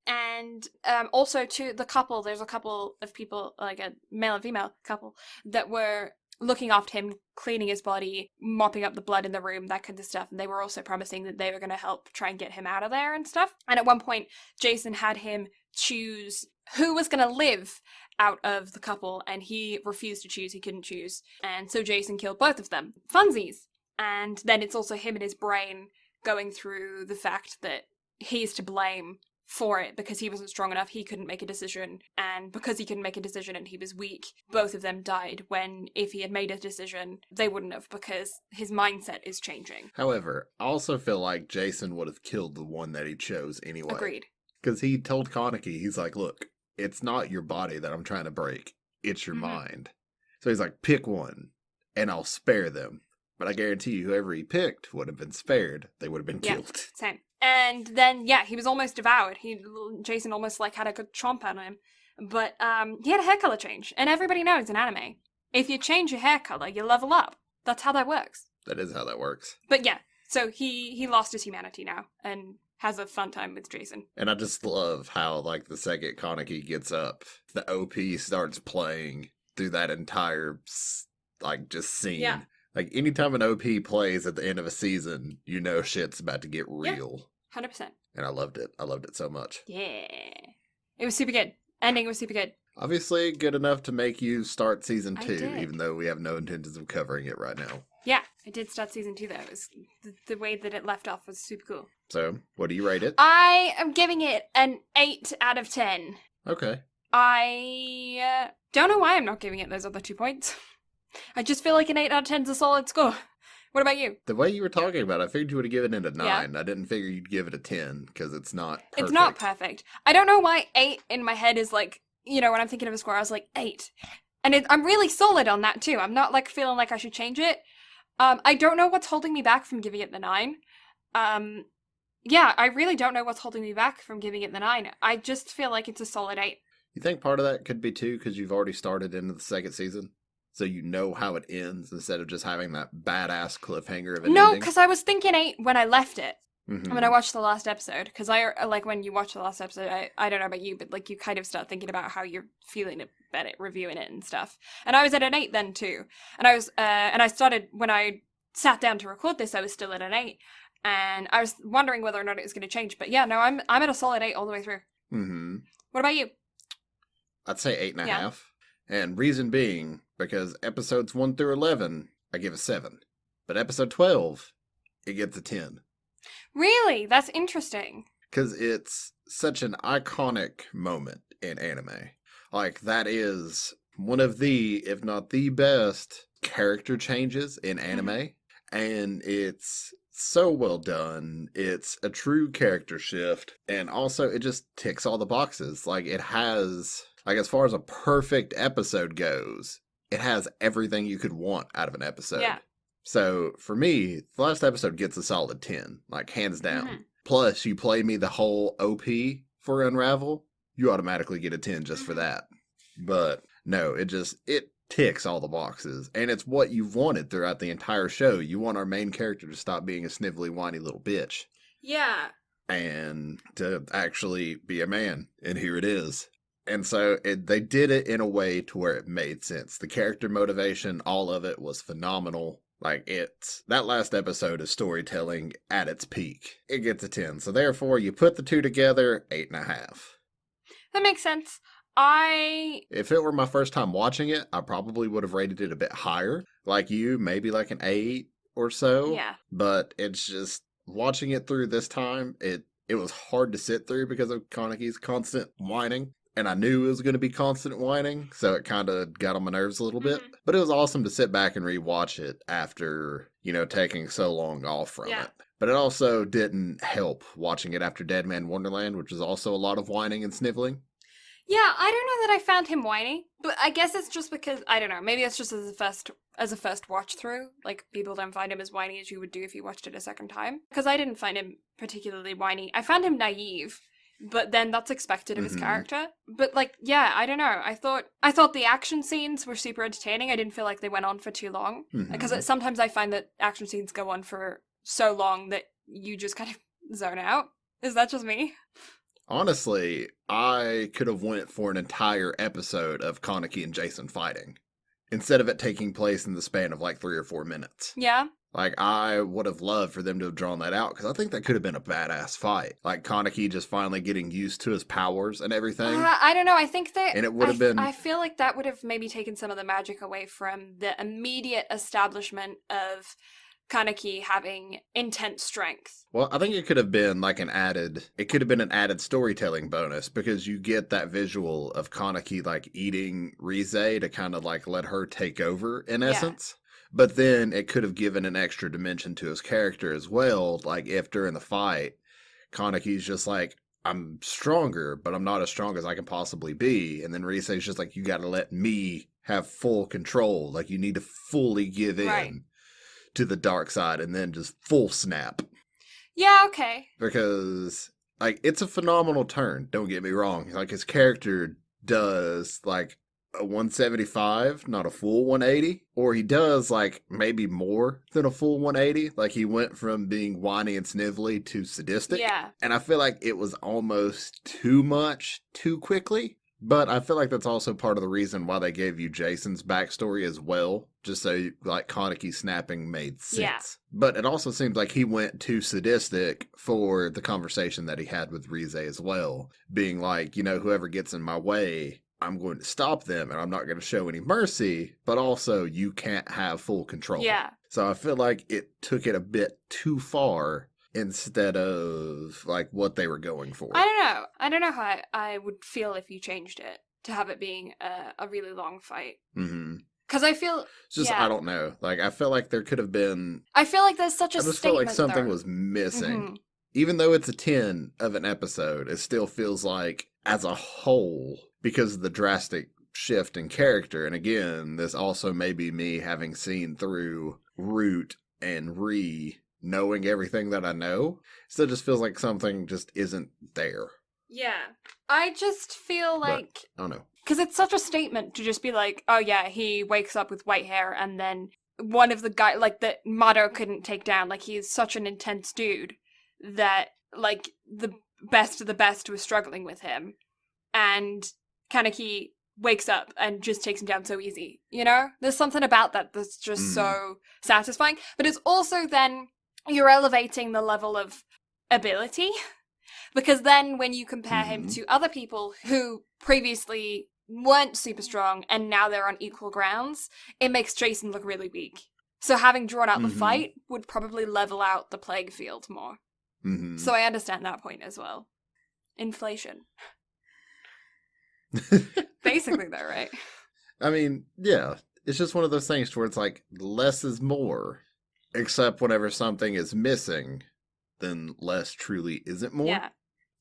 And also to the couple, there's a couple of people, like a male and female couple, that were looking after him, cleaning his body, mopping up the blood in the room, that kind of stuff, and they were also promising that they were going to help try and get him out of there and stuff. And at one point, Jason had him choose who was going to live out of the couple, and he refused to choose, he couldn't choose, and so Jason killed both of them. Funsies! And then it's also him in his brain going through the fact that he's to blame for it because he wasn't strong enough, he couldn't make a decision, and because he couldn't make a decision and he was weak, both of them died, when if he had made a decision, they wouldn't have, because his mindset is changing. However, I also feel like Jason would have killed the one that he chose anyway. Agreed. Because he told Kaneki, he's like, look, it's not your body that I'm trying to break, it's your mind. So he's like, pick one, and I'll spare them. But I guarantee you, whoever he picked would have been spared. They would have been killed. Same. And then, yeah, he was almost devoured. Jason almost, like, had a good chomp on him. But he had a hair color change. And everybody knows in anime, if you change your hair color, you level up. That's how that works. That is how that works. But yeah, so he lost his humanity now and has a fun time with Jason. And I just love how, like, the second Kaneki gets up, the OP starts playing through that entire, like, just scene. Yeah. Like, anytime an OP plays at the end of a season, you know shit's about to get real. 100%. And I loved it. I loved it so much. Yeah. It was super good. Ending was super good. Obviously, good enough to make you start season 2, did. even though we have no intentions of covering it right now. Yeah, I did start season 2, though. It was, the way that it left off was super cool. So, what do you rate it? I am giving it an 8 out of 10. Okay. I don't know why I'm not giving it those other 2 points. I just feel like an 8 out of 10 is a solid score. What about you? The way you were talking about it, I figured you would have given it a 9. Yeah. I didn't figure you'd give it a 10, because it's not perfect. It's not perfect. I don't know why 8 in my head is like, you know, when I'm thinking of a score, I was like, 8. And I'm really solid on that, too. I'm not, like, feeling like I should change it. I don't know what's holding me back from giving it the 9. Yeah, I really don't know what's holding me back from giving it the 9. I just feel like it's a solid 8. You think part of that could be, too, because you've already started into the second season? So you know how it ends instead of just having that badass cliffhanger of an ending? No, because I was thinking 8 when I left it. Mm-hmm. When I watched the last episode. Because like, when you watch the last episode, I don't know about you, but, like, you kind of start thinking about how you're feeling about it, reviewing it and stuff. And I was at an 8 then, too. And I was, and I started, when I sat down to record this, I was still at an 8. And I was wondering whether or not it was going to change. But yeah, no, I'm at a solid 8 all the way through. Mm-hmm. What about you? I'd say 8.5. Yeah. And reason being, because episodes 1 through 11, I give a 7. But episode 12, it gets a 10. Really? That's interesting. Because it's such an iconic moment in anime. Like, that is one of the, if not the best, character changes in anime. And it's so well done. It's a true character shift. And also, it just ticks all the boxes. Like, it has, like, as far as a perfect episode goes, it has everything you could want out of an episode. Yeah. So, for me, the last episode gets a solid 10. Like, hands down. Mm-hmm. Plus, you play me the whole OP for Unravel, you automatically get a 10 just for that. But, no, it ticks all the boxes. And it's what you've wanted throughout the entire show. You want our main character to stop being a snivelly, whiny little bitch. Yeah. And to actually be a man. And here it is. And so they did it in a way to where it made sense. The character motivation, all of it was phenomenal. Like, that last episode is storytelling at its peak. It gets a 10. So therefore, you put the two together, 8.5. That makes sense. If it were my first time watching it, I probably would have rated it a bit higher. Like you, maybe like an 8 or so. Yeah. But it's just, watching it through this time, it was hard to sit through because of Kaneki's constant whining. And I knew it was going to be constant whining, so it kind of got on my nerves a little bit. But it was awesome to sit back and rewatch it after, taking so long off from it. But it also didn't help watching it after Dead Man Wonderland, which was also a lot of whining and sniveling. Yeah, I don't know that I found him whiny, but I guess it's just because, I don't know, maybe it's just as a first watch through. Like, people don't find him as whiny as you would do if you watched it a second time. Because I didn't find him particularly whiny. I found him naive. But then that's expected of his character. But, like, yeah, I don't know. I thought the action scenes were super entertaining. I didn't feel like they went on for too long. Because sometimes I find that action scenes go on for so long that you just kind of zone out. Is that just me? Honestly, I could have went for an entire episode of Kaneki and Jason fighting. Instead of it taking place in the span of, like, 3 or 4 minutes. Yeah. Like, I would have loved for them to have drawn that out, because I think that could have been a badass fight. Like, Kaneki just finally getting used to his powers and everything. I don't know, I think that... And it would have been... I feel like that would have maybe taken some of the magic away from the immediate establishment of Kaneki having intense strength. Well, I think it could have been like it could have been an added storytelling bonus because you get that visual of Kaneki like eating Rize to kind of like let her take over in Yeah. essence. But then it could have given an extra dimension to his character as well. Like if during the fight, Kaneki's just like, I'm stronger, but I'm not as strong as I can possibly be. And then Rise's just like, you got to let me have full control. Like you need to fully give Right. in to the dark side and then just full snap. Yeah, okay. Because like it's a phenomenal turn, don't get me wrong. Like his character does like a 175, not a full 180, or he does like maybe more than a full 180. Like he went from being whiny and snivelly to sadistic. Yeah. And I feel like it was almost too much too quickly. But I feel like that's also part of the reason why they gave you Jason's backstory as well, just so like Kaneki snapping made sense. Yeah. But it also seems like he went too sadistic for the conversation that he had with Rize as well, being like, you know, whoever gets in my way, I'm going to stop them and I'm not going to show any mercy, but also you can't have full control. Yeah. So I feel like it took it a bit too far instead of like what they were going for. I don't know. I don't know how I would feel if you changed it to have it being a really long fight. Mm-hmm. Because I feel... It's just, yeah. I don't know. Like, I feel like there could have been... I feel like there's such a I just statement, felt like something though. was missing. Mhm. Even though it's a 10 of an episode, it still feels like, as a whole, because of the drastic shift in character, and again, this also may be me having seen through Root and knowing everything that I know, still just feels like something just isn't there. Yeah. I just feel like... But, I don't know. Because it's such a statement to just be like, oh yeah, he wakes up with white hair and then one of the guys, like, that Mado couldn't take down. Like, he's such an intense dude that, like, the best of the best was struggling with him. And Kaneki wakes up and just takes him down so easy, you know? There's something about that that's just so satisfying. But it's also then you're elevating the level of ability. Because then when you compare him to other people who previously weren't super strong and now they're on equal grounds, it makes Jason look really weak. So having drawn out the fight would probably level out the playing field more. So I understand that point as well. Inflation. Basically though, right? I mean, yeah. It's just one of those things where it's like, less is more. Except whenever something is missing, then less truly isn't more. Yeah.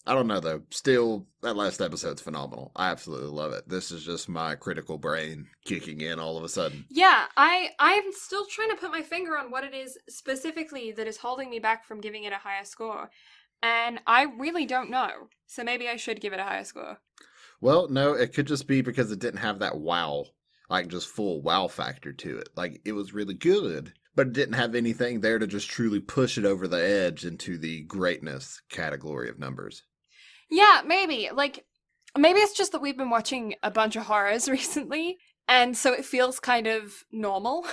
I don't know, though. Still, that last episode's phenomenal. I absolutely love it. This is just my critical brain kicking in all of a sudden. Yeah, I'm still trying to put my finger on what it is specifically that is holding me back from giving it a higher score. And I really don't know. So maybe I should give it a higher score. Well, no, it could just be because it didn't have that wow, like just full wow factor to it. Like, it was really good, but it didn't have anything there to just truly push it over the edge into the greatness category of numbers. Yeah, maybe. Like, maybe it's just that we've been watching a bunch of horrors recently, and so it feels kind of normal.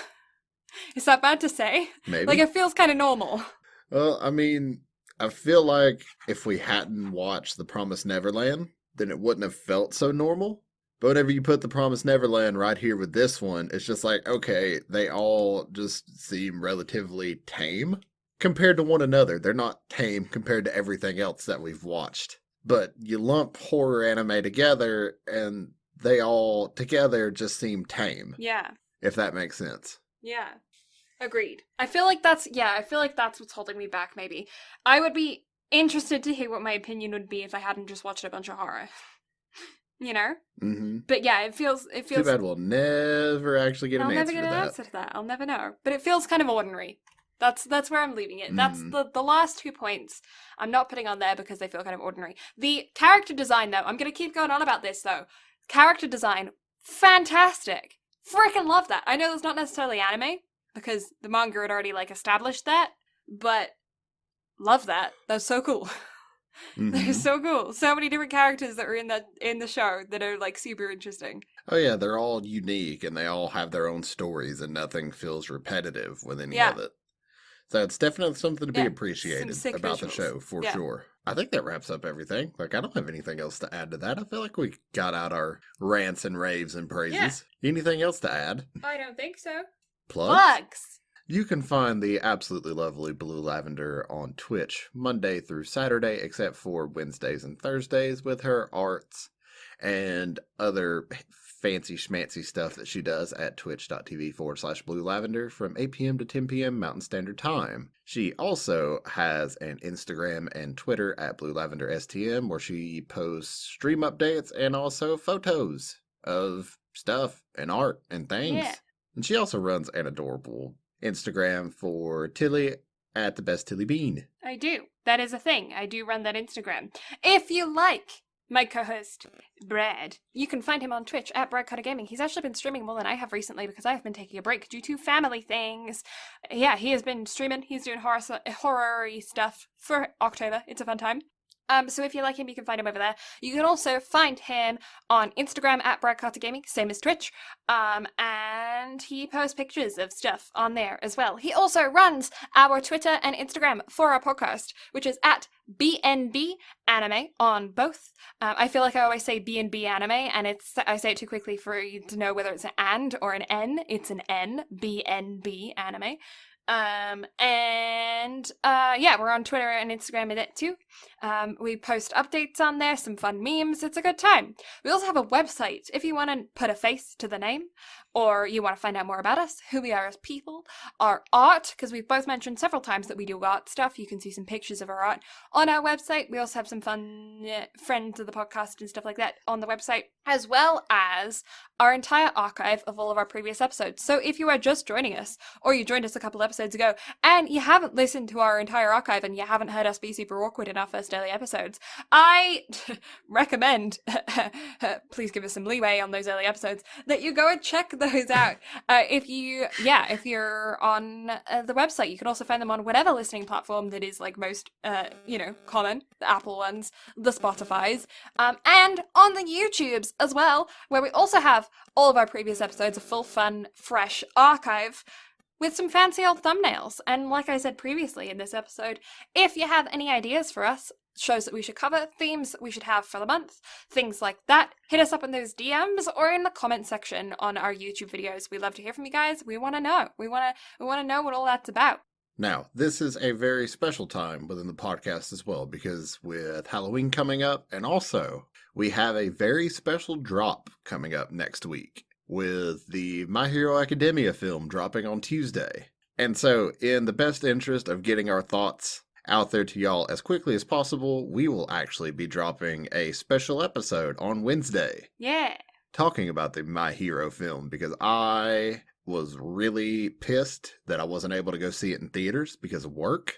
Is that bad to say? Maybe. Like, it feels kind of normal. Well, I mean, I feel like if we hadn't watched The Promised Neverland, then it wouldn't have felt so normal. But whenever you put The Promised Neverland right here with this one, it's just like, okay, they all just seem relatively tame compared to one another. They're not tame compared to everything else that we've watched. But you lump horror anime together, and they all together just seem tame. Yeah. If that makes sense. Yeah. Agreed. I feel like that's what's holding me back, maybe. I would be interested to hear what my opinion would be if I hadn't just watched a bunch of horror. You know? Mm-hmm. But yeah, it feels... Too bad we'll never actually get an answer to that. I'll never get an answer to that. I'll never know. But it feels kind of ordinary. That's where I'm leaving it. That's the last 2 points I'm not putting on there because they feel kind of ordinary. The character design, though, I'm going to keep going on about this, though. Character design, fantastic. Freaking love that. I know that's not necessarily anime, because the manga had already, like, established that, but love that. That's so cool. They're so cool. So many different characters that are in the show that are, like, super interesting. Oh yeah, they're all unique, and they all have their own stories, and nothing feels repetitive with any of it. So it's definitely something to be appreciated about the show, for sure. I think that wraps up everything. Like, I don't have anything else to add to that. I feel like we got out our rants and raves and praises. Anything else to add? I don't think so. Plugs? You can find the absolutely lovely Blue Lavender on Twitch Monday through Saturday, except for Wednesdays and Thursdays, with her arts and other fancy schmancy stuff that she does at twitch.tv/Blue Lavender from 8 p.m. to 10 p.m. Mountain Standard Time. She also has an Instagram and Twitter at Blue Lavender STM, where she posts stream updates and also photos of stuff and art and things. Yeah. And she also runs an adorable Instagram for Tilly at the best Tilly Bean. I do. That is a thing. I do run that Instagram. If you like my co-host, Brad, you can find him on Twitch at Brad Cutter Gaming. He's actually been streaming more than I have recently because I have been taking a break due to family things. Yeah, he has been streaming. He's doing horror-y stuff for October. It's a fun time. So if you like him, you can find him over there. You can also find him on Instagram at Brad Carter Gaming, same as Twitch. And he posts pictures of stuff on there as well. He also runs our Twitter and Instagram for our podcast, which is at BnB Anime on both. I feel like I always say BnB Anime, and I say it too quickly for you to know whether it's an and or an N. It's an N, BnB Anime. Yeah, we're on Twitter and Instagram with it too. We post updates on there, some fun memes. It's a good time. We also have a website if you want to put a face to the name, or you want to find out more about us, who we are as people, our art, because we've both mentioned several times that we do art stuff. You can see some pictures of our art on our website. We also have some fun friends of the podcast and stuff like that on the website, as well as our entire archive of all of our previous episodes. So if you are just joining us, or you joined us a couple episodes ago, and you haven't listened to our entire archive and you haven't heard us be super awkward in our first early episodes, I recommend, please give us some leeway on those early episodes, that you go and check those out. If you're on the website, you can also find them on whatever listening platform that is like most, common, the Apple ones, the Spotifys, and on the YouTubes as well, where we also have all of our previous episodes, a full, fun, fresh archive with some fancy old thumbnails. And like I said previously in this episode, if you have any ideas for us, shows that we should cover, themes we should have for the month, things like that, hit us up in those DMs or in the comment section on our YouTube videos. We love to hear from you guys. We want to know. We want to know what all that's about. Now, this is a very special time within the podcast as well, because with Halloween coming up, and also we have a very special drop coming up next week with the My Hero Academia film dropping on Tuesday. And so, in the best interest of getting our thoughts out there to y'all as quickly as possible, we will actually be dropping a special episode on Wednesday. Yeah. Talking about the My Hero film, because I was really pissed that I wasn't able to go see it in theaters because of work.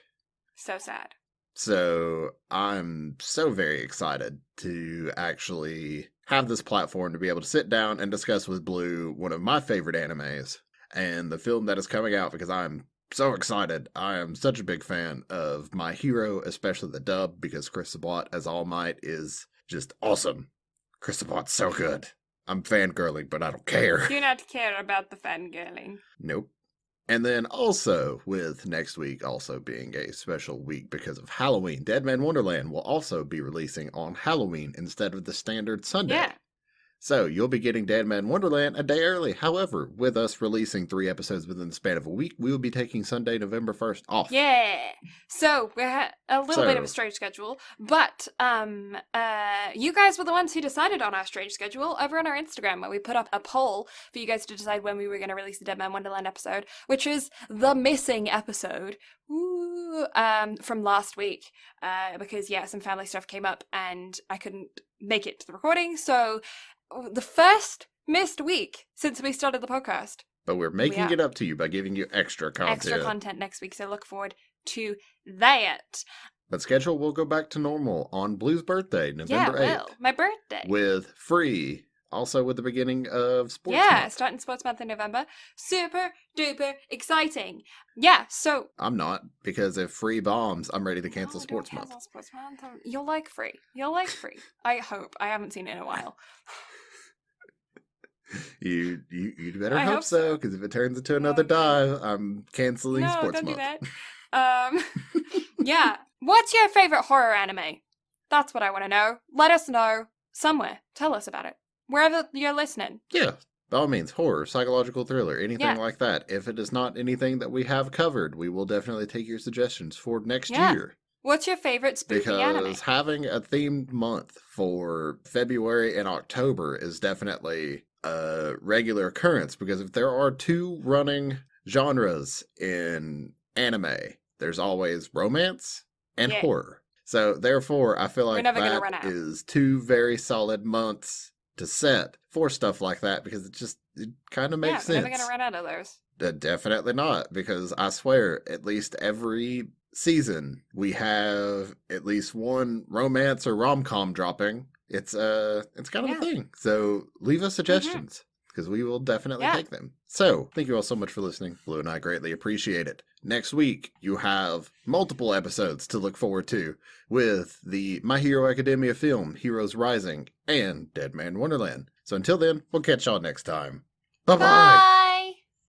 So sad. So I'm so very excited to actually have this platform to be able to sit down and discuss with Blue one of my favorite animes and the film that is coming out, because I'm so excited. I am such a big fan of My Hero, especially the dub, because Chris Sabat as All Might is just awesome. Chris Sabat's so good. I'm fangirling, but I don't care. Do not care about the fangirling. Nope. And then also, with next week also being a special week because of Halloween, Dead Man Wonderland will also be releasing on Halloween instead of the standard Sunday. Yeah. So you'll be getting Dead Man Wonderland a day early. However, with us releasing 3 episodes within the span of a week, we will be taking Sunday, November 1st off. Yeah. So we're a little bit of a strange schedule, but you guys were the ones who decided on our strange schedule over on our Instagram, where we put up a poll for you guys to decide when we were going to release the Dead Man Wonderland episode, which is the missing episode. From last week, because some family stuff came up and I couldn't make it to the recording. So the first missed week since we started the podcast. But we're making it up to you by giving you extra content. Extra content next week, so look forward to that. But schedule will go back to normal on Blue's birthday, November 8th. My birthday. With free. Also with the beginning of Sports Month. Starting Sports Month in November. Super duper exciting. Yeah, so... I'm not, because if free bombs, I'm ready to cancel Sports Month. Sports Month. You'll like free. I hope. I haven't seen it in a while. You'd better hope so, because if it turns into another dive, I'm canceling Sports Month. No, don't do that. Yeah. What's your favorite horror anime? That's what I want to know. Let us know somewhere. Tell us about it. Wherever you're listening. Yeah. by all means, horror, psychological thriller, anything Yeah. like that. If it is not anything that we have covered, we will definitely take your suggestions for next Yeah. year. What's your favorite spooky anime? Because having a themed month for February and October is definitely a regular occurrence. Because if there are two running genres in anime, there's always romance and Yeah. horror. So therefore, I feel We're like never gonna that run out. is two very solid months to set for stuff like that, because it kind of Yeah, makes we're never sense. gonna run out of those. Definitely not, because I swear, at least every season we have at least one romance or rom-com dropping. It's kind of a Yeah. thing. So leave us Mm-hmm. suggestions, because we will definitely Yeah. take them. So thank you all so much for listening. Blue and I greatly appreciate it. Next week you have multiple episodes to look forward to, with the My Hero Academia film Heroes Rising and Dead Man Wonderland. So until then, we'll catch y'all next time. Bye bye. Bye!